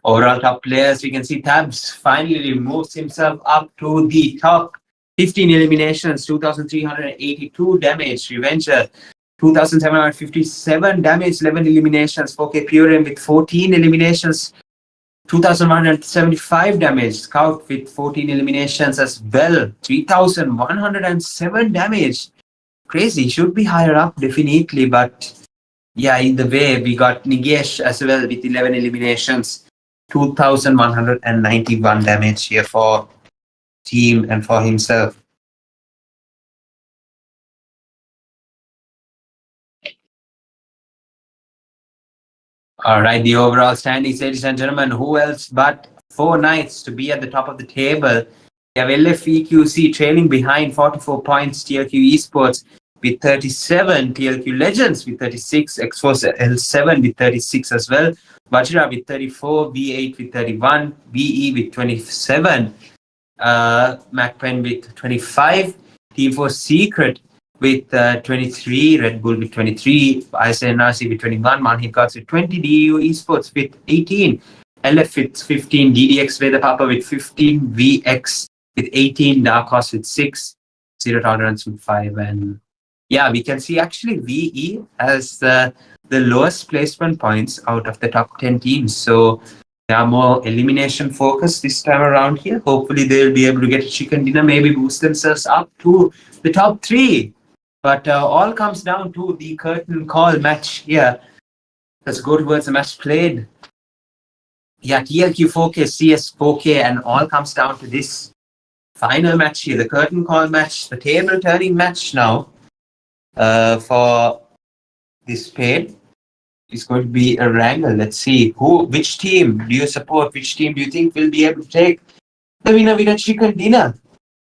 Overall top players, we can see Tabs finally moves himself up to the top. 15 eliminations, 2,382 damage. Revenger, 2,757 damage, 11 eliminations. 4K Pure Aim with 14 eliminations, 2,175 damage. Scout with 14 eliminations as well, 3,107 damage. Crazy, should be higher up definitely, but yeah, either way, we got Nigesh as well with 11 eliminations, 2,191 damage here for team and for himself. All right, the overall standings, ladies and gentlemen, who else but four Knights to be at the top of the table? We have LFEQC trailing behind 44 points, TLQ Esports with 37, TLQ Legends with 36, X-Force L7 with 36 as well, VAJRA with 34, V8 with 31, VE with 27, MAKPEN with 25, Team Force Secret with 23, REDBULL with 23, ISSLxNRC with 21, GODZ with 20, DU Esports with 18, LF with 15, DDXWEDHA PAPPA with 15, VX with 18, Dark Horse with 6, Zero Tolerance with 5, and yeah, we can see actually VE has the lowest placement points out of the top 10 teams. So they are more elimination focused this time around here. Hopefully they'll be able to get a chicken dinner, maybe boost themselves up to the top 3. But all comes down to the curtain call match here. Let's go towards the match played. Yeah, TLQ 4K, CS 4K, and all comes down to this final match here, the curtain call match, the table turning match now for this paid. It's going to be a wrangle. Let's see which team do you support? Which team do you think will be able to take the winner with a chicken dinner?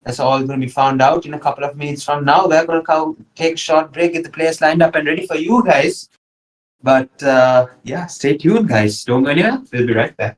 That's all going to be found out in a couple of minutes from now. We're going to take a short break, get the players lined up and ready for you guys. But yeah, stay tuned, guys. Don't go anywhere. We'll be right back.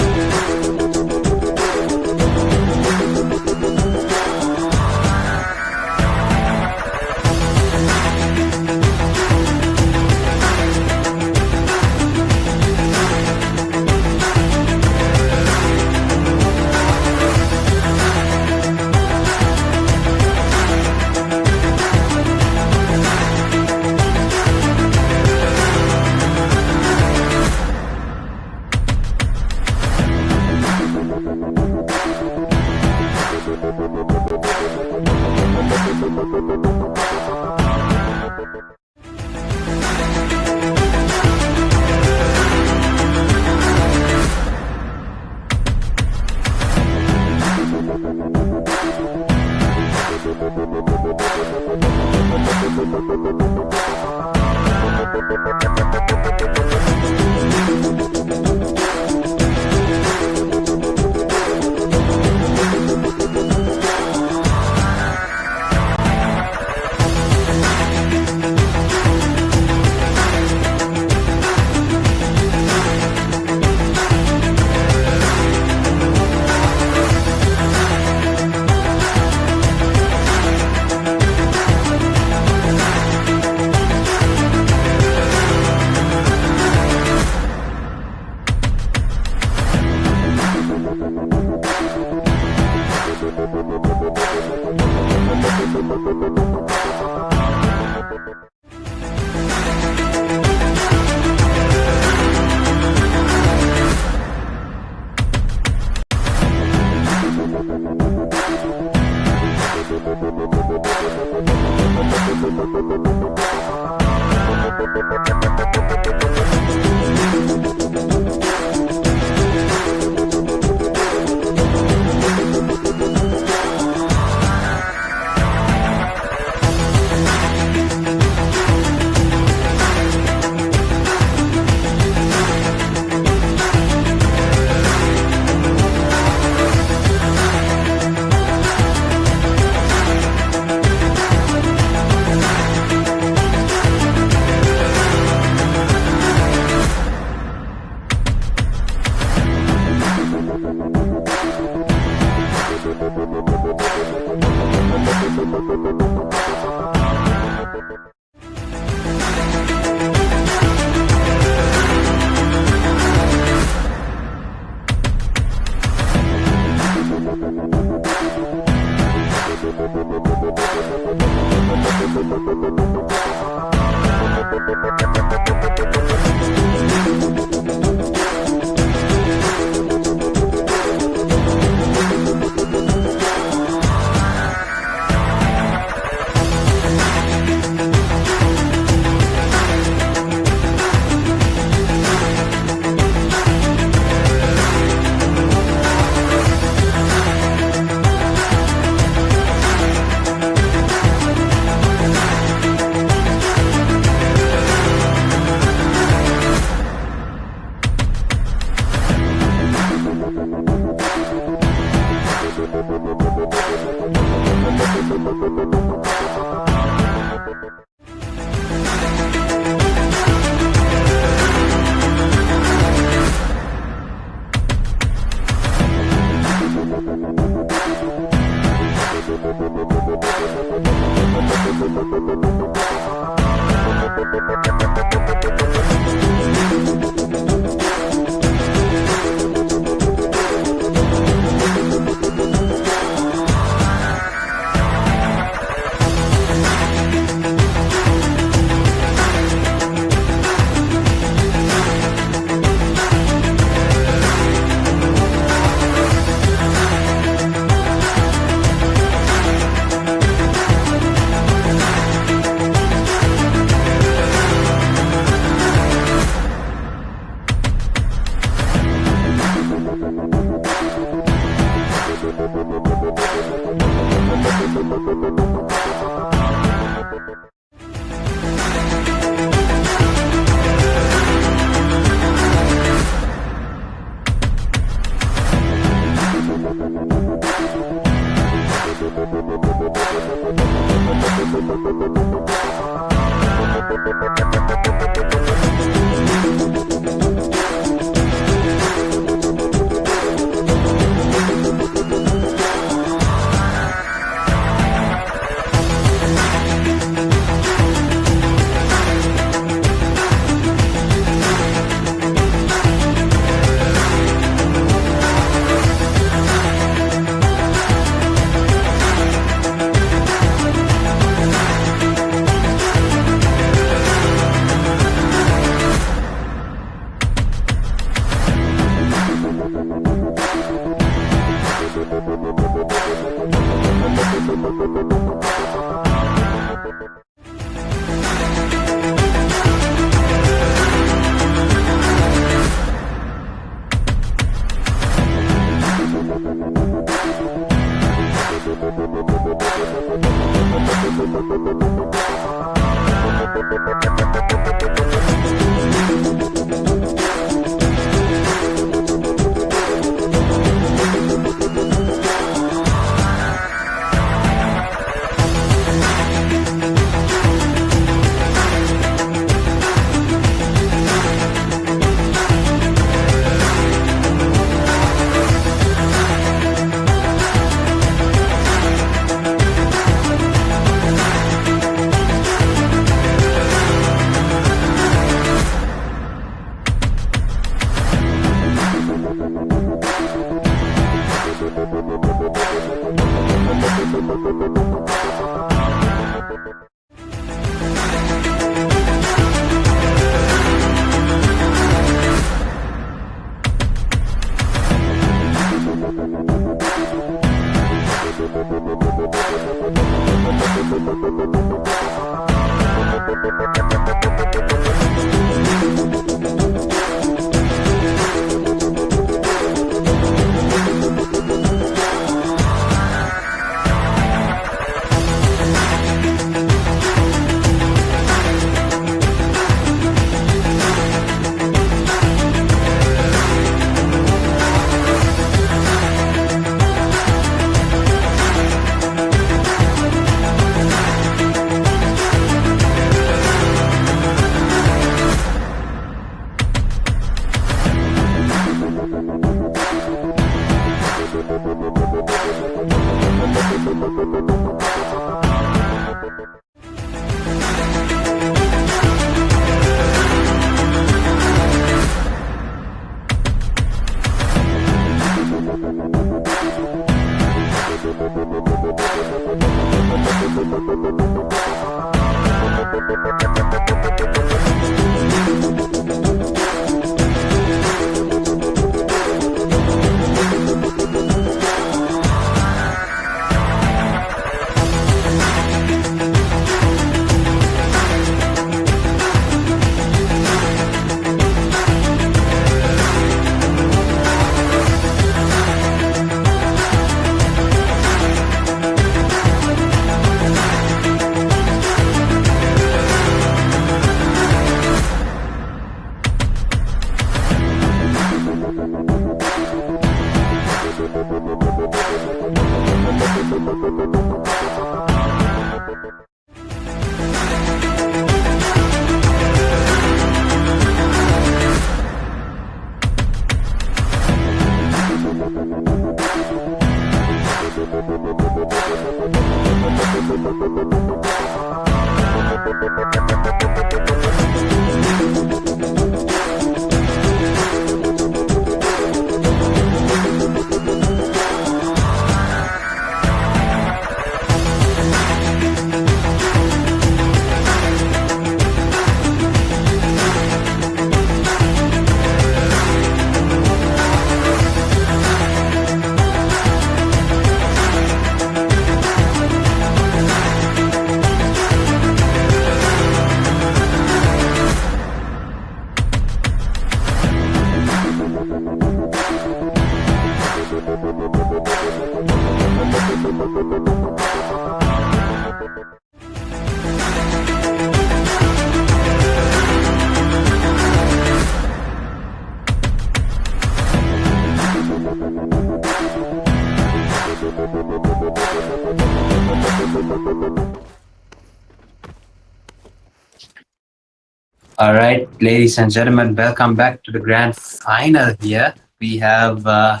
All right, ladies and gentlemen, welcome back to the grand final here. We have the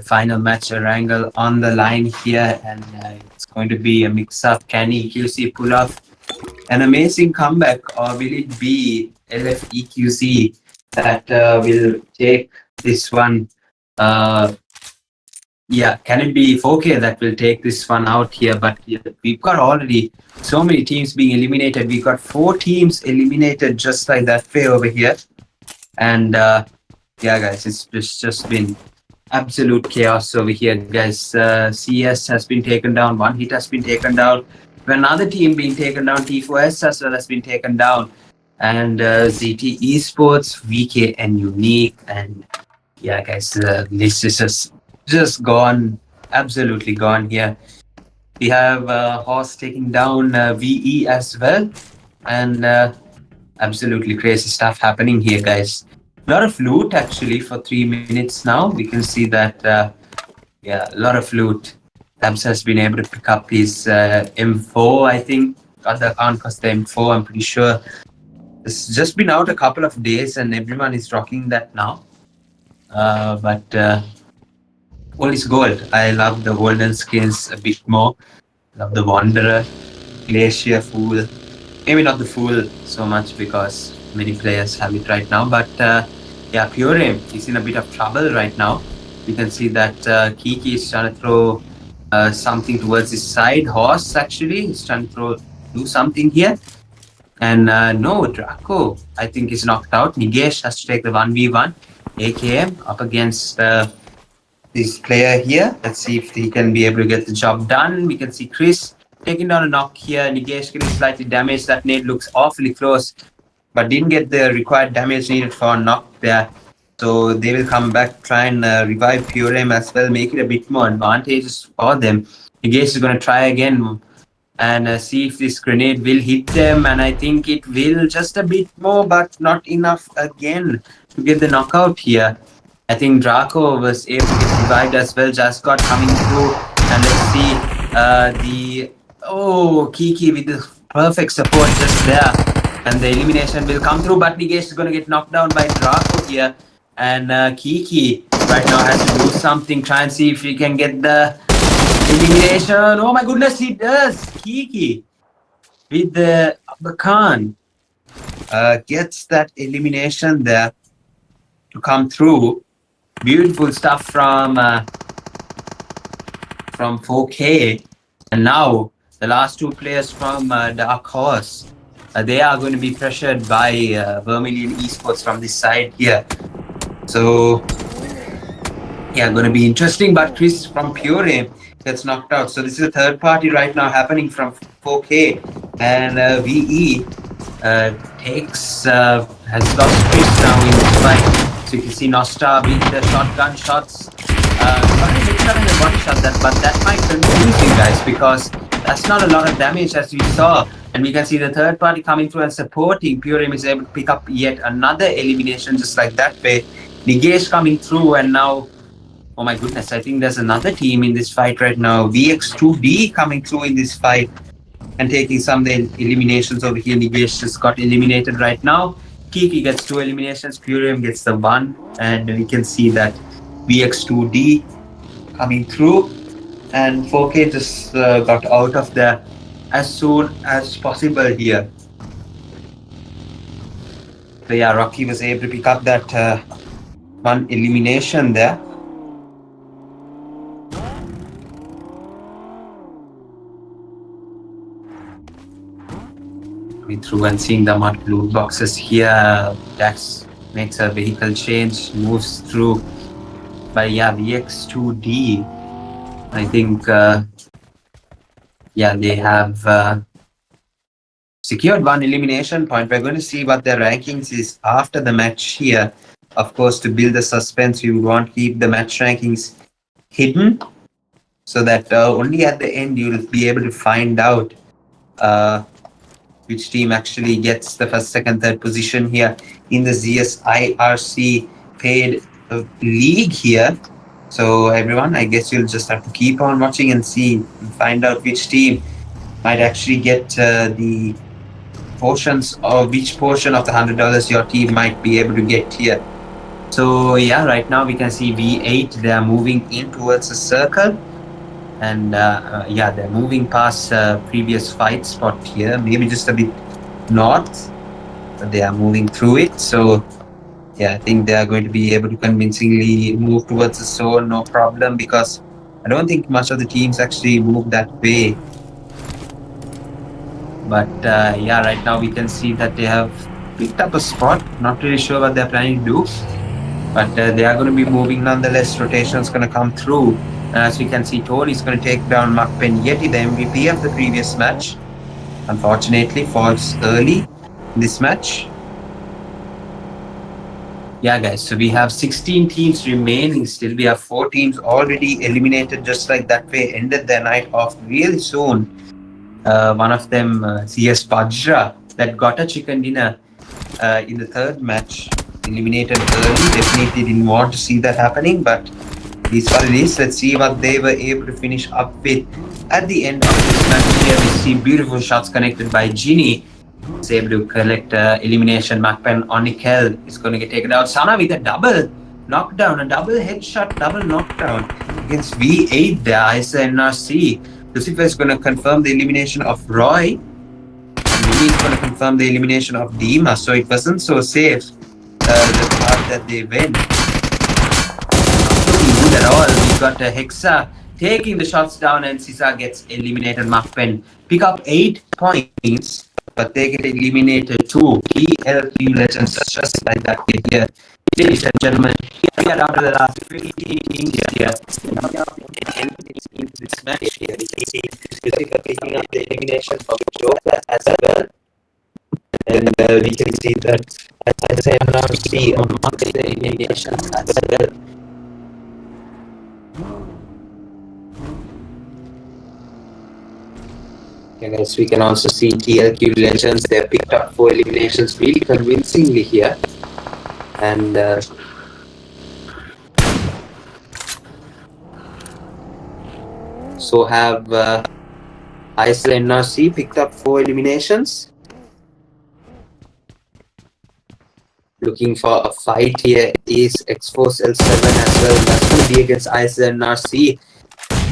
final match wrangle on the line here, and it's going to be a mix-up. Can EQC pull off an amazing comeback, or will it be LFEQC that will take this one? Yeah, can it be 4K that will take this one out here? But yeah, we've got already so many teams being eliminated. We've got 4 teams eliminated just like that way over here. And yeah, guys, it's just been absolute chaos over here, guys. CS has been taken down. One hit has been taken down. Another team being taken down. T4S as well has been taken down. And ZT Esports, VK and Unique. And yeah, guys, this is just gone, absolutely gone here. We have Horse taking down VE as well, and absolutely crazy stuff happening here, guys. A lot of loot actually for 3 minutes now. We can see that, yeah, a lot of loot. Labs has been able to pick up his M4, I think. Got the account because the M4, I'm pretty sure. It's just been out a couple of days and everyone is rocking that now. But all is gold. I love the golden skins a bit more. Love the Wanderer, Glacier, Fool. Maybe not the Fool so much because many players have it right now. But yeah, Pure Aim is in a bit of trouble right now. You can see that Kiki is trying to throw something towards his side. Horse actually is trying to do something here. And no, Draco I think is knocked out. Nigesh has to take the 1v1. AKM up against this player here. Let's see if he can be able to get the job done. We can see Chris taking down a knock here. Nigesh getting slightly damaged. That nade looks awfully close, but didn't get the required damage needed for a knock there. So they will come back, try and revive Pure Aim as well, make it a bit more advantageous for them. Nigesh is going to try again and see if this grenade will hit them. And I think it will just a bit more, but not enough again to get the knockout here. I think Draco was able to get revived as well. Just got coming through, and let's see Kiki with the perfect support just there, and the elimination will come through. But Nigesh is going to get knocked down by Draco here, and Kiki right now has to do something. Try and see if he can get the elimination. Oh my goodness, he does. Kiki with the Abakan gets that elimination there to come through. Beautiful stuff from 4K. And now the last two players from Dark Horse, they are going to be pressured by Vermilion Esports from this side here. So yeah, going to be interesting. But Chris from Pure Aim gets knocked out. So this is a third party right now happening from 4K, and VE has lost Chris now in this fight. So you can see Nostra with the shotgun shots. Got a headshot and a body shot, but that might confuse you guys because that's not a lot of damage as we saw. And we can see the third party coming through and supporting. Pure Aim is able to pick up yet another elimination just like that way. Nigesh coming through, and now, oh my goodness, I think there's another team in this fight right now. VX2D coming through in this fight and taking some of the eliminations over here. Nigesh just got eliminated right now. Kiki gets 2 eliminations, Pure Aim gets the 1, and we can see that VX2D coming through, and 4K just got out of there as soon as possible here. So yeah, Rocky was able to pick up that 1 elimination there. Coming through and seeing the mud loot boxes here. Dax makes a vehicle change, moves through. But yeah, VX2D, I think, yeah, they have secured 1 elimination point. We're going to see what their rankings is after the match here. Of course, to build the suspense, we would want to keep the match rankings hidden so that only at the end you'll be able to find out which team actually gets the first, second, third position here in the ZEUS IRC paid league here. So everyone, I guess you'll just have to keep on watching and see and find out which team might actually get the portions, or which portion of the $100 your team might be able to get here. So yeah, right now we can see V8, they are moving in towards the circle, and yeah, they're moving past previous fight spot here, maybe just a bit north, but they are moving through it. So yeah, I think they are going to be able to convincingly move towards the zone, no problem, because I don't think much of the teams actually move that way. But yeah, right now we can see that they have picked up a spot. Not really sure what they're planning to do, but they are going to be moving nonetheless. Rotation is going to come through. And as we can see, Tori is going to take down MAKPEN Yeti, the MVP of the previous match. Unfortunately, falls early in this match. Yeah, guys, so we have 16 teams remaining still. We have 4 teams already eliminated, just like that way, ended their night off really soon. One of them, CS VAJRA, that got a chicken dinner in the third match, eliminated early. Definitely didn't want to see that happening, but it is what it is. Let's see what they were able to finish up with at the end of this match here. We see beautiful shots connected by Ginny. Is able to collect elimination. MAKPEN on Nickel is going to get taken out. Sana with a double knockdown, a double headshot, double knockdown against V8 there, ISSLNRC. Lucifer is going to confirm the elimination of Roy. And Mini is going to confirm the elimination of Dima. So it wasn't so safe, the part that they went. Not looking good at all. We've got Hexa taking the shots down, and Sisa gets eliminated. MAKPEN pick up 8 points, but they get eliminated too. TLQ Legends, just like that here. Ladies and gentlemen, we are down to the last 15 teams here. In this match here, we can see Lucifer picking up the elimination of Joker as well. And we can see that SERECT on the eliminations as well. Okay, guys, we can also see TLQ Legends. They picked up 4 eliminations really convincingly here. And so have ISSLNRC picked up 4 eliminations. Looking for a fight here is X-Force L7 as well. That's going to be against ISSLNRC.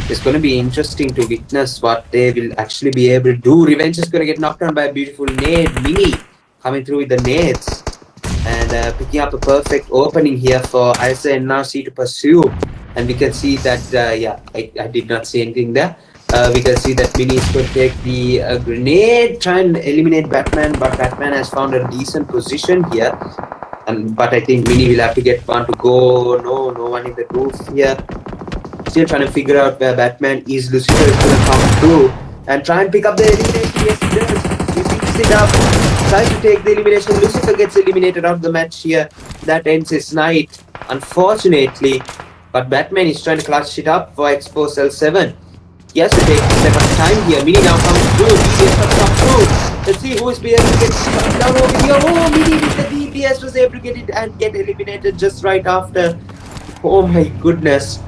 It's going to be interesting to witness what they will actually be able to do. Revenge is going to get knocked down by a beautiful nade. Mini coming through with the nades and picking up a perfect opening here for ISSLNRC to pursue. And we can see that, yeah, I did not see anything there. We can see that Mini is going to take the grenade, try and eliminate Batman, but Batman has found a decent position here. But I think Mini will have to get one to go. No one in the roof here. Still trying to figure out where Batman is. Lucifer is going to come through and try and pick up the elimination. Yes, he does. He picks it up. Tries to take the elimination. Lucifer gets eliminated out of the match here. That ends his night, unfortunately. But Batman is trying to clutch it up for Expo Cell 7. He has to take a step at a time here. Mini now comes through. DBS has come through. Let's see who is able to get shot down over here. Oh, Mini with the DBS was able to get it and get eliminated just right after. Oh my goodness.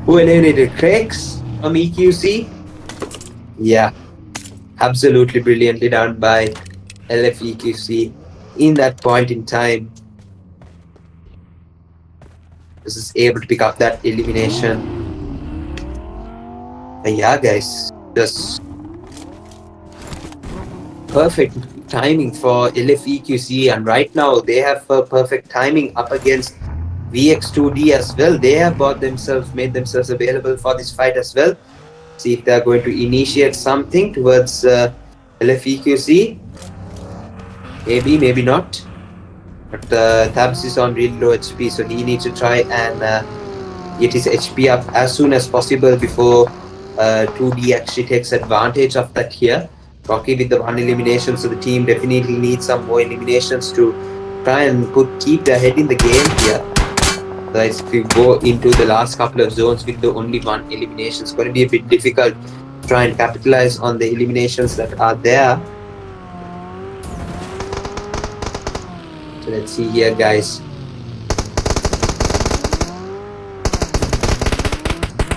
Who eliminated Craigs from EQC? Yeah. Absolutely brilliantly done by LFEQC in that point in time. This is able to pick up that elimination. But yeah, guys, just perfect timing for LFEQC, and right now they have perfect timing up against VX2D as well. They have made themselves available for this fight as well. See if they are going to initiate something towards LFEQC. Maybe not. But Tabs is on really low HP, so he needs to try and get his HP up as soon as possible before 2D actually takes advantage of that here. Rocky with the one elimination, so the team definitely needs some more eliminations to try and keep their head in the game here. Guys, if we go into the last couple of zones with the only one elimination, it's going to be a bit difficult to try and capitalize on the eliminations that are there. So let's see here, guys.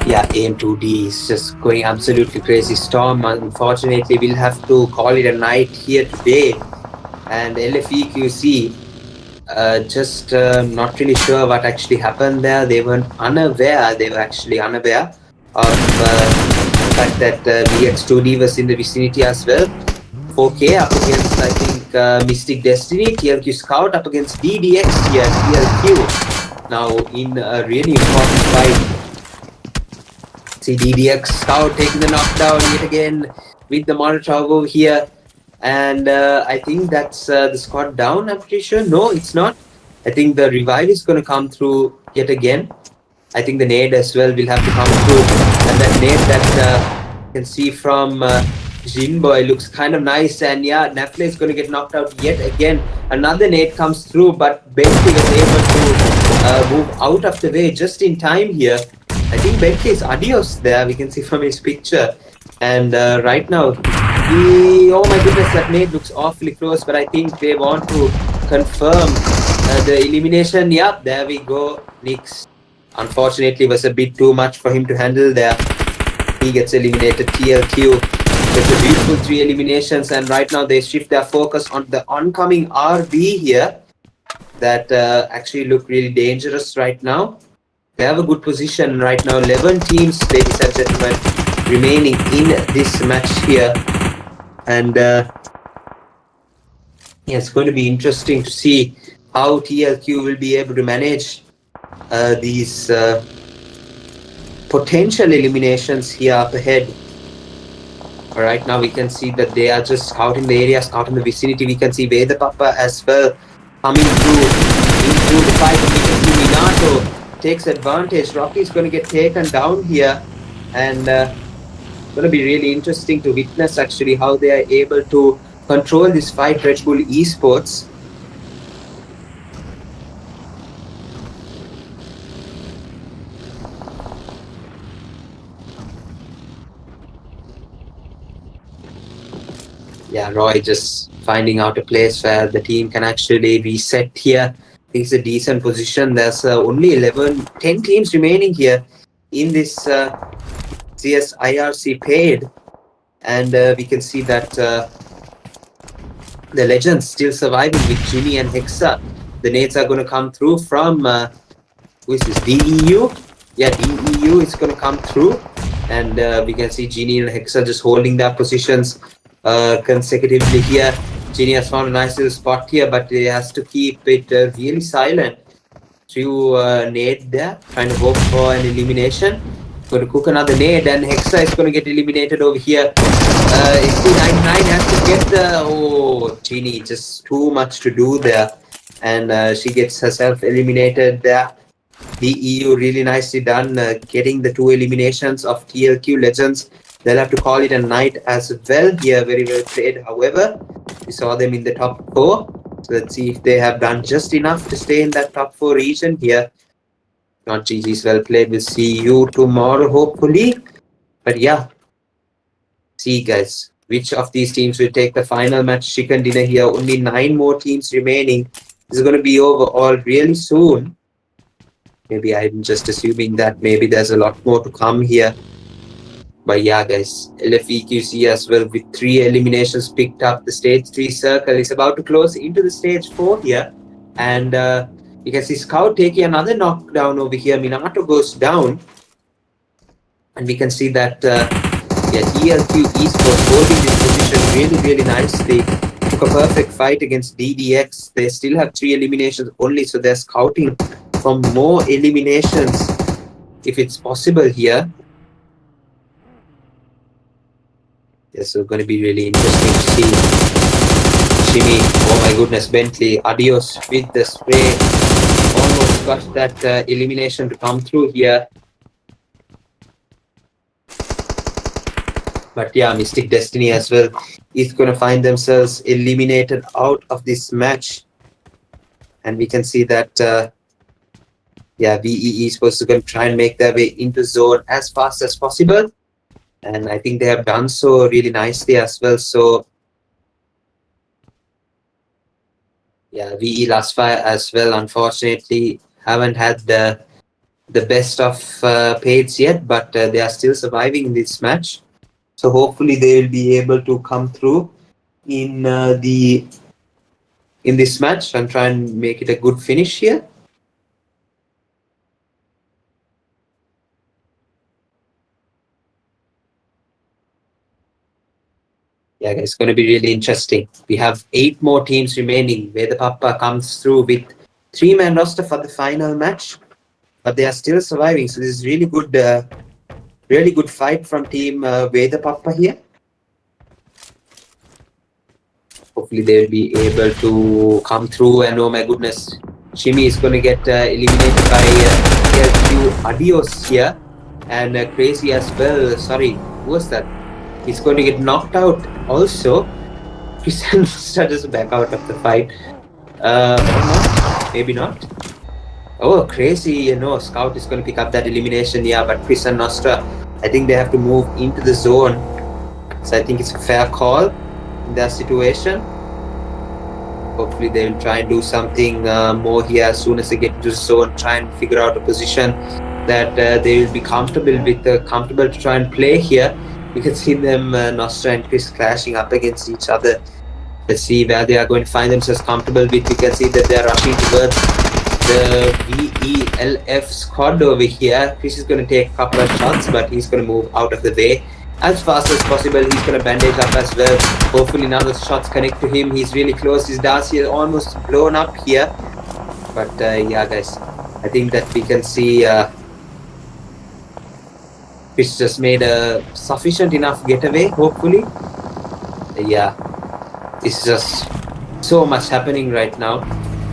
Yeah, AIM2D is just going absolutely crazy. Storm, unfortunately, we'll have to call it a night here today. And LFEQC, just not really sure what actually happened there. They were actually unaware of the fact that VX2D was in the vicinity as well. 4K up against, I think, Mystic Destiny. TLQ Scout up against DDX here, TLQ. Now in a really important fight. See DDX Scout taking the knockdown yet again with the Molotov over here. And I think that's the squad down, I'm pretty sure. No, it's not. I think the revive is going to come through yet again. I think the nade as well will have to come through. And that nade that you can see from Jinboy looks kind of nice. And yeah, Nafle is going to get knocked out yet again. Another nade comes through, but Bentley was able to move out of the way just in time here. I think Bentley is adios there, we can see from his picture. And right now, oh my goodness, that nade looks awfully close, but I think they want to confirm the elimination. Yeah, there we go. Nix, unfortunately, was a bit too much for him to handle there. He gets eliminated. TLQ gets a beautiful 3 eliminations, and right now they shift their focus on the oncoming RB here that actually look really dangerous right now. They have a good position right now. 11 teams, ladies and gentlemen, remaining in this match here. And yeah, it's going to be interesting to see how TLQ will be able to manage these potential eliminations here up ahead. Right now we can see that they are just scouting the area, scouting the vicinity. We can see WEDHA PAPPA as well coming through into the fight. We can see Minato takes advantage. Rocky is going to get taken down here, and going to be really interesting to witness actually how they are able to control this fight. Red Bull Esports. Yeah, Roy just finding out a place where the team can actually reset here. It's a decent position. There's only 10 teams remaining here in this CS IRC paid, and we can see that the Legends still surviving with Jimmy and Hexa. The nades are going to come through from who is this? DEU? Yeah, DEU is going to come through, and we can see Genie and Hexa just holding their positions consecutively here. Genie has found a nice little spot here, but he has to keep it really silent. To nade there, trying to hope for an elimination. going to cook another nade, and Hexa is going to get eliminated over here. SC99 has to get the... Oh, Genie, just too much to do there. And she gets herself eliminated there. The EU really nicely done getting the 2 eliminations of TLQ Legends. They'll have to call it a night as well here. Very well played. However, we saw them in the top 4. So let's see if they have done just enough to stay in that top 4 region here. Not GG's well played. We'll see you tomorrow, hopefully. But yeah, see guys, which of these teams will take the final match chicken dinner here. Only 9 more teams remaining. This is going to be over all really soon. Maybe I'm just assuming that maybe there's a lot more to come here. But yeah guys, LFEQC as well with 3 eliminations picked up. The stage 3 circle is about to close into the stage 4 here. And you can see Scout taking another knockdown over here. Minato goes down. And we can see that TLQ Esports holding this position really nicely. Took a perfect fight against DDX. They still have 3 eliminations only, so they're scouting for more eliminations if it's possible here. Yes, so going to be really interesting to see. Shimmy, oh my goodness, Bentley, adios with the spray. Almost got that elimination to come through here. But yeah, Mystic Destiny as well is going to find themselves eliminated out of this match. And we can see that, VE Esports is going to try and make their way into zone as fast as possible. And I think they have done so really nicely as well. So, yeah, VE LUSTFIRE as well, unfortunately, haven't had the best of pates yet, but they are still surviving in this match. So hopefully they will be able to come through in this match and try and make it a good finish here. Yeah, it's going to be really interesting. We have 8 more teams remaining where the PAPPA comes through with 3-man roster for the final match, but they are still surviving. So this is really good fight from team where the PAPPA here. Hopefully they will be able to come through. And oh my goodness, Shimmy is going to get eliminated by TLQ Adios here, and Crazy as well. Sorry, who was that? He's going to get knocked out also. Christian starts back out of the fight. Maybe not. Oh, Crazy, Scout is going to pick up that elimination. Yeah, but Chris and Nostra, I think they have to move into the zone. So I think it's a fair call in that situation. Hopefully they will try and do something more here as soon as they get into the zone. Try and figure out a position that they will be comfortable with, comfortable to try and play here. You can see them, Nostra and Chris, clashing up against each other. Let's see where they are going to find themselves comfortable with. You can see that they are rushing towards the VELF squad over here. Chris is going to take a couple of shots, but he's going to move out of the way as fast as possible. He's going to bandage up as well. Hopefully none of the shots connect to him. He's really close. His Darcy is almost blown up here. But yeah, guys, I think that we can see Chris just made a sufficient enough getaway, hopefully. Yeah, it's just so much happening right now.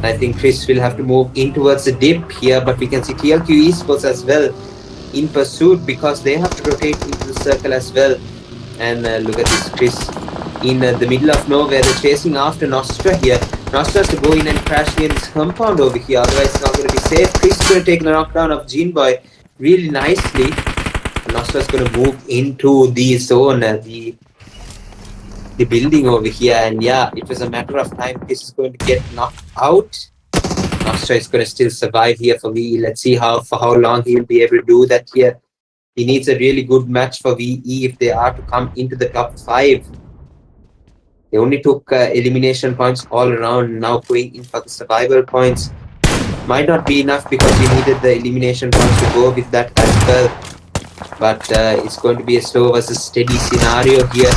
I think Chris will have to move in towards the dip here, but we can see TLQ Esports as well in pursuit because they have to rotate into the circle as well. And look at this, Chris in the middle of nowhere. They're chasing after Nostra here. Nostra has to go in and crash near this compound over here, otherwise it's not going to be safe. Chris is going to take the knockdown of Gene Boy really nicely. Nostra is going to move into the zone, the building over here, and yeah, it was a matter of time. Chris is going to get knocked out. Nostra is going to still survive here for VE. Let's see for how long he'll be able to do that here. He needs a really good match for VE if they are to come into the top 5. They only took elimination points all around. Now going in for the survival points might not be enough because you needed the elimination points to go with that as well. But it's going to be a slow versus steady scenario here.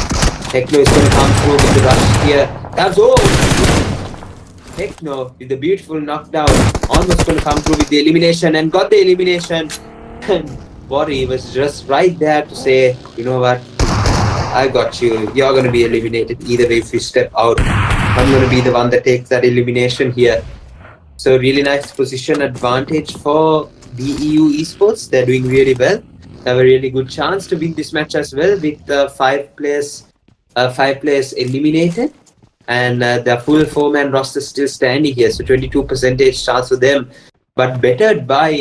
Techno is going to come through with the rush here. That's all. Techno with the beautiful knockdown. Almost going to come through with the elimination and got the elimination. Worry was just right there to say, you know what, I got you. You're going to be eliminated either way if you step out. I'm going to be the one that takes that elimination here. So really nice position advantage for VEU Esports. They're doing really well. They have a really good chance to win this match as well with five players eliminated, and their full four-man roster still standing here. So 22% chance for them, but bettered by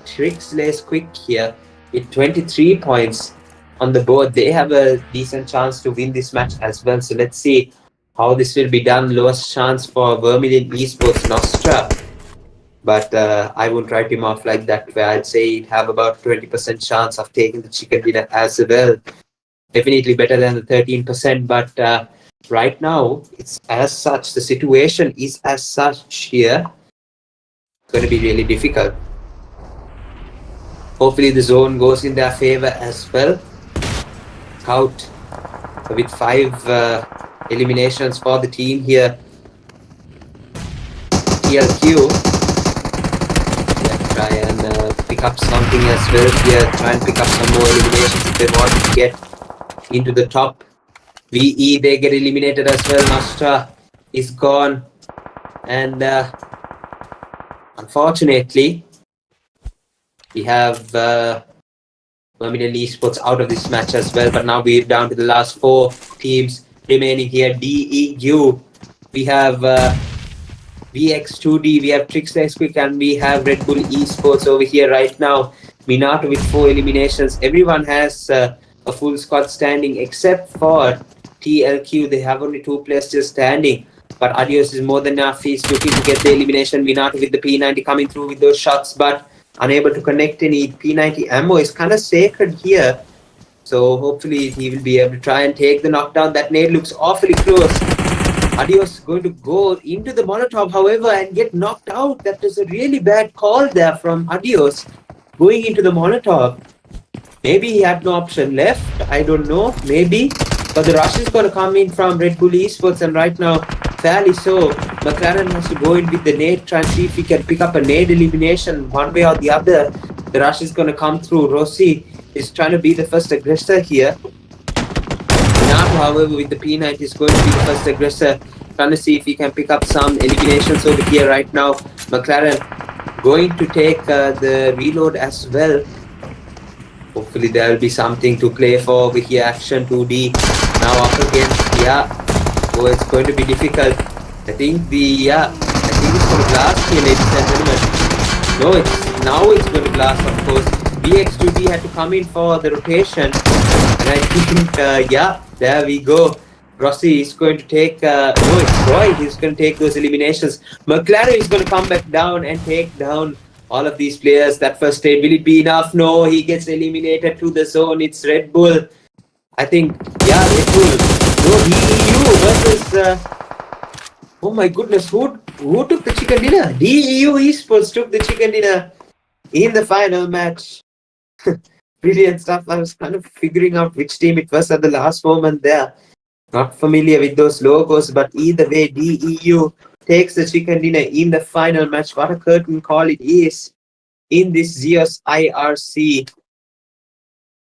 Trixlace Quick here with 23 points on the board. They have a decent chance to win this match as well. So let's see how this will be done. Lowest chance for Vermilion Esports Nostra, but I won't write him off like that. Where I'd say he'd have about 20% chance of taking the chicken dinner as well. Definitely better than the 13%, but right now it's as such. The situation is as such here. It's going to be really difficult. Hopefully the zone goes in their favor as well. Scout with 5 eliminations for the team here. TLQ try and pick up something as well here. Try and pick up some more eliminations if they want to get into the top. VE, they get eliminated as well. Nostra is gone, and unfortunately we have Vermilion Esports out of this match as well. But now we're down to the last 4 teams remaining here. DEU, we have VX2D, we have Trixlace Quick, and we have Red Bull Esports over here right now. Minato with 4 eliminations. Everyone has a full squad standing except for TLQ. They have only 2 players still standing, but Adios is more than enough. He's looking to get the elimination. Minato with the P90 coming through with those shots, but unable to connect any. P90 ammo is kind of sacred here, so hopefully he will be able to try and take the knockdown. That nade looks awfully close. Adios going to go into the Molotov, however, and get knocked out. That is a really bad call there from Adios, going into the Molotov. Maybe he had no option left, I don't know, maybe. But the rush is going to come in from Red Bull Esports, and right now, fairly so, McLaren has to go in with the nade, try and see if he can pick up a nade elimination one way or the other. The rush is going to come through. Rossi is trying to be the first aggressor here. Minato, however, with the P90 is going to be the first aggressor, trying to see if he can pick up some eliminations over here right now. McLaren going to take the reload as well. Hopefully there will be something to play for over here. Action 2D now up against, oh, it's going to be difficult. I think it's going to blast here, ladies and gentlemen. No, it's going to blast, of course. VX2D had to come in for the rotation, and I think there we go. Rossi is going to take it's Roy. He's going to take those eliminations. McLaren is going to come back down and take down all of these players. That first aid, will it be enough? No, he gets eliminated to the zone. It's Red Bull. I think, Red Bull. No, DEU versus oh my goodness, who took the chicken dinner? DEU Esports took the chicken dinner in the final match. Brilliant stuff. I was kind of figuring out which team it was at the last moment there. Not familiar with those logos, but either way, DEU takes the chicken dinner in the final match. What a curtain call it is in this ZEUS IRC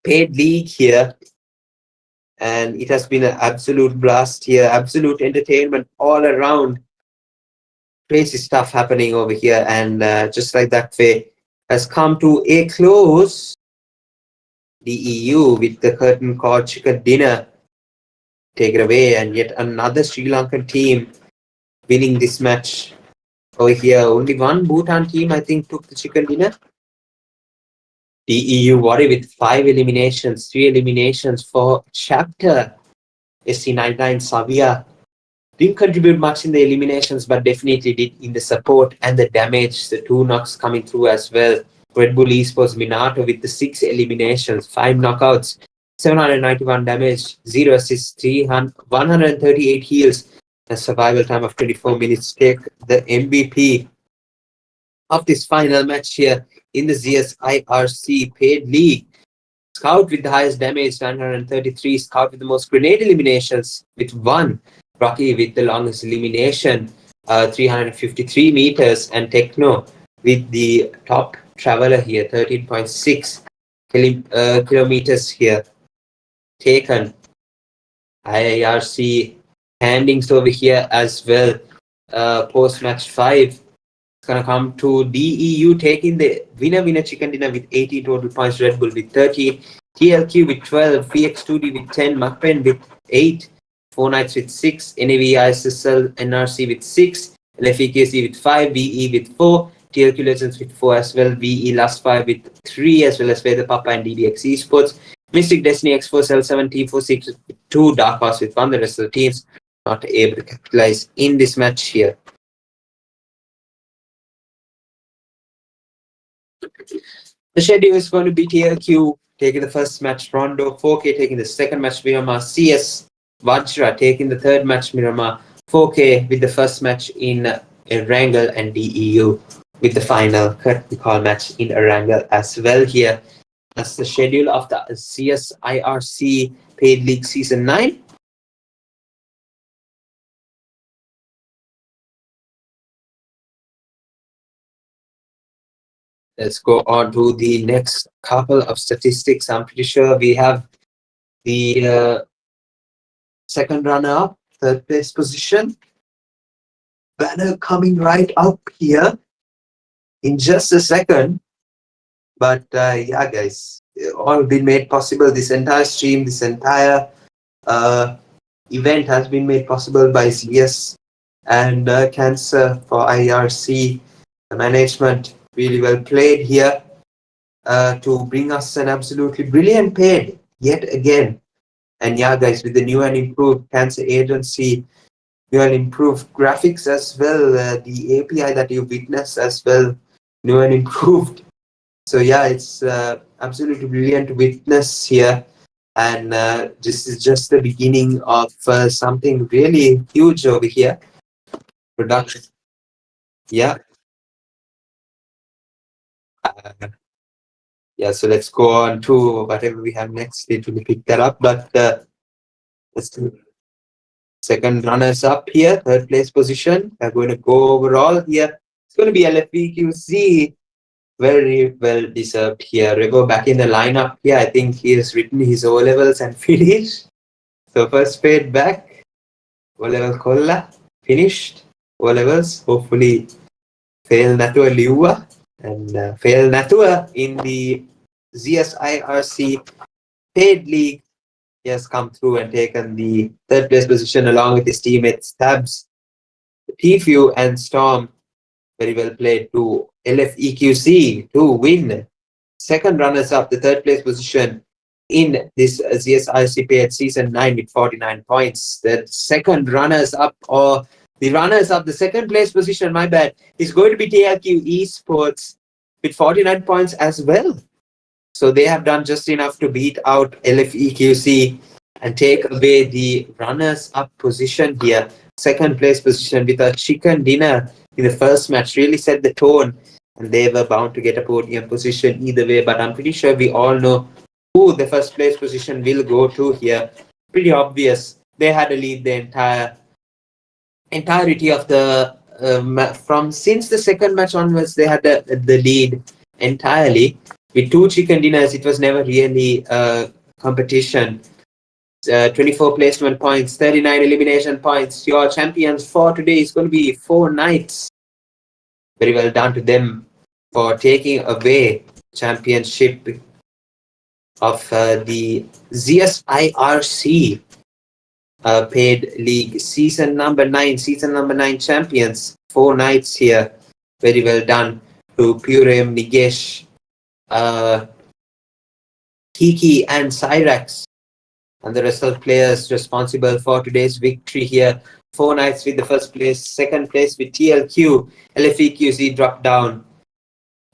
paid league here. And it has been an absolute blast here, absolute entertainment all around. Crazy stuff happening over here, and just like that way has come to a close. The EU with the curtain call chicken dinner. Take it away, and yet another Sri Lankan team winning this match over here. Only one Bhutan team, I think, took the chicken dinner. The EU Warrior with 5 eliminations, 3 eliminations for Chapter. SC99 Savia didn't contribute much in the eliminations, but definitely did in the support and the damage. The 2 knocks coming through as well. Red Bull Esports Minato with the 6 eliminations, 5 knockouts, 791 damage, 0 assists, 138 heals, a survival time of 24 minutes. Take the MVP of this final match here in the ZEUS IRC paid league. Scout with the highest damage, 933. Scout with the most grenade eliminations with 1. Rocky with the longest elimination, 353 meters. And Techno with the top traveler here, 13.6. kilometers here taken. IRC handings over here as well. Post match 5. It's gonna come to DEU taking the winner chicken dinner with 80 total points. Red Bull with 13. TLQ with 12. VX2D with 10. MAKPEN with 8. 4 Nights with 6. VE ISSLxNRC with 6. LFEKC with 5. VE with 4. TLQ Legends with 4 as well. VE LUSTFIRE with 3 as well as VEDHA, PAPPA and DDX Esports. Mystic Destiny X4 Cell7 T46 with 2. Dark Horse with 1. The rest of the teams not able to capitalize in this match here. The schedule is going to be TLQ taking the first match, Rondo, 4K taking the second match, Miramar, CS, VAJRA taking the third match, Miramar, 4K with the first match in Erangel, and DEU with the final curtain call match in Erangel as well here. That's the schedule of the CS IRC Paid League Season 9. Let's go on to the next couple of statistics. I'm pretty sure we have the second runner-up, third place position. Banner coming right up here in just a second. But yeah, guys, all been made possible. This entire stream, this entire event has been made possible by CS and Cancer for IRC. The management really well played here to bring us an absolutely brilliant paid yet again. And yeah, guys, with the new and improved Cancer Agency, new and improved graphics as well, the API that you witnessed as well, new and improved. So yeah, it's absolutely brilliant to witness here. And this is just the beginning of something really huge over here. Production. Yeah. Yeah, so let's go on to whatever we have next. It will pick that up. But let's do second runners up here, third place position. We're going to go overall here. It's going to be LFEQZ. Very well deserved here. Rego back in the lineup here. I think he has written his O levels and finished. So first fade back. O level kolla finished. O levels. Hopefully fail natua liuwa. And fail natua in the ZSIRC paid league. He has come through and taken the third place position along with his teammates Tabs, Tfu and Storm. Very well played to LFEQC to win. Second runners up, the third place position in this ZSIRC paid season 9 with 49 points. The second runners up, or the runners up, the second place position, my bad, is going to be TLQ Esports with 49 points as well. So they have done just enough to beat out LFEQC and take away the runners up position here. Second place position with a chicken dinner in the first match really set the tone, and they were bound to get a podium position either way. But I'm pretty sure we all know who the first place position will go to here. Pretty obvious. They had a lead the entirety of the from since the second match onwards. They had the lead entirely with 2 chicken dinners. It was never really a competition. 24 placement points, 39 elimination points. Your champions for today is going to be 4 Nights. Very well done to them for taking away championship of the ZSIRC paid league season number 9 champions. 4 Nights here. Very well done to Purem, Nigesh, Kiki and Cyrax, and the rest of the players responsible for today's victory here. 4 Nights with the first place, second place with TLQ, LFEQZ dropped down.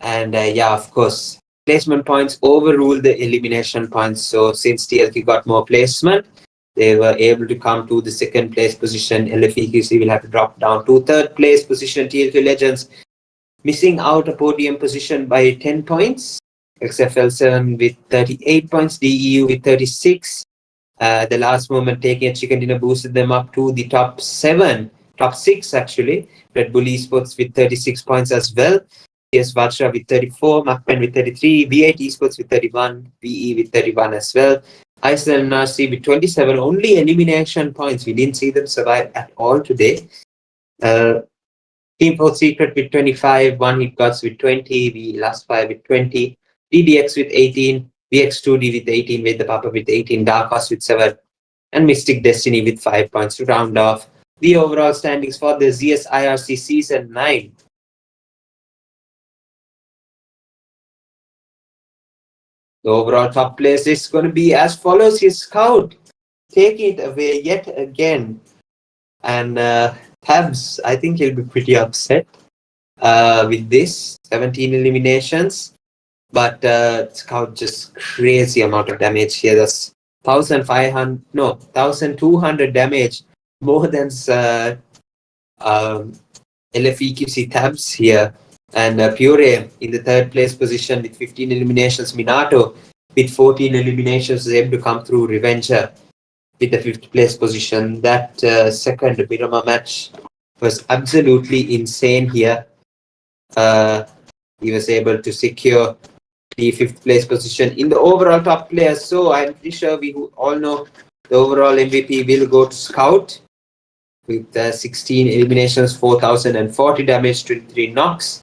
And yeah, of course, placement points overruled the elimination points. So since TLQ got more placement, they were able to come to the second place position. LFEQC will have to drop down to third place position. TLQ Legends missing out a podium position by 10 points. XFL7 with 38 points, DEU with 36. The last moment taking a chicken dinner boosted them up to the top 6 actually. Red Bull Esports with 36 points as well. VAJRA with 34, MAKPEN with 33, VE eSports with 31, VE with 31 as well. ISSLNRC with 27, only elimination points. We didn't see them survive at all today. Team 4 Secret with 25, One Hit GODZ with 20, VE LUSTFIRE with 20, DDX with 18, VX2D with 18, with the PAPPA with 18, Dark Horse with 7, and Mystic Destiny with 5 points to round off the overall standings for the ZEUS IRC Season 9. The overall top place is going to be as follows. His Scout take it away yet again. And Tabs, I think he'll be pretty upset with this 17 eliminations. But Scout just crazy amount of damage here. That's 1,200 damage, more than LFEQC Tabs here. And Pure in the third place position with 15 eliminations. Minato with 14 eliminations is able to come through. Revenger with the 5th place position. That second Miramar match was absolutely insane here. He was able to secure the 5th place position in the overall top players. So I'm pretty sure we all know the overall MVP will go to Scout with 16 eliminations, 4,040 damage, 23 knocks,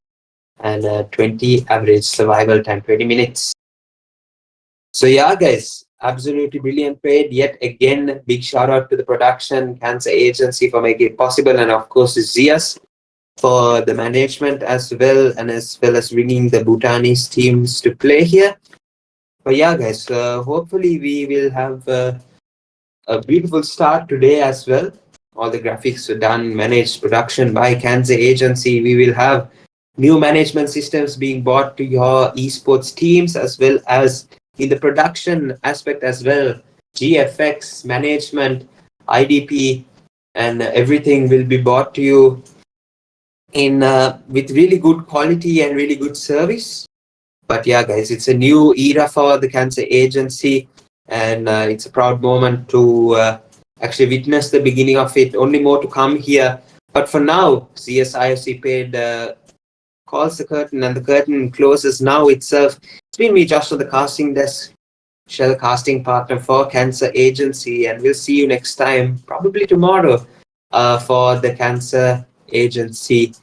and 20 average survival time, 20 minutes. So yeah, guys, absolutely brilliant trade. Yet again, big shout out to the production, Cancer Agency for making it possible, and of course ZEUS for the management as well, and as well as bringing the Bhutanese teams to play here. But yeah, guys, hopefully we will have a beautiful start today as well. All the graphics are done, managed production by Cancer Agency. We will have new management systems being brought to your esports teams, as well as in the production aspect as well. GFX, management, IDP, and everything will be brought to you in with really good quality and really good service. But yeah, guys, it's a new era for the Cancer Agency, and it's a proud moment to actually witness the beginning of it. Only more to come here. But for now, ZEUS IRC paid calls the curtain, and the curtain closes now itself. It's been me, Josh, on the casting desk, shell casting partner for Cancer Agency, and we'll see you next time, probably tomorrow, for the Cancer Agency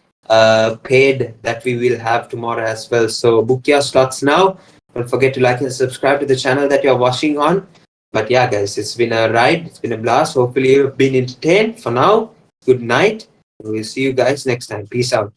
paid that we will have tomorrow as well. So book your slots now. Don't forget to like and subscribe to the channel that you're watching on. But yeah, guys, it's been a ride. It's been a blast. Hopefully you've been entertained. For now, good night. We'll see you guys next time. Peace out.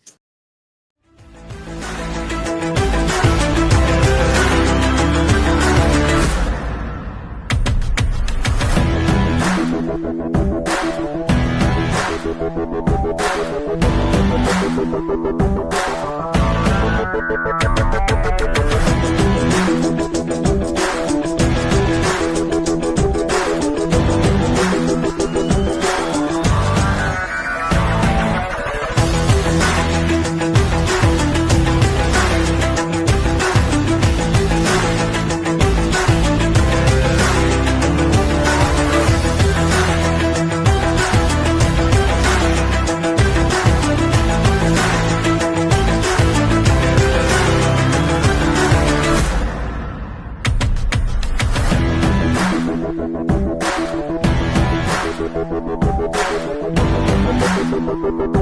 Thank you.